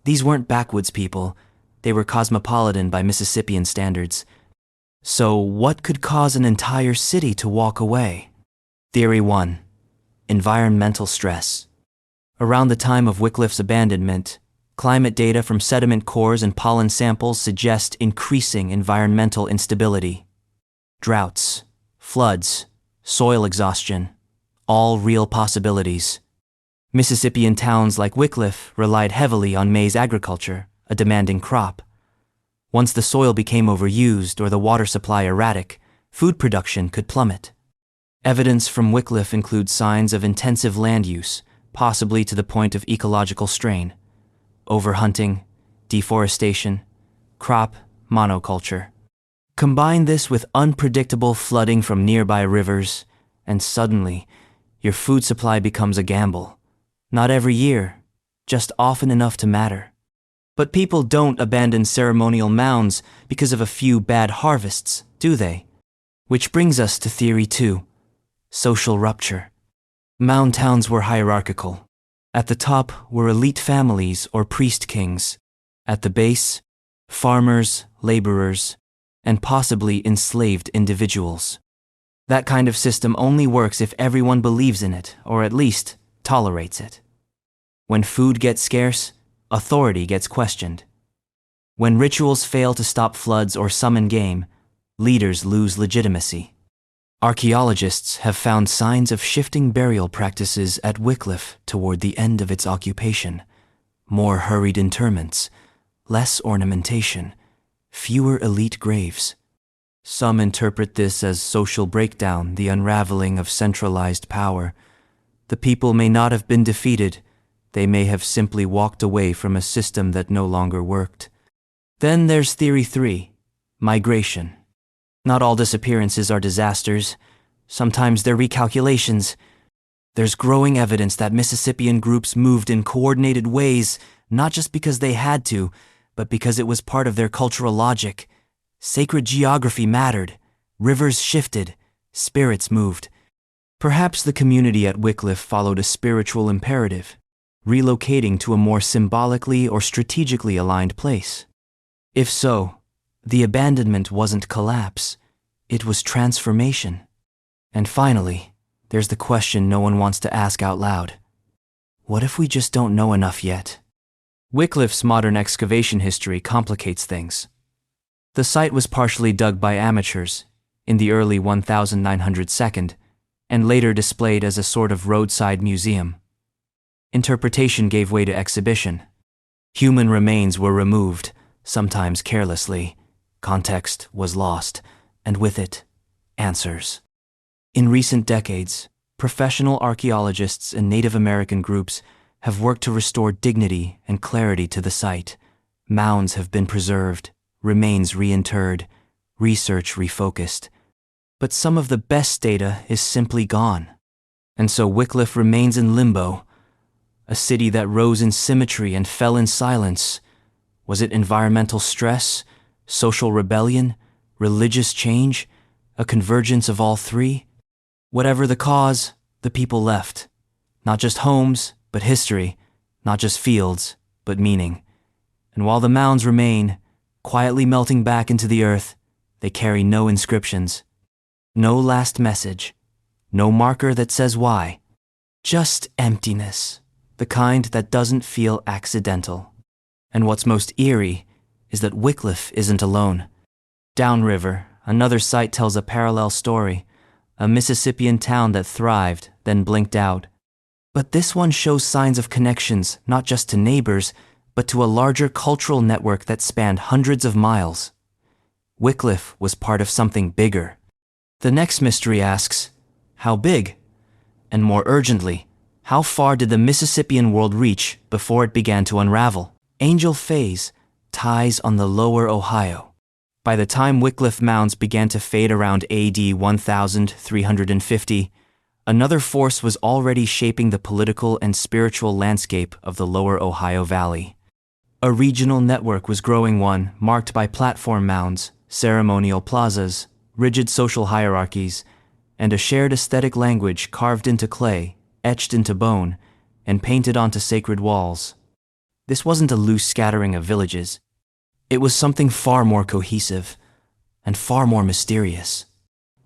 These weren't backwoods people, they were cosmopolitan by Mississippian standards. So what could cause an entire city to walk away? Theory 1. Environmental stress. Around the time of Wycliffe's abandonment, climate data from sediment cores and pollen samples suggest increasing environmental instability. Droughts, floods, soil exhaustion, all real possibilities. Mississippian towns like Wycliffe relied heavily on maize agriculture, a demanding crop. Once the soil became overused or the water supply erratic, food production could plummet. Evidence from Wycliffe includes signs of intensive land use, possibly to the point of ecological strain. Overhunting, deforestation, crop monoculture. Combine this with unpredictable flooding from nearby rivers, and suddenly, your food supply becomes a gamble. Not every year, just often enough to matter. But people don't abandon ceremonial mounds because of a few bad harvests, do they? Which brings us to Theory 2. Social rupture. Mound towns were hierarchical. At the top were elite families or priest kings. At the base, farmers, laborers, and possibly enslaved individuals. That kind of system only works if everyone believes in it, or at least tolerates it. When food gets scarce, authority gets questioned. When rituals fail to stop floods or summon game, leaders lose legitimacy. Archaeologists have found signs of shifting burial practices at Wycliffe toward the end of its occupation. More hurried interments, less ornamentation, fewer elite graves. Some interpret this as social breakdown, the unraveling of centralized power. The people may not have been defeated, they may have simply walked away from a system that no longer worked. Then there's Theory 3, migration. Not all disappearances are disasters. Sometimes they're recalculations. There's growing evidence that Mississippian groups moved in coordinated ways, not just because they had to, but because it was part of their cultural logic. Sacred geography mattered. Rivers shifted. Spirits moved. Perhaps the community at Wycliffe followed a spiritual imperative, relocating to a more symbolically or strategically aligned place. If so, the abandonment wasn't collapse, it was transformation. And finally, there's the question no one wants to ask out loud. What if we just don't know enough yet? Wycliffe's modern excavation history complicates things. The site was partially dug by amateurs in the early 1902 and later displayed as a sort of roadside museum. Interpretation gave way to exhibition. Human remains were removed, sometimes carelessly. Context was lost, and with it, answers. In recent decades, professional archaeologists and Native American groups have worked to restore dignity and clarity to the site. Mounds have been preserved, remains reinterred, research refocused. But some of the best data is simply gone. And so Wycliffe remains in limbo, a city that rose in symmetry and fell in silence. Was it environmental stress, social rebellion, religious change, a convergence of all three? Whatever the cause, the people left. Not just homes, but history. Not just fields, but meaning. And while the mounds remain, quietly melting back into the earth, they carry no inscriptions. No last message. No marker that says why. Just emptiness. The kind that doesn't feel accidental. And what's most eerie is that Wycliffe isn't alone. Downriver, another site tells a parallel story, a Mississippian town that thrived, then blinked out. But this one shows signs of connections not just to neighbors, but to a larger cultural network that spanned hundreds of miles. Wycliffe was part of something bigger. The next mystery asks, how big? And more urgently, how far did the Mississippian world reach before it began to unravel? Angel Phase, ties on the lower Ohio. By the time Wycliffe mounds began to fade around AD 1350, another force was already shaping the political and spiritual landscape of the lower Ohio Valley. A regional network was growing, one marked by platform mounds, ceremonial plazas, rigid social hierarchies, and a shared aesthetic language carved into clay, etched into bone, and painted onto sacred walls. This wasn't a loose scattering of villages. It was something far more cohesive and far more mysterious.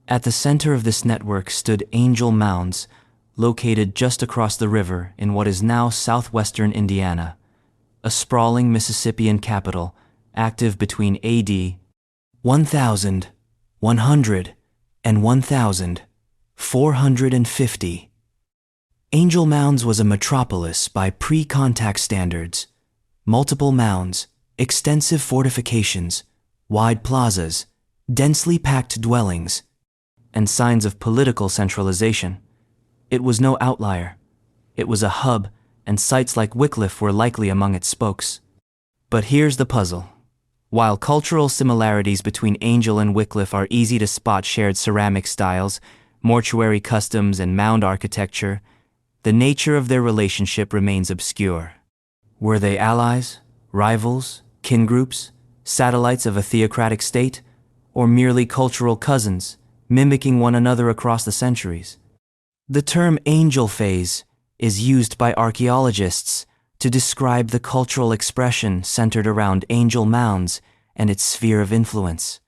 At the center of this network stood Angel Mounds, located just across the river in what is now southwestern Indiana, a sprawling Mississippian capital active between AD 1100 and 1450. Angel Mounds was a metropolis by pre-contact standards. Multiple mounds, extensive fortifications, wide plazas, densely packed dwellings, and signs of political centralization. It was no outlier. It was a hub, and sites like Wycliffe were likely among its spokes. But here's the puzzle. While cultural similarities between Angel and Wycliffe are easy to spot, shared ceramic styles, mortuary customs, and mound architecture, the nature of their relationship remains obscure. Were they allies, rivals, kin groups, satellites of a theocratic state, or merely cultural cousins, mimicking one another across the centuries? The term Angel Phase is used by archaeologists to describe the cultural expression centered around Angel Mounds and its sphere of influence.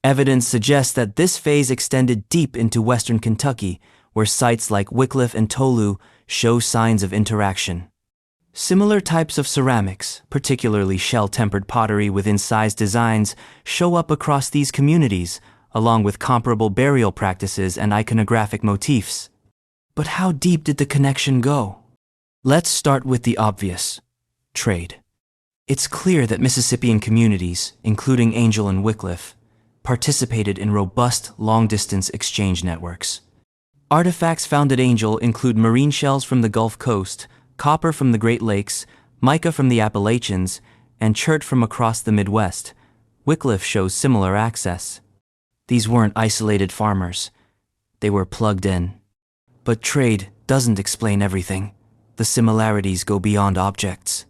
Evidence suggests that this phase extended deep into western Kentucky, where sites like Wycliffe and Tolu show signs of interaction. Similar types of ceramics, particularly shell-tempered pottery with incised designs, show up across these communities, along with comparable burial practices and iconographic motifs. But how deep did the connection go? Let's start with the obvious: trade. It's clear that Mississippian communities, including Angel and Wycliffe, participated in robust long-distance exchange networks. Artifacts found at Angel include marine shells from the Gulf Coast, copper from the Great Lakes, mica from the Appalachians, and chert from across the Midwest. Wycliffe shows similar access. These weren't isolated farmers. They were plugged in. But trade doesn't explain everything. The similarities go beyond objects.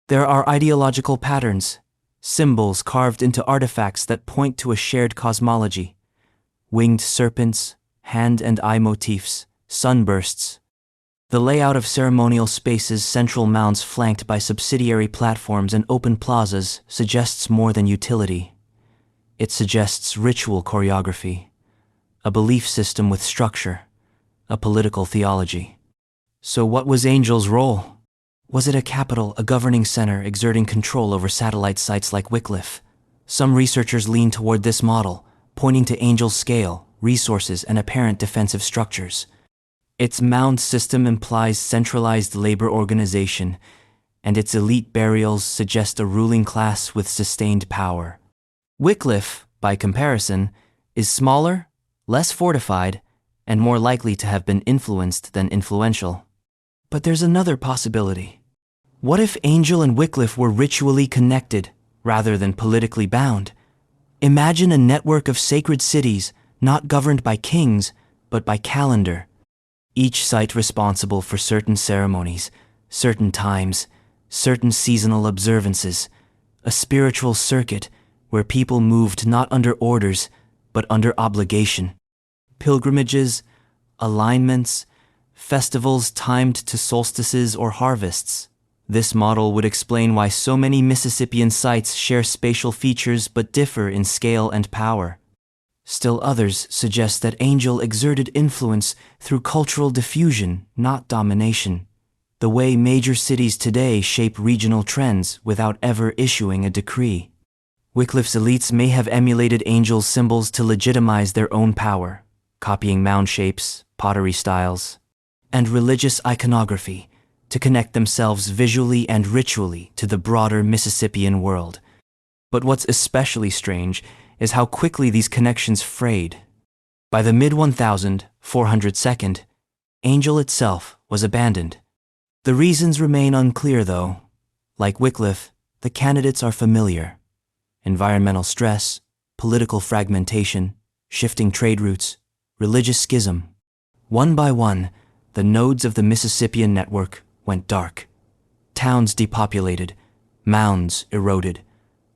There are ideological patterns, symbols carved into artifacts that point to a shared cosmology. Winged serpents, hand and eye motifs, sunbursts. The layout of ceremonial spaces, central mounds flanked by subsidiary platforms and open plazas, suggests more than utility. It suggests ritual choreography, a belief system with structure, a political theology. So what was Angel's role? Was it a capital, a governing center exerting control over satellite sites like Wycliffe? Some researchers lean toward this model, pointing to Angel's scale, resources, and apparent defensive structures. Its mound system implies centralized labor organization, and its elite burials suggest a ruling class with sustained power. Wycliffe, by comparison, is smaller, less fortified, and more likely to have been influenced than influential. But there's another possibility. What if Angel and Wycliffe were ritually connected rather than politically bound? Imagine a network of sacred cities not governed by kings, but by calendar. each site responsible for certain ceremonies, certain times, certain seasonal observances, a spiritual circuit where people moved not under orders, but under obligation. Pilgrimages, alignments, festivals timed to solstices or harvests. This model would explain why so many Mississippian sites share spatial features but differ in scale and power. Still others suggest that Angel exerted influence through cultural diffusion, not domination, the way major cities today shape regional trends without ever issuing a decree. Wycliffe's elites may have emulated Angel's symbols to legitimize their own power, copying mound shapes, pottery styles, and religious iconography to connect themselves visually and ritually to the broader Mississippian world. But what's especially strange is how quickly these connections frayed. By the mid-1402, Angel itself was abandoned. The reasons remain unclear, though. Like Wycliffe, the candidates are familiar: environmental stress, political fragmentation, shifting trade routes, religious schism. One by one, the nodes of the Mississippian network went dark. Towns depopulated, mounds eroded,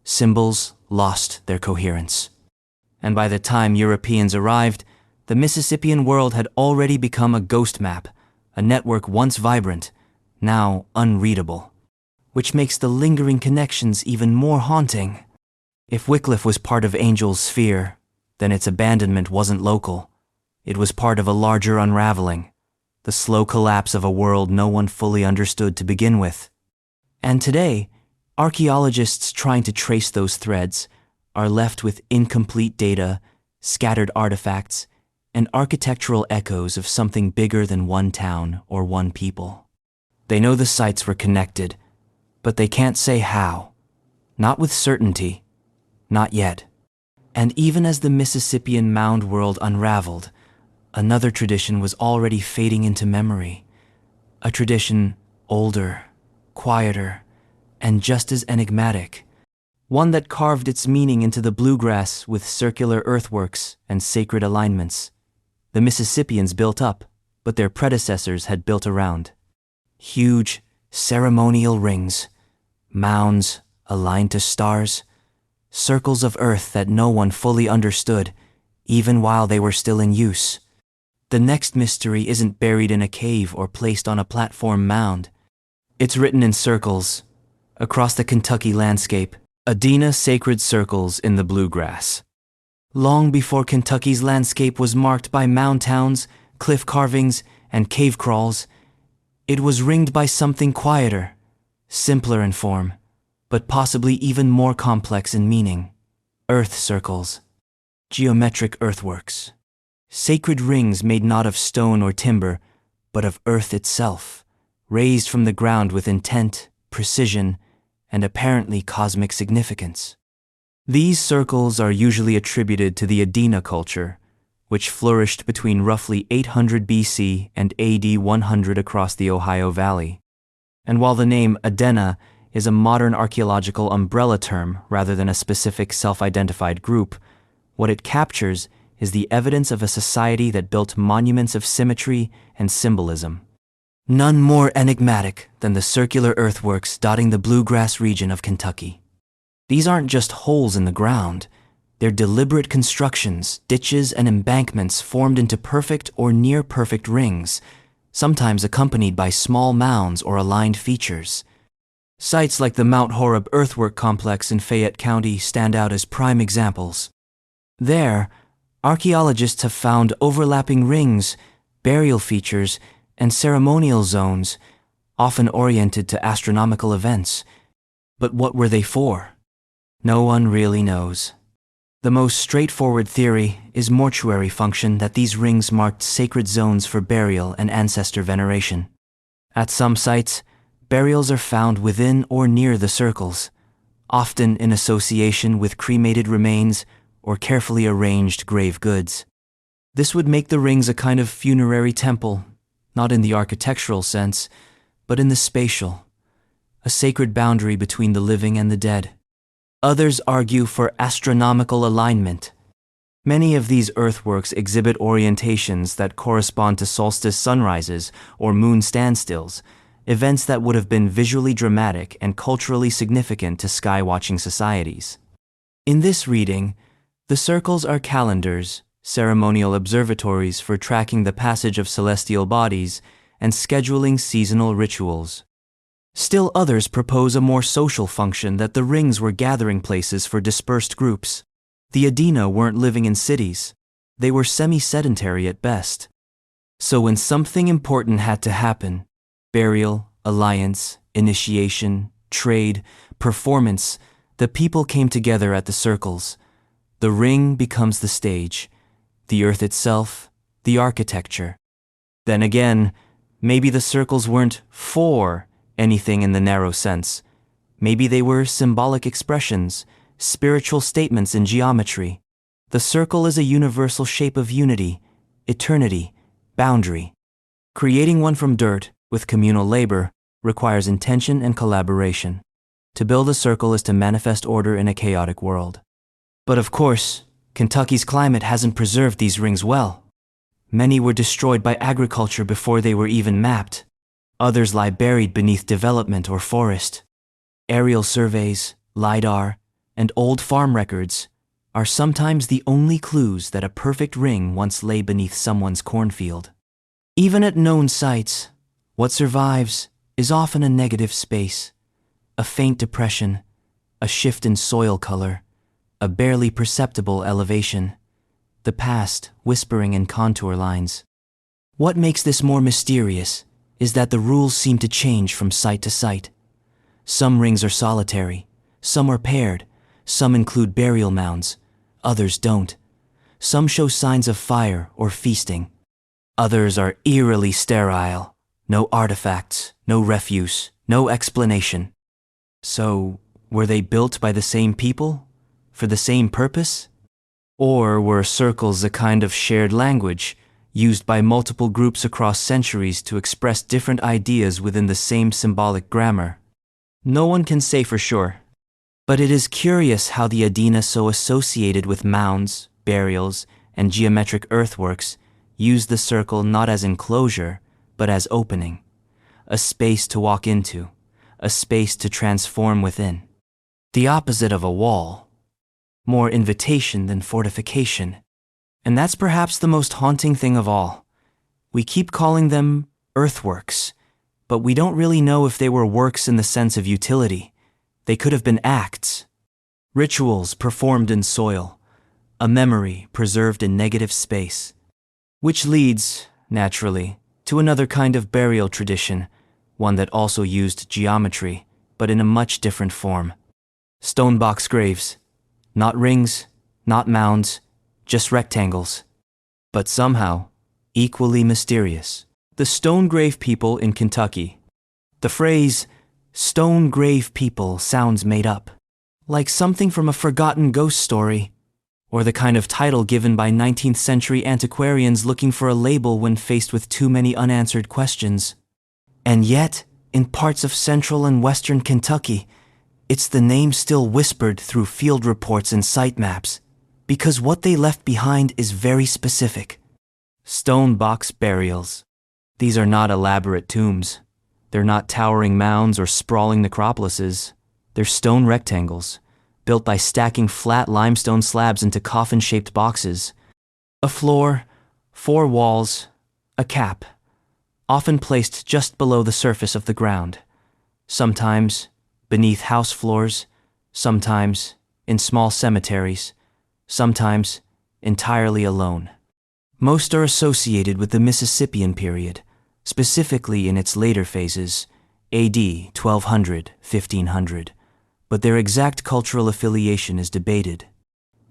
symbols lost their coherence. And by the time Europeans arrived, the Mississippian world had already become a ghost map, a network once vibrant, now unreadable, which makes the lingering connections even more haunting. If Wycliffe was part of Angel's sphere, then its abandonment wasn't local. It was part of a larger unraveling, the slow collapse of a world no one fully understood to begin with. And today, archaeologists trying to trace those threads are left with incomplete data, scattered artifacts, and architectural echoes of something bigger than one town or one people. They know the sites were connected, but they can't say how. Not with certainty. Not yet. And even as the Mississippian mound world unraveled, another tradition was already fading into memory. A tradition older, quieter, and just as enigmatic. One that carved its meaning into the bluegrass with circular earthworks and sacred alignments. The Mississippians built up, but their predecessors had built around. Huge, ceremonial rings, mounds aligned to stars, circles of earth that no one fully understood, even while they were still in use. The next mystery isn't buried in a cave or placed on a platform mound. It's written in circles, across the Kentucky landscape, Adena sacred circles in the bluegrass. Long before Kentucky's landscape was marked by mound towns, cliff carvings, and cave crawls, it was ringed by something quieter, simpler in form, but possibly even more complex in meaning. Earth circles, geometric earthworks. Sacred rings made not of stone or timber, but of earth itself, raised from the ground with intent, precision, and apparently cosmic significance. These circles are usually attributed to the Adena culture, which flourished between roughly 800 BC and AD 100 across the Ohio Valley. And while the name Adena is a modern archaeological umbrella term rather than a specific self-identified group, what it captures is the evidence of a society that built monuments of symmetry and symbolism. None more enigmatic than the circular earthworks dotting the bluegrass region of Kentucky. These aren't just holes in the ground. They're deliberate constructions, ditches, and embankments formed into perfect or near-perfect rings, sometimes accompanied by small mounds or aligned features. Sites like the Mount Horeb earthwork complex in Fayette County stand out as prime examples. There, archaeologists have found overlapping rings, burial features, and ceremonial zones, often oriented to astronomical events. But what were they for? No one really knows. The most straightforward theory is mortuary function that these rings marked sacred zones for burial and ancestor veneration. At some sites, burials are found within or near the circles, often in association with cremated remains or carefully arranged grave goods. This would make the rings a kind of funerary temple, not in the architectural sense, but in the spatial, a sacred boundary between the living and the dead. Others argue for astronomical alignment. Many of these earthworks exhibit orientations that correspond to solstice sunrises or moon standstills, events that would have been visually dramatic and culturally significant to sky-watching societies. In this reading, the circles are calendars, ceremonial observatories for tracking the passage of celestial bodies, and scheduling seasonal rituals. Still others propose a more social function, that the rings were gathering places for dispersed groups. The Adena weren't living in cities. They were semi-sedentary at best. So when something important had to happen, burial, alliance, initiation, trade, performance, the people came together at the circles. The ring becomes the stage, the earth itself, the architecture. Then again, maybe the circles weren't for anything in the narrow sense. Maybe they were symbolic expressions, spiritual statements in geometry. The circle is a universal shape of unity, eternity, boundary. Creating one from dirt, with communal labor, requires intention and collaboration. To build a circle is to manifest order in a chaotic world. But of course, Kentucky's climate hasn't preserved these rings well. Many were destroyed by agriculture before they were even mapped. Others lie buried beneath development or forest. Aerial surveys, LiDAR, and old farm records are sometimes the only clues that a perfect ring once lay beneath someone's cornfield. Even at known sites, what survives is often a negative space, a faint depression, a shift in soil color, a barely perceptible elevation, the past whispering in contour lines. What makes this more mysterious is that the rules seem to change from site to site. Some rings are solitary, some are paired, some include burial mounds, others don't. Some show signs of fire or feasting. Others are eerily sterile, no artifacts, no refuse, no explanation. So, were they built by the same people, for the same purpose? Or were circles a kind of shared language, used by multiple groups across centuries to express different ideas within the same symbolic grammar? No one can say for sure. But it is curious how the Adena, so associated with mounds, burials, and geometric earthworks, used the circle not as enclosure, but as opening, a space to walk into, a space to transform within. The opposite of a wall, more invitation than fortification. And that's perhaps the most haunting thing of all. We keep calling them earthworks, but we don't really know if they were works in the sense of utility. They could have been acts, rituals performed in soil, a memory preserved in negative space. Which leads, naturally, to another kind of burial tradition, one that also used geometry, but in a much different form. Stone box graves. Not rings, not mounds, just rectangles. But somehow, equally mysterious. The stone grave people in Kentucky. The phrase, stone grave people, sounds made up, like something from a forgotten ghost story, or the kind of title given by 19th century antiquarians looking for a label when faced with too many unanswered questions. And yet, in parts of central and western Kentucky, it's the name still whispered through field reports and site maps, because what they left behind is very specific. Stone box burials. These are not elaborate tombs. They're not towering mounds or sprawling necropolises. They're stone rectangles, built by stacking flat limestone slabs into coffin-shaped boxes. A floor, 4 walls, a cap, often placed just below the surface of the ground. Sometimes beneath house floors, sometimes in small cemeteries, sometimes entirely alone. Most are associated with the Mississippian period, specifically in its later phases, AD 1200, 1500, but their exact cultural affiliation is debated.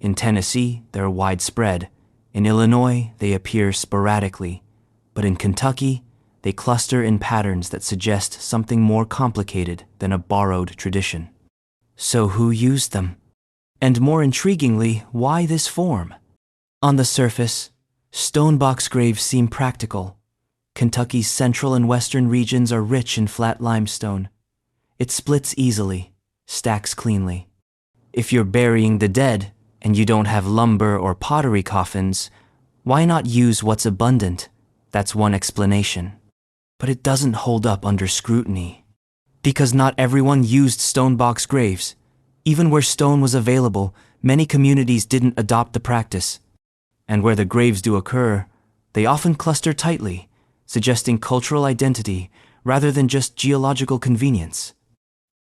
In Tennessee, they're widespread. In Illinois, they appear sporadically, but in Kentucky, they cluster in patterns that suggest something more complicated than a borrowed tradition. So who used them? And more intriguingly, why this form? On the surface, stone box graves seem practical. Kentucky's central and western regions are rich in flat limestone. It splits easily, stacks cleanly. If you're burying the dead, and you don't have lumber or pottery coffins, why not use what's abundant? That's one explanation. But it doesn't hold up under scrutiny. Because not everyone used stone box graves. Even where stone was available, many communities didn't adopt the practice. And where the graves do occur, they often cluster tightly, suggesting cultural identity rather than just geological convenience.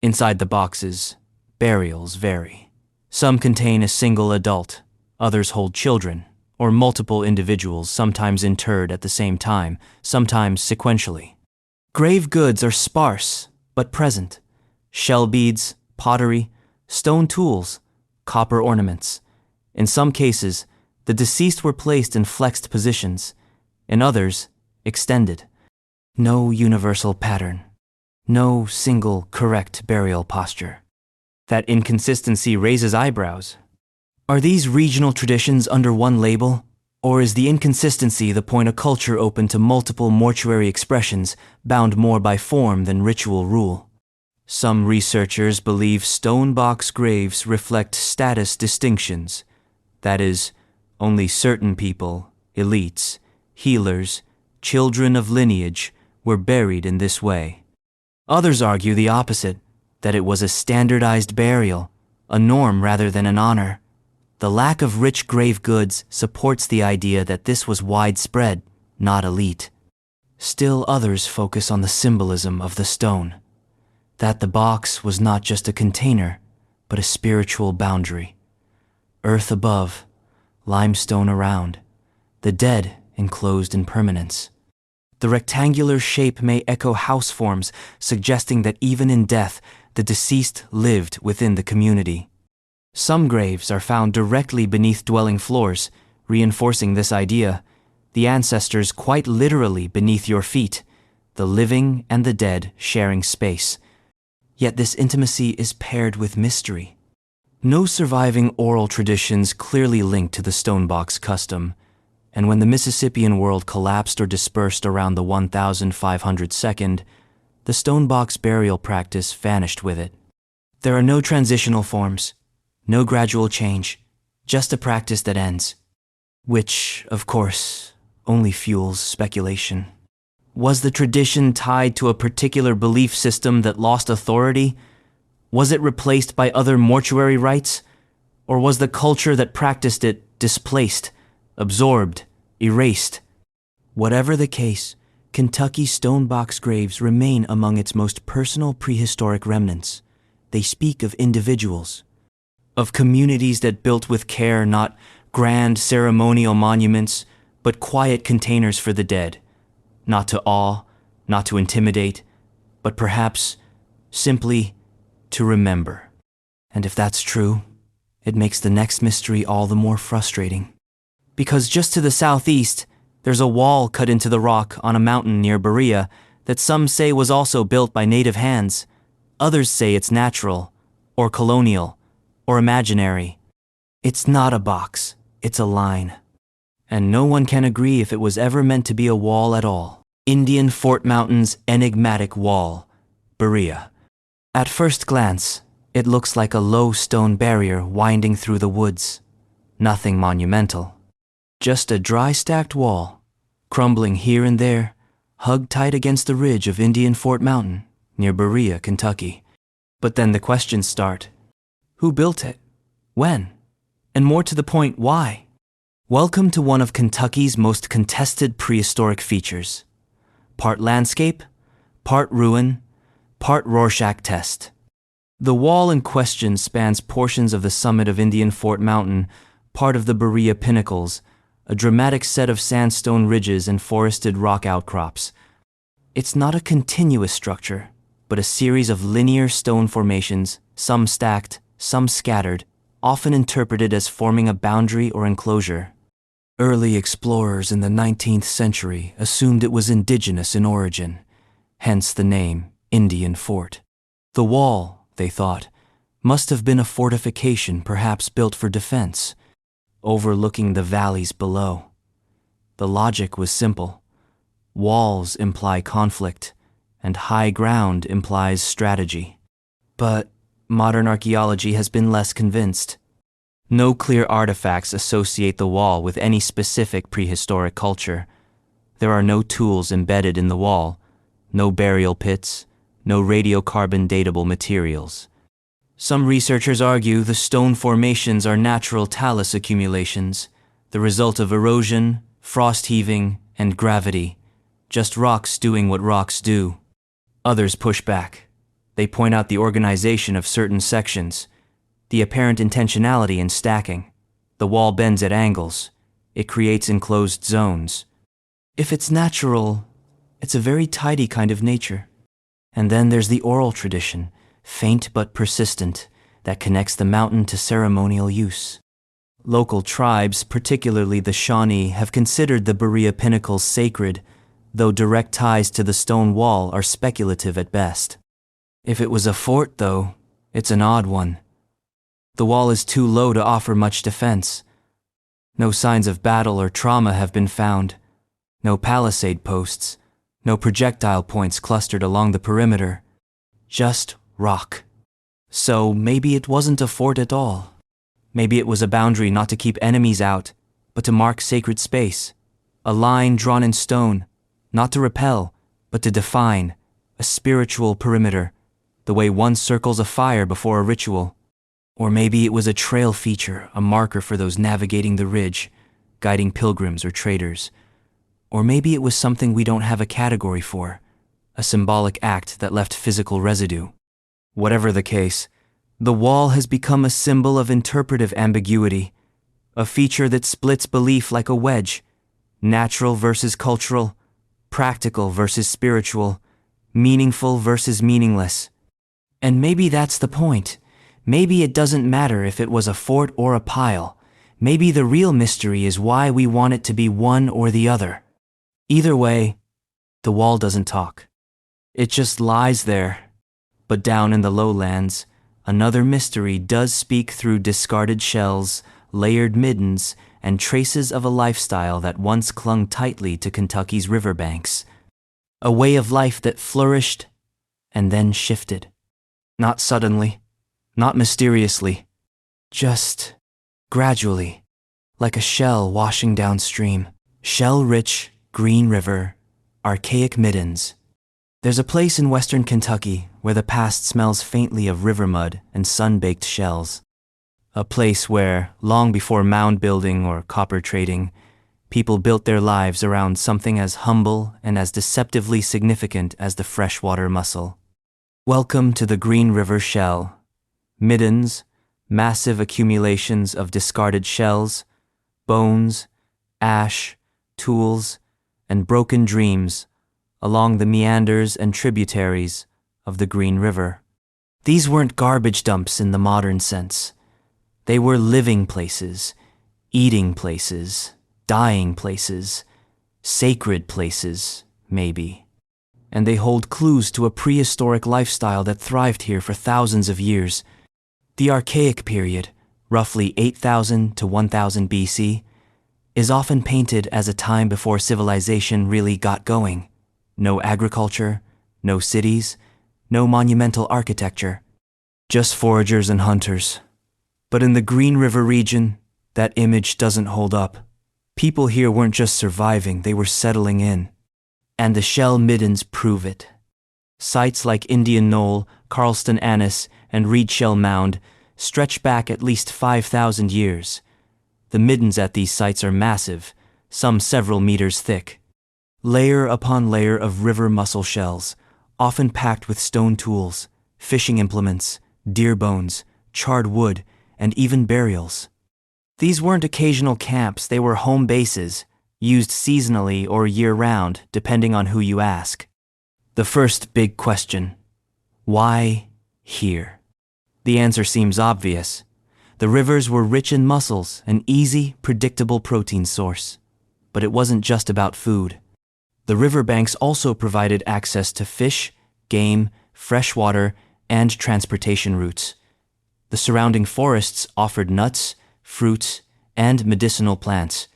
Inside the boxes, burials vary. Some contain a single adult, others hold children, or multiple individuals, sometimes interred at the same time, sometimes sequentially. Grave goods are sparse, but present. Shell beads, pottery, stone tools, copper ornaments. In some cases, the deceased were placed in flexed positions, in others, extended. No universal pattern. No single correct burial posture. That inconsistency raises eyebrows. Are these regional traditions under one label, or is the inconsistency the point of culture open to multiple mortuary expressions bound more by form than ritual rule? Some researchers believe stone box graves reflect status distinctions. That is, only certain people, elites, healers, children of lineage, were buried in this way. Others argue the opposite, that it was a standardized burial, a norm rather than an honor. The lack of rich grave goods supports the idea that this was widespread, not elite. Still others focus on the symbolism of the stone, that the box was not just a container, but a spiritual boundary. Earth above, limestone around, the dead enclosed in permanence. The rectangular shape may echo house forms, suggesting that even in death, the deceased lived within the community. Some graves are found directly beneath dwelling floors, reinforcing this idea. The ancestors quite literally beneath your feet, the living and the dead sharing space. Yet this intimacy is paired with mystery. No surviving oral traditions clearly link to the stonebox custom, and when the Mississippian world collapsed or dispersed around the 1502nd, the stonebox burial practice vanished with it. There are no transitional forms, no gradual change, just a practice that ends. Which, of course, only fuels speculation. Was the tradition tied to a particular belief system that lost authority? Was it replaced by other mortuary rites? Or was the culture that practiced it displaced, absorbed, erased? Whatever the case, Kentucky stonebox graves remain among its most personal prehistoric remnants. They speak of individuals, of communities that built with care not grand ceremonial monuments, but quiet containers for the dead, not to awe, not to intimidate, but perhaps simply to remember. And if that's true, it makes the next mystery all the more frustrating. Because just to the southeast, there's a wall cut into the rock on a mountain near Berea that some say was also built by native hands. Others say it's natural, or colonial, or imaginary. It's not a box, it's a line. And no one can agree if it was ever meant to be a wall at all. Indian Fort Mountain's enigmatic wall, Berea. At first glance, it looks like a low stone barrier winding through the woods. Nothing monumental. Just a dry stacked wall, crumbling here and there, hugged tight against the ridge of Indian Fort Mountain, near Berea, Kentucky. But then the questions start. Who built it? When? And more to the point, why? Welcome to one of Kentucky's most contested prehistoric features. Part landscape, part ruin, part Rorschach test. The wall in question spans portions of the summit of Indian Fort Mountain, part of the Berea Pinnacles, a dramatic set of sandstone ridges and forested rock outcrops. It's not a continuous structure, but a series of linear stone formations, some stacked, some scattered, often interpreted as forming a boundary or enclosure. Early explorers in the 19th century assumed it was indigenous in origin, hence the name Indian Fort. The wall, they thought, must have been a fortification perhaps built for defense, overlooking the valleys below. The logic was simple. Walls imply conflict, and high ground implies strategy. But modern archaeology has been less convinced. No clear artifacts associate the wall with any specific prehistoric culture. There are no tools embedded in the wall, no burial pits, no radiocarbon datable materials. Some researchers argue the stone formations are natural talus accumulations, the result of erosion, frost heaving, and gravity, just rocks doing what rocks do. Others push back. They point out the organization of certain sections, the apparent intentionality in stacking. The wall bends at angles. It creates enclosed zones. If it's natural, it's a very tidy kind of nature. And then there's the oral tradition, faint but persistent, that connects the mountain to ceremonial use. Local tribes, particularly the Shawnee, have considered the Berea pinnacles sacred, though direct ties to the stone wall are speculative at best. If it was a fort, though, it's an odd one. The wall is too low to offer much defense. No signs of battle or trauma have been found. No palisade posts. No projectile points clustered along the perimeter. Just rock. So maybe it wasn't a fort at all. Maybe it was a boundary not to keep enemies out, but to mark sacred space. A line drawn in stone, not to repel, but to define. A spiritual perimeter, the way one circles a fire before a ritual. Or maybe it was a trail feature, a marker for those navigating the ridge, guiding pilgrims or traders. Or maybe it was something we don't have a category for, a symbolic act that left physical residue. Whatever the case, the wall has become a symbol of interpretive ambiguity, a feature that splits belief like a wedge, natural versus cultural, practical versus spiritual, meaningful versus meaningless. And maybe that's the point. Maybe it doesn't matter if it was a fort or a pile. Maybe the real mystery is why we want it to be one or the other. Either way, the wall doesn't talk. It just lies there. But down in the lowlands, another mystery does speak through discarded shells, layered middens, and traces of a lifestyle that once clung tightly to Kentucky's riverbanks. A way of life that flourished and then shifted. Not suddenly, not mysteriously, just gradually, like a shell washing downstream. Shell-rich, green river, archaic middens. There's a place in western Kentucky where the past smells faintly of river mud and sun-baked shells. A place where, long before mound building or copper trading, people built their lives around something as humble and as deceptively significant as the freshwater mussel. Welcome to the Green River Shell. Middens, massive accumulations of discarded shells, bones, ash, tools, and broken dreams along the meanders and tributaries of the Green River. These weren't garbage dumps in the modern sense. They were living places, eating places, dying places, sacred places, maybe. And they hold clues to a prehistoric lifestyle that thrived here for thousands of years. The Archaic period, roughly 8,000 to 1,000 BC, is often painted as a time before civilization really got going. No agriculture, no cities, no monumental architecture, just foragers and hunters. But in the Green River region, that image doesn't hold up. People here weren't just surviving, they were settling in. And the shell middens prove it. Sites like Indian Knoll, Carlston Annis, and Reed Shell Mound stretch back at least 5,000 years. The middens at these sites are massive, some several meters thick. Layer upon layer of river mussel shells, often packed with stone tools, fishing implements, deer bones, charred wood, and even burials. These weren't occasional camps, they were home bases, used seasonally or year-round, depending on who you ask. The first big question: why here? The answer seems obvious. The rivers were rich in mussels, an easy, predictable protein source. But it wasn't just about food. The riverbanks also provided access to fish, game, fresh water, and transportation routes. The surrounding forests offered nuts, fruits, and medicinal plants.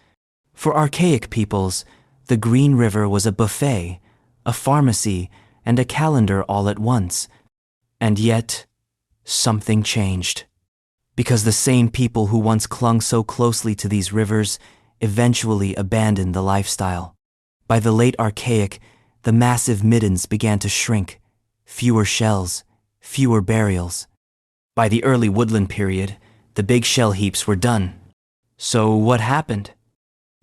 For archaic peoples, the Green River was a buffet, a pharmacy, and a calendar all at once. And yet, something changed. Because the same people who once clung so closely to these rivers eventually abandoned the lifestyle. By the late Archaic, the massive middens began to shrink, fewer shells, fewer burials. By the early woodland period, the big shell heaps were done. So what happened?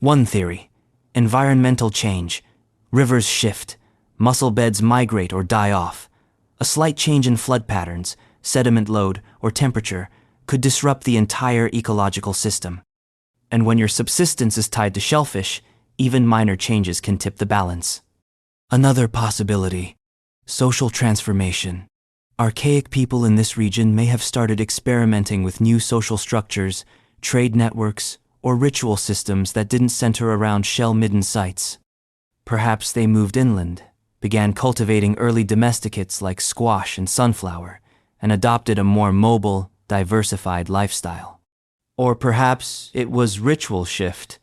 One theory: environmental change. Rivers shift, mussel beds migrate or die off. A slight change in flood patterns, sediment load, or temperature could disrupt the entire ecological system. And when your subsistence is tied to shellfish, even minor changes can tip the balance. Another possibility: social transformation. Archaic people in this region may have started experimenting with new social structures, trade networks, or ritual systems that didn't center around shell-midden sites. Perhaps they moved inland, began cultivating early domesticates like squash and sunflower, and adopted a more mobile, diversified lifestyle. Or perhaps it was ritual shift.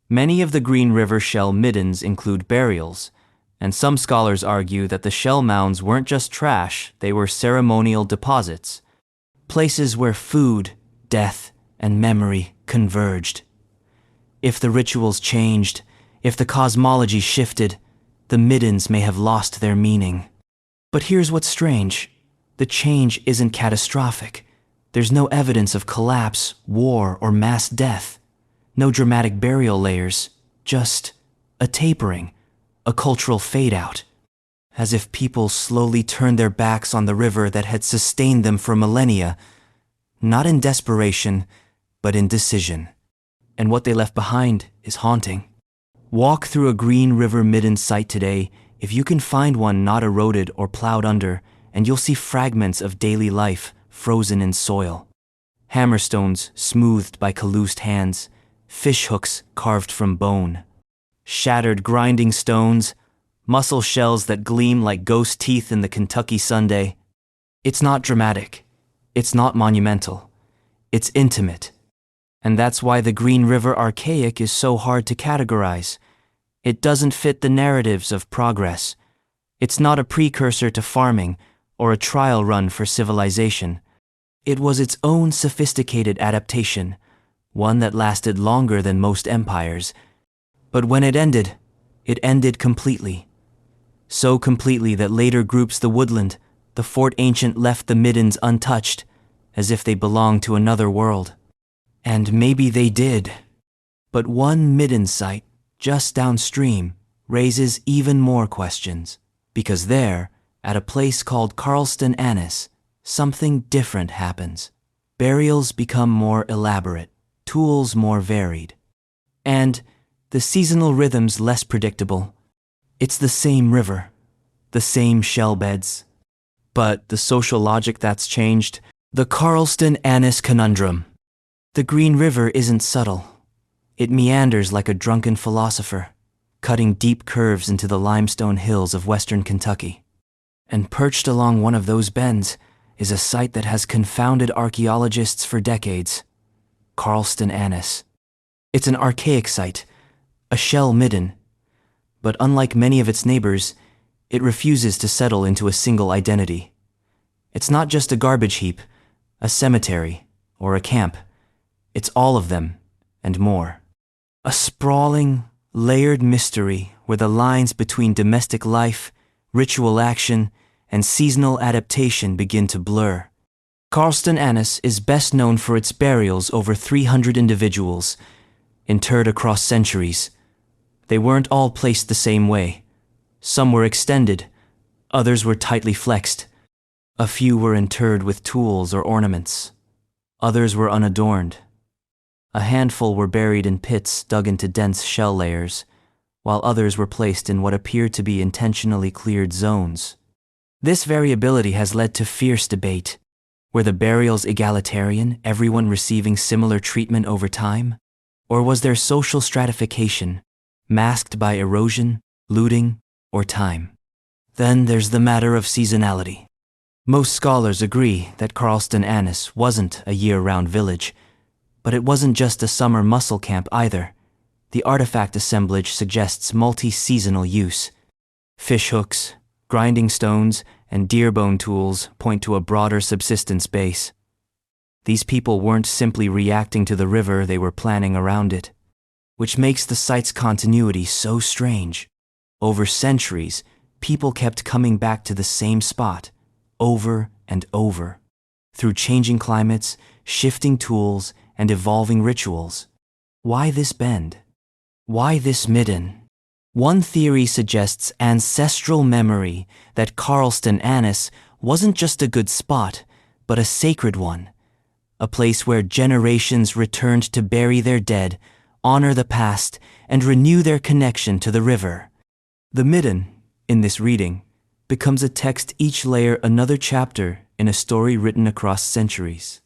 Many of the Green River shell middens include burials, and some scholars argue that the shell mounds weren't just trash, they were ceremonial deposits, places where food, death, and memory converged. If the rituals changed, if the cosmology shifted, the middens may have lost their meaning. But here's what's strange: the change isn't catastrophic. There's no evidence of collapse, war, or mass death. No dramatic burial layers, just a tapering, a cultural fade-out. As if people slowly turned their backs on the river that had sustained them for millennia, not in desperation, but in decision. And what they left behind is haunting. Walk through a Green River midden site today, if you can find one not eroded or plowed under, and you'll see fragments of daily life frozen in soil. Hammerstones smoothed by calloused hands, fish hooks carved from bone, shattered grinding stones, mussel shells that gleam like ghost teeth in the Kentucky Sunday. It's not dramatic. It's not monumental. It's intimate. And that's why the Green River Archaic is so hard to categorize. It doesn't fit the narratives of progress. It's not a precursor to farming or a trial run for civilization. It was its own sophisticated adaptation, one that lasted longer than most empires. But when it ended completely. So completely that later groups the woodland, the Fort Ancient left the middens untouched, as if they belonged to another world. And maybe they did. But one midden site, just downstream, raises even more questions. Because there, at a place called Carlston Annis, something different happens. Burials become more elaborate, tools more varied. And the seasonal rhythms less predictable. It's the same river, the same shell beds. But the social logic that's changed, the Carlston Annis conundrum. The Green River isn't subtle. It meanders like a drunken philosopher, cutting deep curves into the limestone hills of western Kentucky. And perched along one of those bends is a site that has confounded archaeologists for decades: Carlston Annis. It's an archaic site, a shell midden, but unlike many of its neighbors, it refuses to settle into a single identity. It's not just a garbage heap, a cemetery, or a camp. It's all of them, and more. A sprawling, layered mystery where the lines between domestic life, ritual action, and seasonal adaptation begin to blur. Carlston Annis is best known for its burials, over 300 individuals, interred across centuries. They weren't all placed the same way. Some were extended, others were tightly flexed. A few were interred with tools or ornaments. Others were unadorned. A handful were buried in pits dug into dense shell layers, while others were placed in what appeared to be intentionally cleared zones. This variability has led to fierce debate. Were the burials egalitarian, everyone receiving similar treatment over time? Or was there social stratification, masked by erosion, looting, or time? Then there's the matter of seasonality. Most scholars agree that Carlston Annis wasn't a year-round village, but it wasn't just a summer mussel camp either. The artifact assemblage suggests multi-seasonal use. Fish hooks, grinding stones, and deer bone tools point to a broader subsistence base. These people weren't simply reacting to the river, they were planning around it, which makes the site's continuity so strange. Over centuries, people kept coming back to the same spot, over and over, through changing climates, shifting tools, and evolving rituals. Why this bend? Why this midden? One theory suggests ancestral memory, that Carlston Annis wasn't just a good spot, but a sacred one. A place where generations returned to bury their dead, honor the past, and renew their connection to the river. The midden, in this reading, becomes a text, each layer another chapter in a story written across centuries.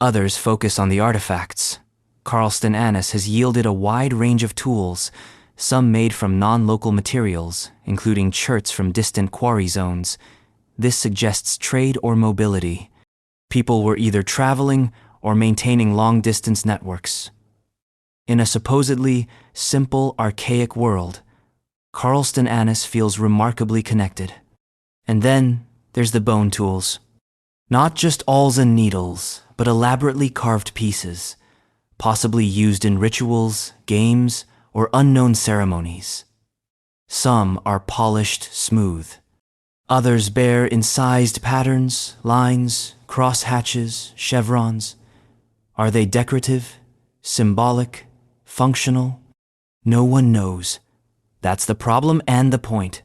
Others focus on the artifacts. Carlston Annis has yielded a wide range of tools, some made from non-local materials, including cherts from distant quarry zones. This suggests trade or mobility. People were either traveling or maintaining long-distance networks. In a supposedly simple, archaic world, Carlston Annis feels remarkably connected. And then there's the bone tools. Not just awls and needles, but elaborately carved pieces, possibly used in rituals, games, or unknown ceremonies. Some are polished smooth. Others bear incised patterns, lines, cross hatches, chevrons. Are they decorative, symbolic, functional? No one knows. That's the problem and the point.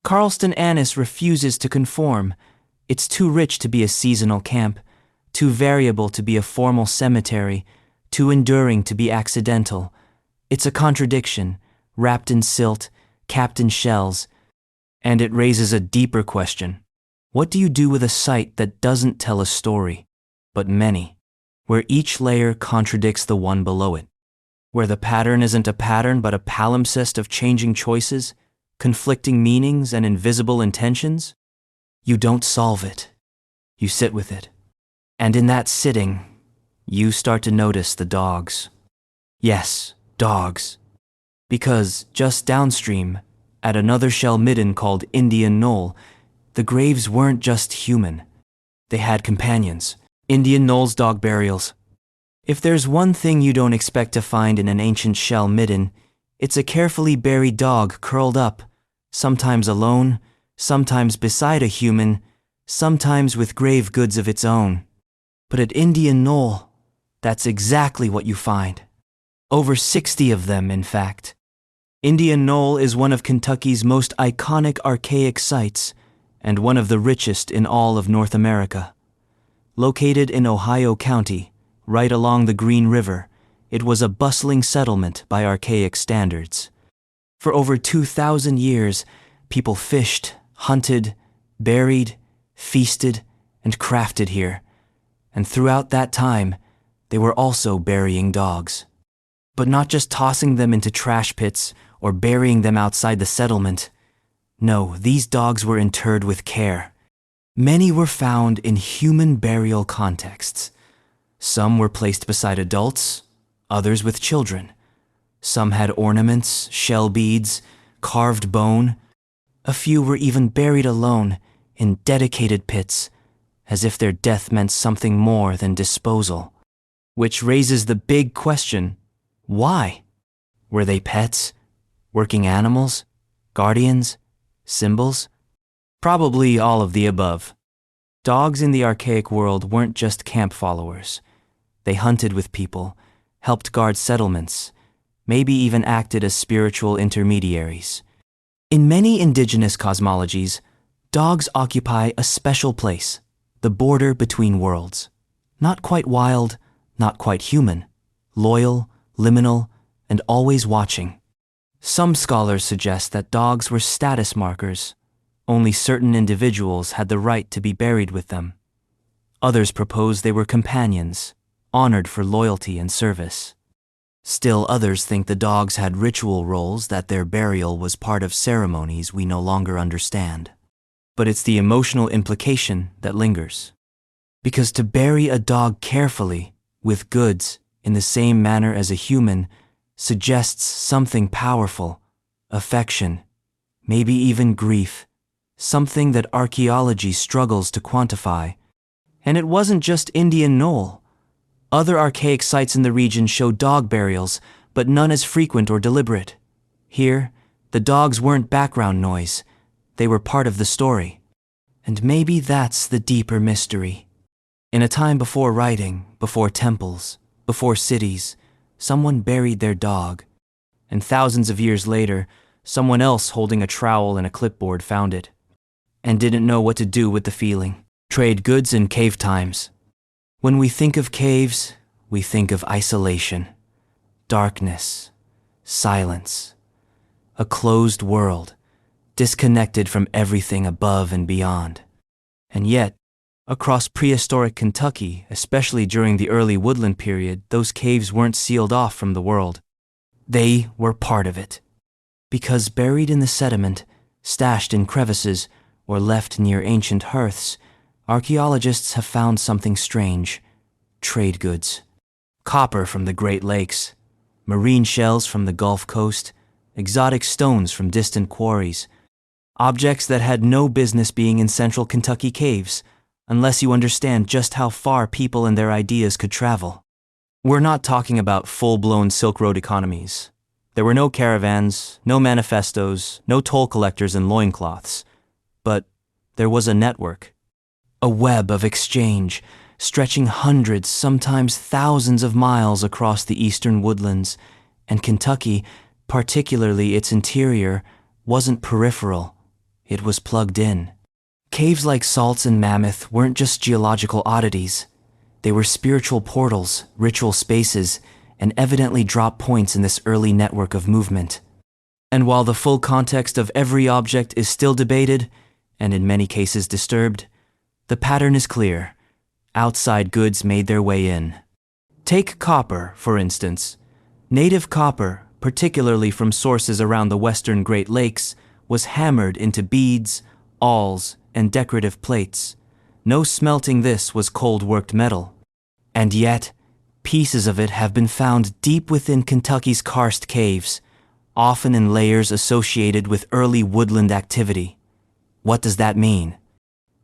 Carlston Annis refuses to conform. It's too rich to be a seasonal camp, too variable to be a formal cemetery, too enduring to be accidental. It's a contradiction, wrapped in silt, capped in shells, and it raises a deeper question. What do you do with a site that doesn't tell a story, but many, where each layer contradicts the one below it, where the pattern isn't a pattern but a palimpsest of changing choices, conflicting meanings, and invisible intentions? You don't solve it. You sit with it. And in that sitting, you start to notice the dogs. Yes, dogs. Because just downstream, at another shell midden called Indian Knoll, the graves weren't just human. They had companions. Indian Knoll's dog burials. If there's one thing you don't expect to find in an ancient shell midden, it's a carefully buried dog curled up, sometimes alone, sometimes beside a human, sometimes with grave goods of its own. But at Indian Knoll, that's exactly what you find. Over 60 of them, in fact. Indian Knoll is one of Kentucky's most iconic archaic sites and one of the richest in all of North America. Located in Ohio County, right along the Green River, it was a bustling settlement by archaic standards. For over 2,000 years, people fished, hunted, buried, feasted, and crafted here. And throughout that time, they were also burying dogs. But not just tossing them into trash pits or burying them outside the settlement. No, these dogs were interred with care. Many were found in human burial contexts. Some were placed beside adults, others with children. Some had ornaments, shell beads, carved bone. A few were even buried alone in dedicated pits, as if their death meant something more than disposal. Which raises the big question, why? Were they pets? Working animals? Guardians? Symbols? Probably all of the above. Dogs in the archaic world weren't just camp followers. They hunted with people, helped guard settlements, maybe even acted as spiritual intermediaries. In many indigenous cosmologies, dogs occupy a special place, the border between worlds. Not quite wild, not quite human, loyal, liminal, and always watching. Some scholars suggest that dogs were status markers. Only certain individuals had the right to be buried with them. Others propose they were companions, honored for loyalty and service. Still others think the dogs had ritual roles, that their burial was part of ceremonies we no longer understand. But it's the emotional implication that lingers. Because to bury a dog carefully, with goods, in the same manner as a human, suggests something powerful, affection, maybe even grief, something that archaeology struggles to quantify. And it wasn't just Indian Knoll. Other archaic sites in the region show dog burials, but none as frequent or deliberate. Here, the dogs weren't background noise. They were part of the story. And maybe that's the deeper mystery. In a time before writing, before temples, before cities, someone buried their dog. And thousands of years later, someone else holding a trowel and a clipboard found it. And didn't know what to do with the feeling. Trade goods in cave times. When we think of caves, we think of isolation, darkness, silence, a closed world, disconnected from everything above and beyond. And yet, across prehistoric Kentucky, especially during the early woodland period, those caves weren't sealed off from the world. They were part of it. Because buried in the sediment, stashed in crevices, or left near ancient hearths, archaeologists have found something strange: trade goods. Copper from the Great Lakes, marine shells from the Gulf Coast, exotic stones from distant quarries. Objects that had no business being in central Kentucky caves, unless you understand just how far people and their ideas could travel. We're not talking about full-blown Silk Road economies. There were no caravans, no manifestos, no toll collectors and loincloths. But there was a network. A web of exchange, stretching hundreds, sometimes thousands of miles across the eastern woodlands, and Kentucky, particularly its interior, wasn't peripheral. It was plugged in. Caves like Salt's and Mammoth weren't just geological oddities. They were spiritual portals, ritual spaces, and evidently drop points in this early network of movement. And while the full context of every object is still debated, and in many cases disturbed, the pattern is clear. Outside goods made their way in. Take copper, for instance. Native copper, particularly from sources around the western Great Lakes, was hammered into beads, awls, and decorative plates. No smelting this was cold-worked metal. And yet, pieces of it have been found deep within Kentucky's karst caves, often in layers associated with early woodland activity. What does that mean?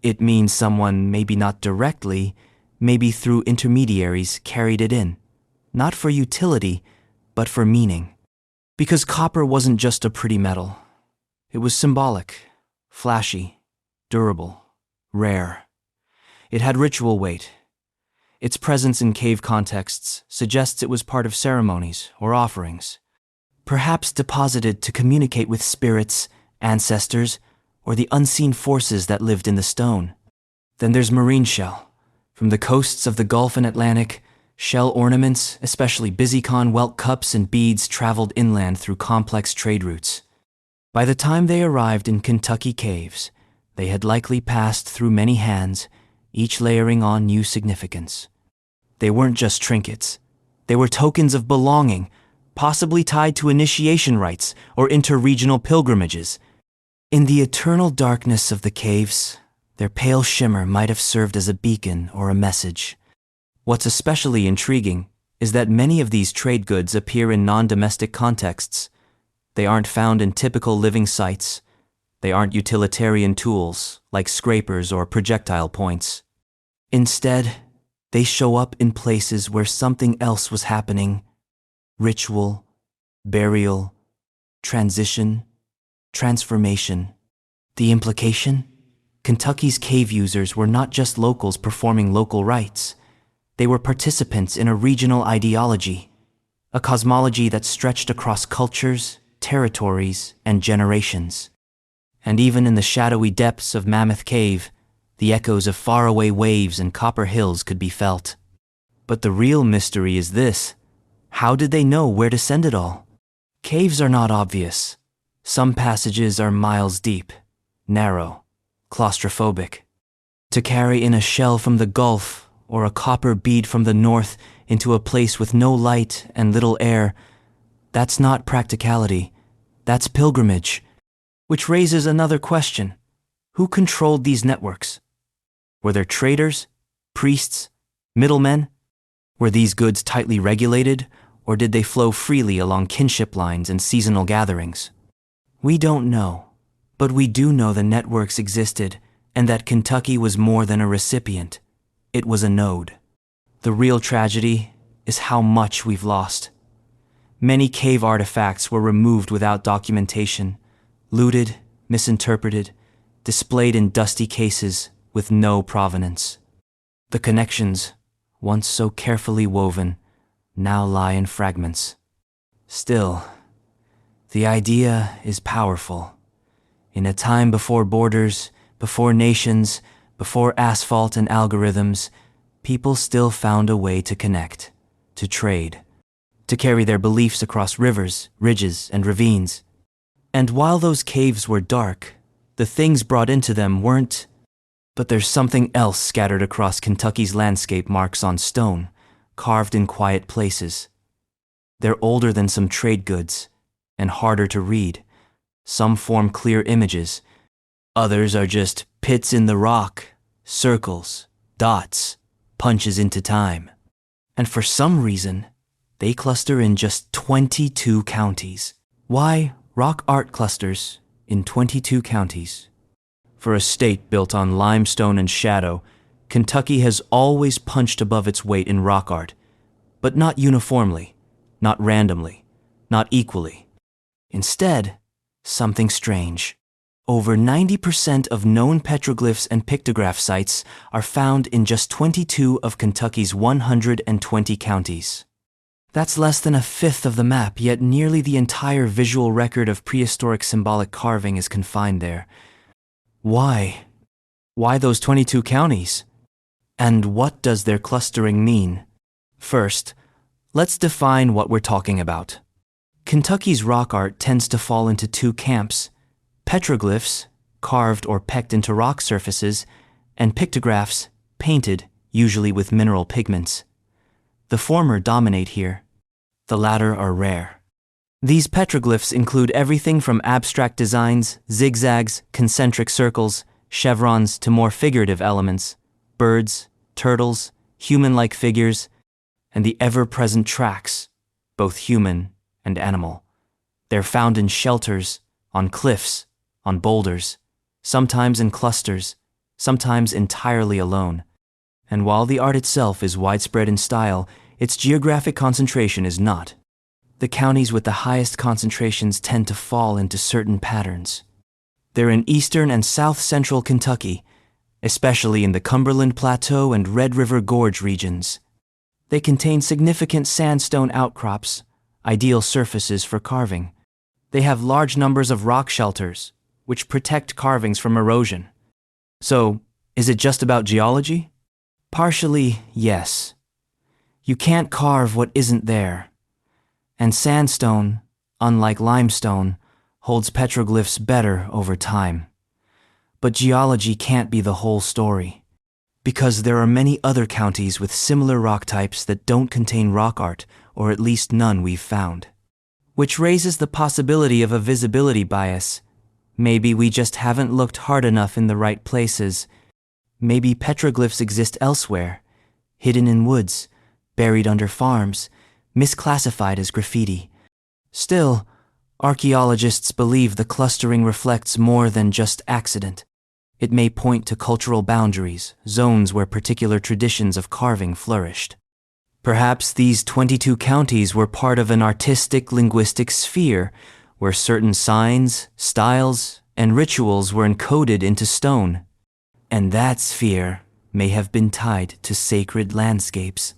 It means someone, maybe not directly, maybe through intermediaries, carried it in. Not for utility, but for meaning. Because copper wasn't just a pretty metal. It was symbolic, flashy, durable, rare. It had ritual weight. Its presence in cave contexts suggests it was part of ceremonies or offerings, perhaps deposited to communicate with spirits, ancestors, or the unseen forces that lived in the stone. Then there's marine shell. From the coasts of the Gulf and Atlantic, shell ornaments, especially busicon welt cups and beads, traveled inland through complex trade routes. By the time they arrived in Kentucky caves, they had likely passed through many hands, each layering on new significance. They weren't just trinkets. They were tokens of belonging, possibly tied to initiation rites or interregional pilgrimages. In the eternal darkness of the caves, their pale shimmer might have served as a beacon or a message. What's especially intriguing is that many of these trade goods appear in non-domestic contexts. They aren't found in typical living sites. They aren't utilitarian tools like scrapers or projectile points. Instead, they show up in places where something else was happening: ritual, burial, transition, transformation. The implication? Kentucky's cave users were not just locals performing local rites. They were participants in a regional ideology, a cosmology that stretched across cultures, territories, and generations. And even in the shadowy depths of Mammoth Cave, the echoes of faraway waves and copper hills could be felt. But the real mystery is this: how did they know where to send it all? Caves are not obvious. Some passages are miles deep, narrow, claustrophobic. To carry in a shell from the Gulf or a copper bead from the north into a place with no light and little air, that's not practicality, that's pilgrimage. Which raises another question: who controlled these networks? Were there traders, priests, middlemen? Were these goods tightly regulated, or did they flow freely along kinship lines and seasonal gatherings? We don't know, but we do know the networks existed and that Kentucky was more than a recipient. it was a node. The real tragedy is how much we've lost. Many cave artifacts were removed without documentation, looted, misinterpreted, displayed in dusty cases with no provenance. The connections, once so carefully woven, now lie in fragments. Still, the idea is powerful. In a time before borders, before nations, before asphalt and algorithms, people still found a way to connect, to trade, to carry their beliefs across rivers, ridges, and ravines. And while those caves were dark, the things brought into them weren't. But there's something else scattered across Kentucky's landscape: marks on stone, carved in quiet places. They're older than some trade goods, and harder to read. Some form clear images. Others are just pits in the rock, circles, dots, punches into time. And for some reason, they cluster in just 22 counties. Why rock art clusters in 22 counties? For a state built on limestone and shadow, Kentucky has always punched above its weight in rock art, but not uniformly, not randomly, not equally. Instead, something strange. Over 90% of known petroglyphs and pictograph sites are found in just 22 of Kentucky's 120 counties. That's less than a fifth of the map, yet nearly the entire visual record of prehistoric symbolic carving is confined there. Why? Why those 22 counties? And what does their clustering mean? First, let's define what we're talking about. Kentucky's rock art tends to fall into two camps: petroglyphs, carved or pecked into rock surfaces, and pictographs, painted, usually with mineral pigments. The former dominate here. The latter are rare. These petroglyphs include everything from abstract designs, zigzags, concentric circles, chevrons, to more figurative elements: birds, turtles, human-like figures, and the ever-present tracks, both human and animal. They're found in shelters, on cliffs, on boulders, sometimes in clusters, sometimes entirely alone. And while the art itself is widespread in style, its geographic concentration is not. The counties with the highest concentrations tend to fall into certain patterns. They're in eastern and south-central Kentucky, especially in the Cumberland Plateau and Red River Gorge regions. They contain significant sandstone outcrops, ideal surfaces for carving. They have large numbers of rock shelters, which protect carvings from erosion. So, is it just about geology? Partially, yes. You can't carve what isn't there. And sandstone, unlike limestone, holds petroglyphs better over time. But geology can't be the whole story, because there are many other counties with similar rock types that don't contain rock art, or at least none we've found. Which raises the possibility of a visibility bias. Maybe we just haven't looked hard enough in the right places. Maybe petroglyphs exist elsewhere, hidden in woods, buried under farms, misclassified as graffiti. Still, archaeologists believe the clustering reflects more than just accident. It may point to cultural boundaries, zones where particular traditions of carving flourished. Perhaps these 22 counties were part of an artistic linguistic sphere where certain signs, styles, and rituals were encoded into stone. And that sphere may have been tied to sacred landscapes.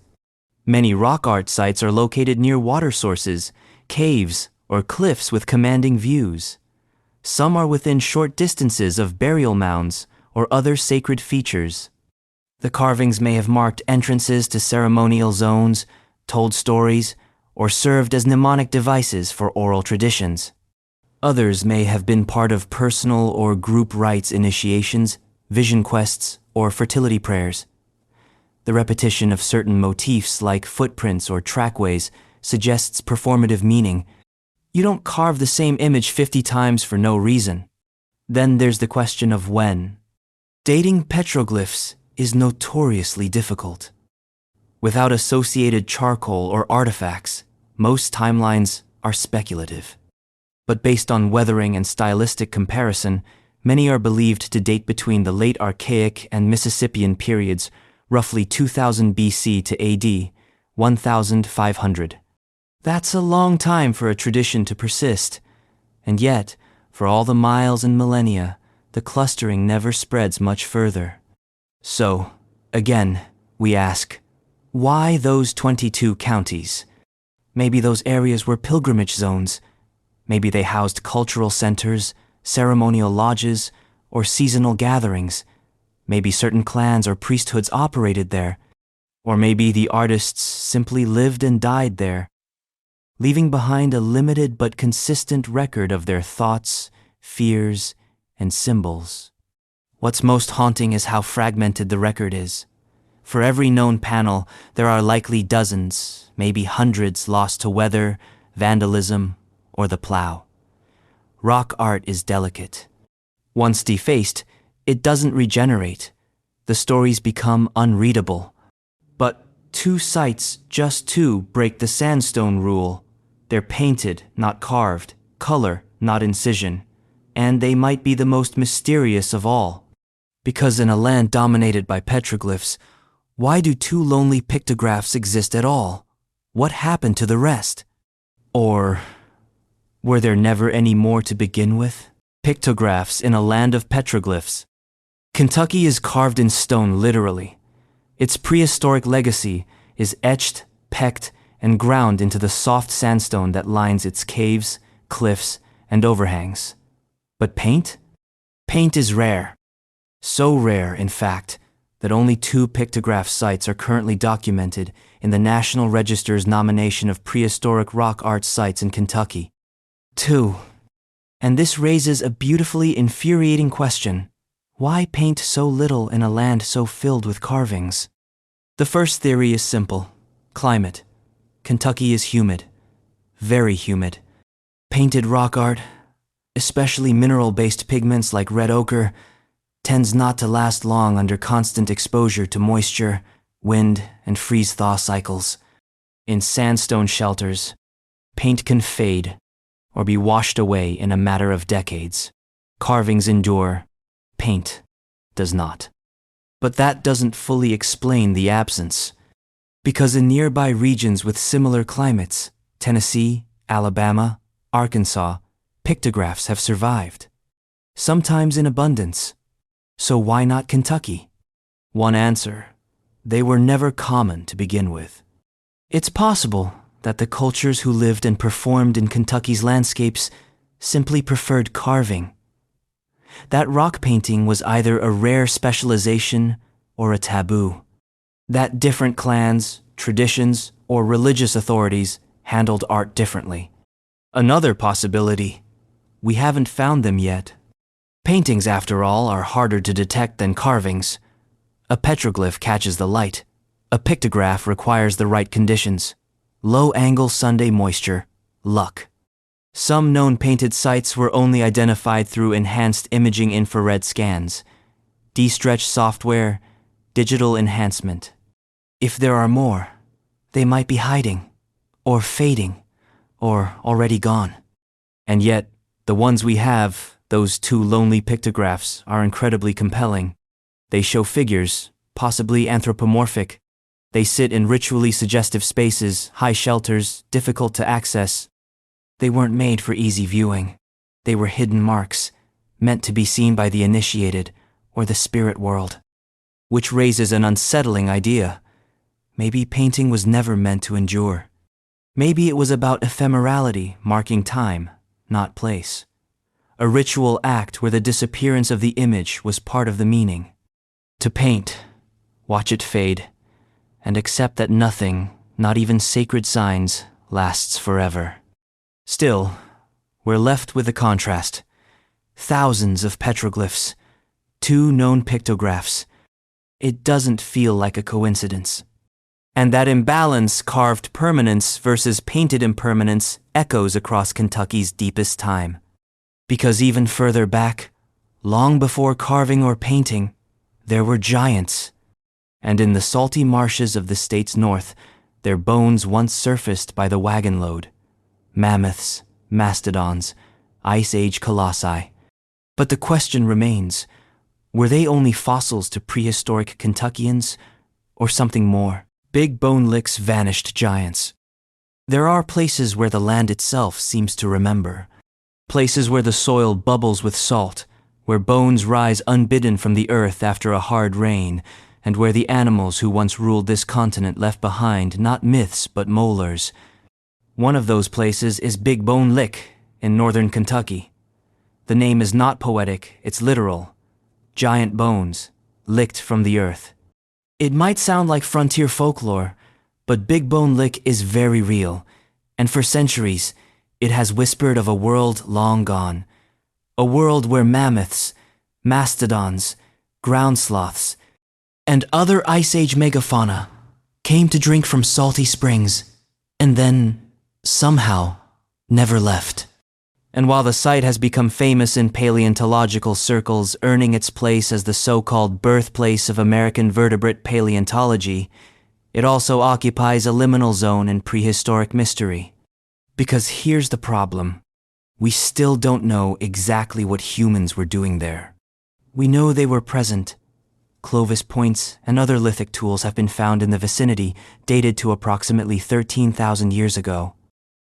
Many rock art sites are located near water sources, caves, or cliffs with commanding views. Some are within short distances of burial mounds or other sacred features. The carvings may have marked entrances to ceremonial zones, told stories, or served as mnemonic devices for oral traditions. Others may have been part of personal or group rites initiations, vision quests, or fertility prayers. The repetition of certain motifs like footprints or trackways suggests performative meaning. You don't carve the same image 50 times for no reason. Then there's the question of when. Dating petroglyphs is notoriously difficult. Without associated charcoal or artifacts, most timelines are speculative. But based on weathering and stylistic comparison, many are believed to date between the late Archaic and Mississippian periods, roughly 2000 BC to AD 1500. That's a long time for a tradition to persist, and yet, for all the miles and millennia, the clustering never spreads much further. So, again, we ask, why those 22 counties? Maybe those areas were pilgrimage zones. Maybe they housed cultural centers, ceremonial lodges, or seasonal gatherings. Maybe certain clans or priesthoods operated there. Or maybe the artists simply lived and died there, leaving behind a limited but consistent record of their thoughts, fears, and symbols. What's most haunting is how fragmented the record is. For every known panel, there are likely dozens, maybe hundreds lost to weather, vandalism, or the plow. Rock art is delicate. Once defaced, it doesn't regenerate. The stories become unreadable. But two sites, just two, break the sandstone rule. They're painted, not carved, color, not incision, and they might be the most mysterious of all. Because in a land dominated by petroglyphs, why do two lonely pictographs exist at all? What happened to the rest? Or were there never any more to begin with? Pictographs in a land of petroglyphs. Kentucky is carved in stone literally. Its prehistoric legacy is etched, pecked, and ground into the soft sandstone that lines its caves, cliffs, and overhangs. But paint? Paint is rare. So rare, in fact, that only 2 pictograph sites are currently documented in the National Register's nomination of prehistoric rock art sites in Kentucky. 2. And this raises a beautifully infuriating question. Why paint so little in a land so filled with carvings? The first theory is simple. Climate. Kentucky is humid. Very humid. Painted rock art, especially mineral-based pigments like red ochre, tends not to last long under constant exposure to moisture, wind, and freeze-thaw cycles. In sandstone shelters, paint can fade or be washed away in a matter of decades. Carvings endure, paint does not. But that doesn't fully explain the absence, because in nearby regions with similar climates, Tennessee, Alabama, Arkansas, pictographs have survived, sometimes in abundance. So why not Kentucky? One answer: they were never common to begin with. It's possible that the cultures who lived and performed in Kentucky's landscapes simply preferred carving. That rock painting was either a rare specialization or a taboo. That different clans, traditions, or religious authorities handled art differently. Another possibility: we haven't found them yet. Paintings, after all, are harder to detect than carvings. A petroglyph catches the light. A pictograph requires the right conditions. Low-angle Sunday moisture, luck. Some known painted sites were only identified through enhanced imaging infrared scans, de-stretch software, digital enhancement. If there are more, they might be hiding, or fading, or already gone. And yet, the ones we have, those 2 lonely pictographs, are incredibly compelling. They show figures, possibly anthropomorphic. They sit in ritually suggestive spaces, high shelters, difficult to access. They weren't made for easy viewing. They were hidden marks, meant to be seen by the initiated or the spirit world. Which raises an unsettling idea. Maybe painting was never meant to endure. Maybe it was about ephemerality, marking time, not place. A ritual act where the disappearance of the image was part of the meaning. To paint, watch it fade, and accept that nothing, not even sacred signs, lasts forever. Still, we're left with a contrast. Thousands of petroglyphs, 2 known pictographs. It doesn't feel like a coincidence. And that imbalance, carved permanence versus painted impermanence, echoes across Kentucky's deepest time. Because even further back, long before carving or painting, there were giants. And in the salty marshes of the state's north, their bones once surfaced by the wagon load. Mammoths, mastodons, Ice Age colossi. But the question remains, were they only fossils to prehistoric Kentuckians, or something more? Big Bone Lick's vanished giants. There are places where the land itself seems to remember. Places where the soil bubbles with salt, where bones rise unbidden from the earth after a hard rain, and where the animals who once ruled this continent left behind not myths but molars. One of those places is Big Bone Lick in northern Kentucky. The name is not poetic, it's literal. Giant bones, licked from the earth. It might sound like frontier folklore, but Big Bone Lick is very real, and for centuries, it has whispered of a world long gone. A world where mammoths, mastodons, ground sloths, and other Ice Age megafauna came to drink from salty springs, and then, somehow, never left. And while the site has become famous in paleontological circles, earning its place as the so-called birthplace of American vertebrate paleontology, it also occupies a liminal zone in prehistoric mystery. Because here's the problem. We still don't know exactly what humans were doing there. We know they were present. Clovis points and other lithic tools have been found in the vicinity, dated to approximately 13,000 years ago.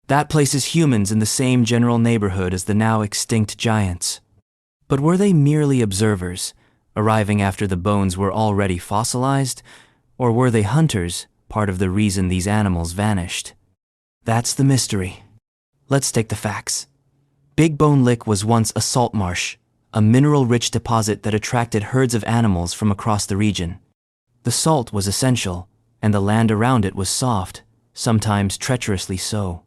That places humans in the same general neighborhood as the now extinct giants. But were they merely observers, arriving after the bones were already fossilized, or were they hunters, part of the reason these animals vanished? That's the mystery. Let's take the facts. Big Bone Lick was once a salt marsh, a mineral-rich deposit that attracted herds of animals from across the region. The salt was essential, and the land around it was soft, sometimes treacherously so.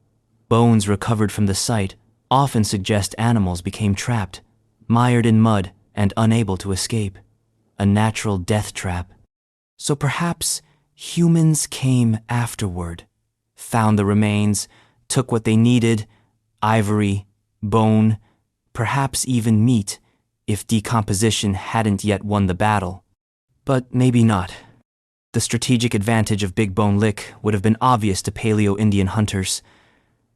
Bones recovered from the site often suggest animals became trapped, mired in mud, and unable to escape. A natural death trap. So perhaps humans came afterward, found the remains, took what they needed, ivory, bone, perhaps even meat, if decomposition hadn't yet won the battle. But maybe not. The strategic advantage of Big Bone Lick would have been obvious to Paleo-Indian hunters.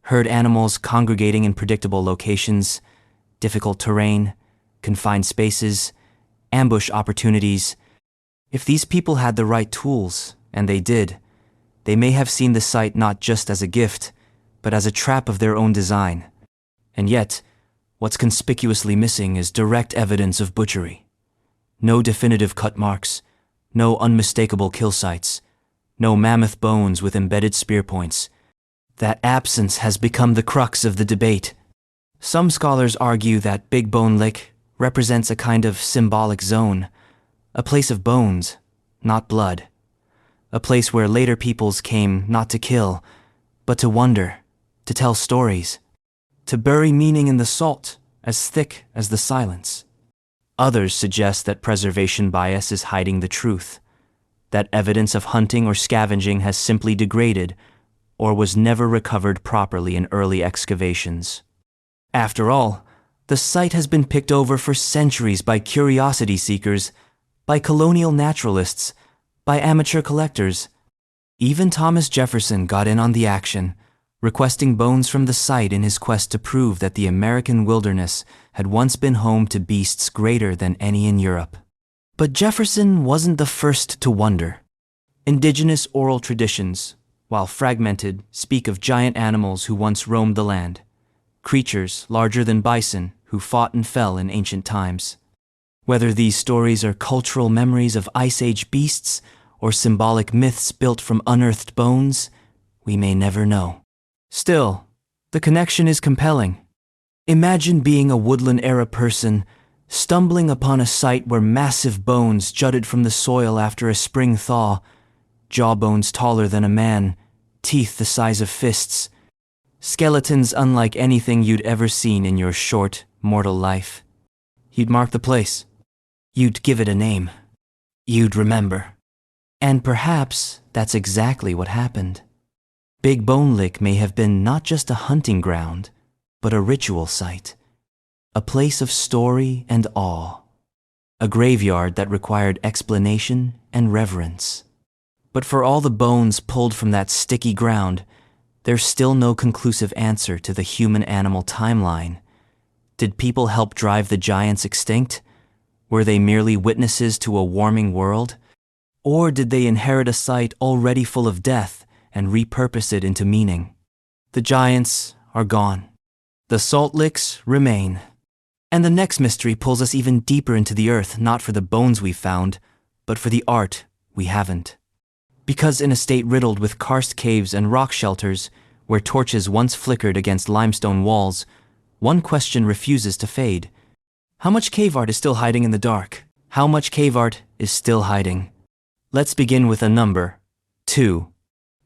Herd animals congregating in predictable locations, difficult terrain, confined spaces, ambush opportunities. If these people had the right tools, and they did, they may have seen the site not just as a gift, but as a trap of their own design. And yet, what's conspicuously missing is direct evidence of butchery. No definitive cut marks, no unmistakable kill sites, no mammoth bones with embedded spear points. That absence has become the crux of the debate. Some scholars argue that Big Bone Lick represents a kind of symbolic zone, a place of bones, not blood, a place where later peoples came not to kill, but to wonder, to tell stories, to bury meaning in the salt as thick as the silence. Others suggest that preservation bias is hiding the truth, that evidence of hunting or scavenging has simply degraded or was never recovered properly in early excavations. After all, the site has been picked over for centuries by curiosity seekers, by colonial naturalists, by amateur collectors. Even Thomas Jefferson got in on the action, requesting bones from the site in his quest to prove that the American wilderness had once been home to beasts greater than any in Europe. But Jefferson wasn't the first to wonder. Indigenous oral traditions, while fragmented, speak of giant animals who once roamed the land, creatures larger than bison who fought and fell in ancient times. Whether these stories are cultural memories of Ice Age beasts or symbolic myths built from unearthed bones, we may never know. Still, the connection is compelling. Imagine being a woodland-era person, stumbling upon a site where massive bones jutted from the soil after a spring thaw, jawbones taller than a man, teeth the size of fists, skeletons unlike anything you'd ever seen in your short, mortal life. You'd mark the place. You'd give it a name. You'd remember. And perhaps that's exactly what happened. Big Bone Lick may have been not just a hunting ground, but a ritual site, a place of story and awe, a graveyard that required explanation and reverence. But for all the bones pulled from that sticky ground, there's still no conclusive answer to the human-animal timeline. Did people help drive the giants extinct? Were they merely witnesses to a warming world? Or did they inherit a site already full of death and repurpose it into meaning? The giants are gone. The salt licks remain. And the next mystery pulls us even deeper into the earth, not for the bones we've found, but for the art we haven't. Because in a state riddled with karst caves and rock shelters, where torches once flickered against limestone walls, one question refuses to fade. How much cave art is still hiding in the dark? How much cave art is still hiding? Let's begin with a number, 2.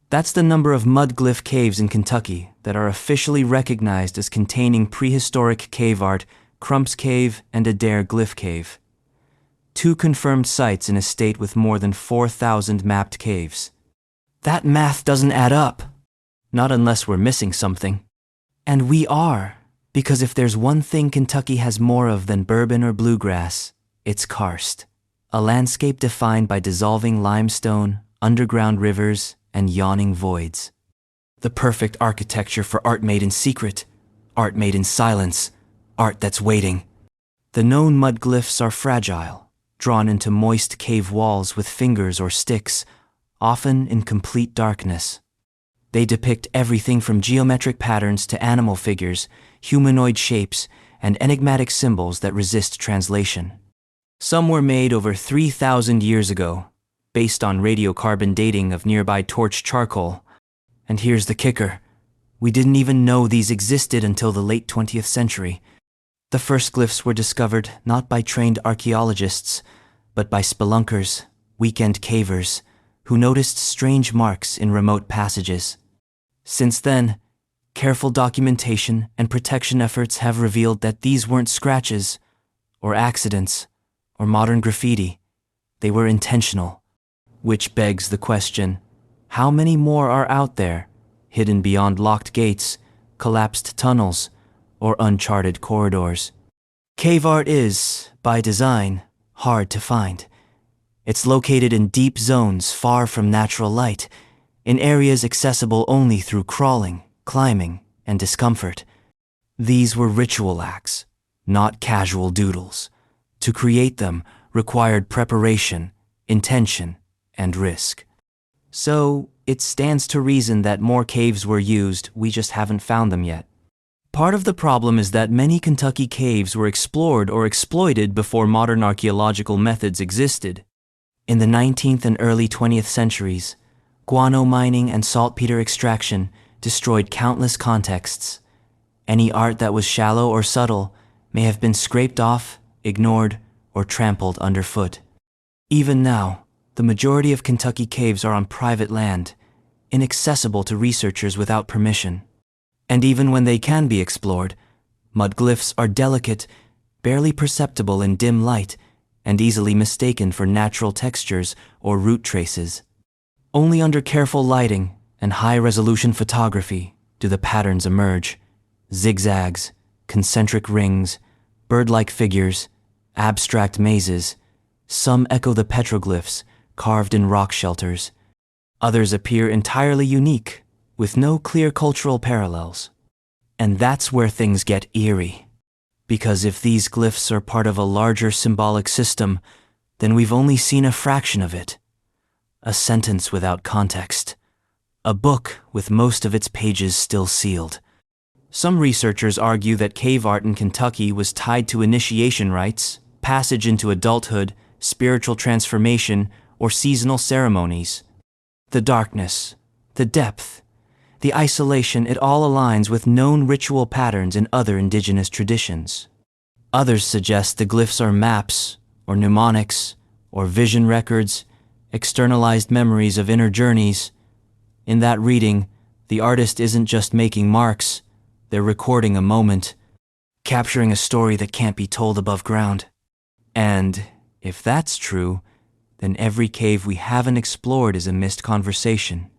That's the number of mud glyph caves in Kentucky that are officially recognized as containing prehistoric cave art, Crump's Cave and Adair Glyph Cave. 2 confirmed sites in a state with more than 4,000 mapped caves. That math doesn't add up. Not unless we're missing something. And we are, because if there's one thing Kentucky has more of than bourbon or bluegrass, it's karst. A landscape defined by dissolving limestone, underground rivers, and yawning voids. The perfect architecture for art made in secret, art made in silence, art that's waiting. The known mud glyphs are fragile, drawn into moist cave walls with fingers or sticks, often in complete darkness. They depict everything from geometric patterns to animal figures, humanoid shapes, and enigmatic symbols that resist translation. Some were made over 3,000 years ago, based on radiocarbon dating of nearby torch charcoal. And here's the kicker. We didn't even know these existed until the late 20th century. The first glyphs were discovered not by trained archaeologists, but by spelunkers, weekend cavers, who noticed strange marks in remote passages. Since then, careful documentation and protection efforts have revealed that these weren't scratches, or accidents, or modern graffiti. They were intentional. Which begs the question, how many more are out there, hidden beyond locked gates, collapsed tunnels, or uncharted corridors? Cave art is, by design, hard to find. It's located in deep zones far from natural light, in areas accessible only through crawling, climbing, and discomfort. These were ritual acts, not casual doodles. To create them required preparation, intention, and risk. So, it stands to reason that more caves were used, we just haven't found them yet. Part of the problem is that many Kentucky caves were explored or exploited before modern archaeological methods existed. In the 19th and early 20th centuries, guano mining and saltpeter extraction destroyed countless contexts. Any art that was shallow or subtle may have been scraped off, ignored, or trampled underfoot. Even now, the majority of Kentucky caves are on private land, inaccessible to researchers without permission. And even when they can be explored, mud glyphs are delicate, barely perceptible in dim light, and easily mistaken for natural textures or root traces. Only under careful lighting and high-resolution photography do the patterns emerge. Zigzags, concentric rings, bird-like figures, abstract mazes. Some echo the petroglyphs carved in rock shelters. Others appear entirely unique, with no clear cultural parallels. And that's where things get eerie. Because if these glyphs are part of a larger symbolic system, then we've only seen a fraction of it. A sentence without context. A book with most of its pages still sealed. Some researchers argue that cave art in Kentucky was tied to initiation rites, passage into adulthood, spiritual transformation, or seasonal ceremonies. The darkness, the depth, the isolation, it all aligns with known ritual patterns in other indigenous traditions. Others suggest the glyphs are maps, or mnemonics, or vision records, externalized memories of inner journeys. In that reading, the artist isn't just making marks, they're recording a moment, capturing a story that can't be told above ground. And if that's true, then every cave we haven't explored is a missed conversation.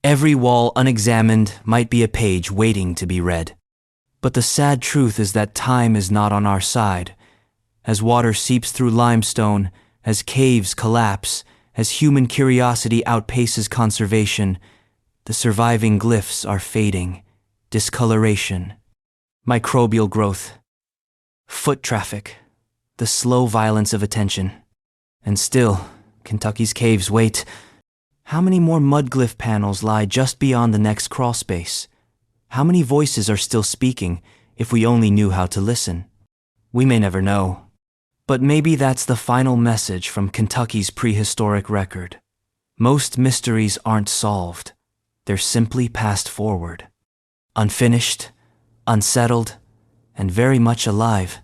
Every wall unexamined might be a page waiting to be read. But the sad truth is that time is not on our side. As water seeps through limestone, as caves collapse, as human curiosity outpaces conservation, the surviving glyphs are fading. Discoloration, microbial growth, foot traffic, the slow violence of attention. And still, Kentucky's caves wait. How many more mudglyph panels lie just beyond the next crawl space? How many voices are still speaking if we only knew how to listen? We may never know. But maybe that's the final message from Kentucky's prehistoric record. Most mysteries aren't solved. They're simply passed forward. Unfinished, unsettled, and very much alive.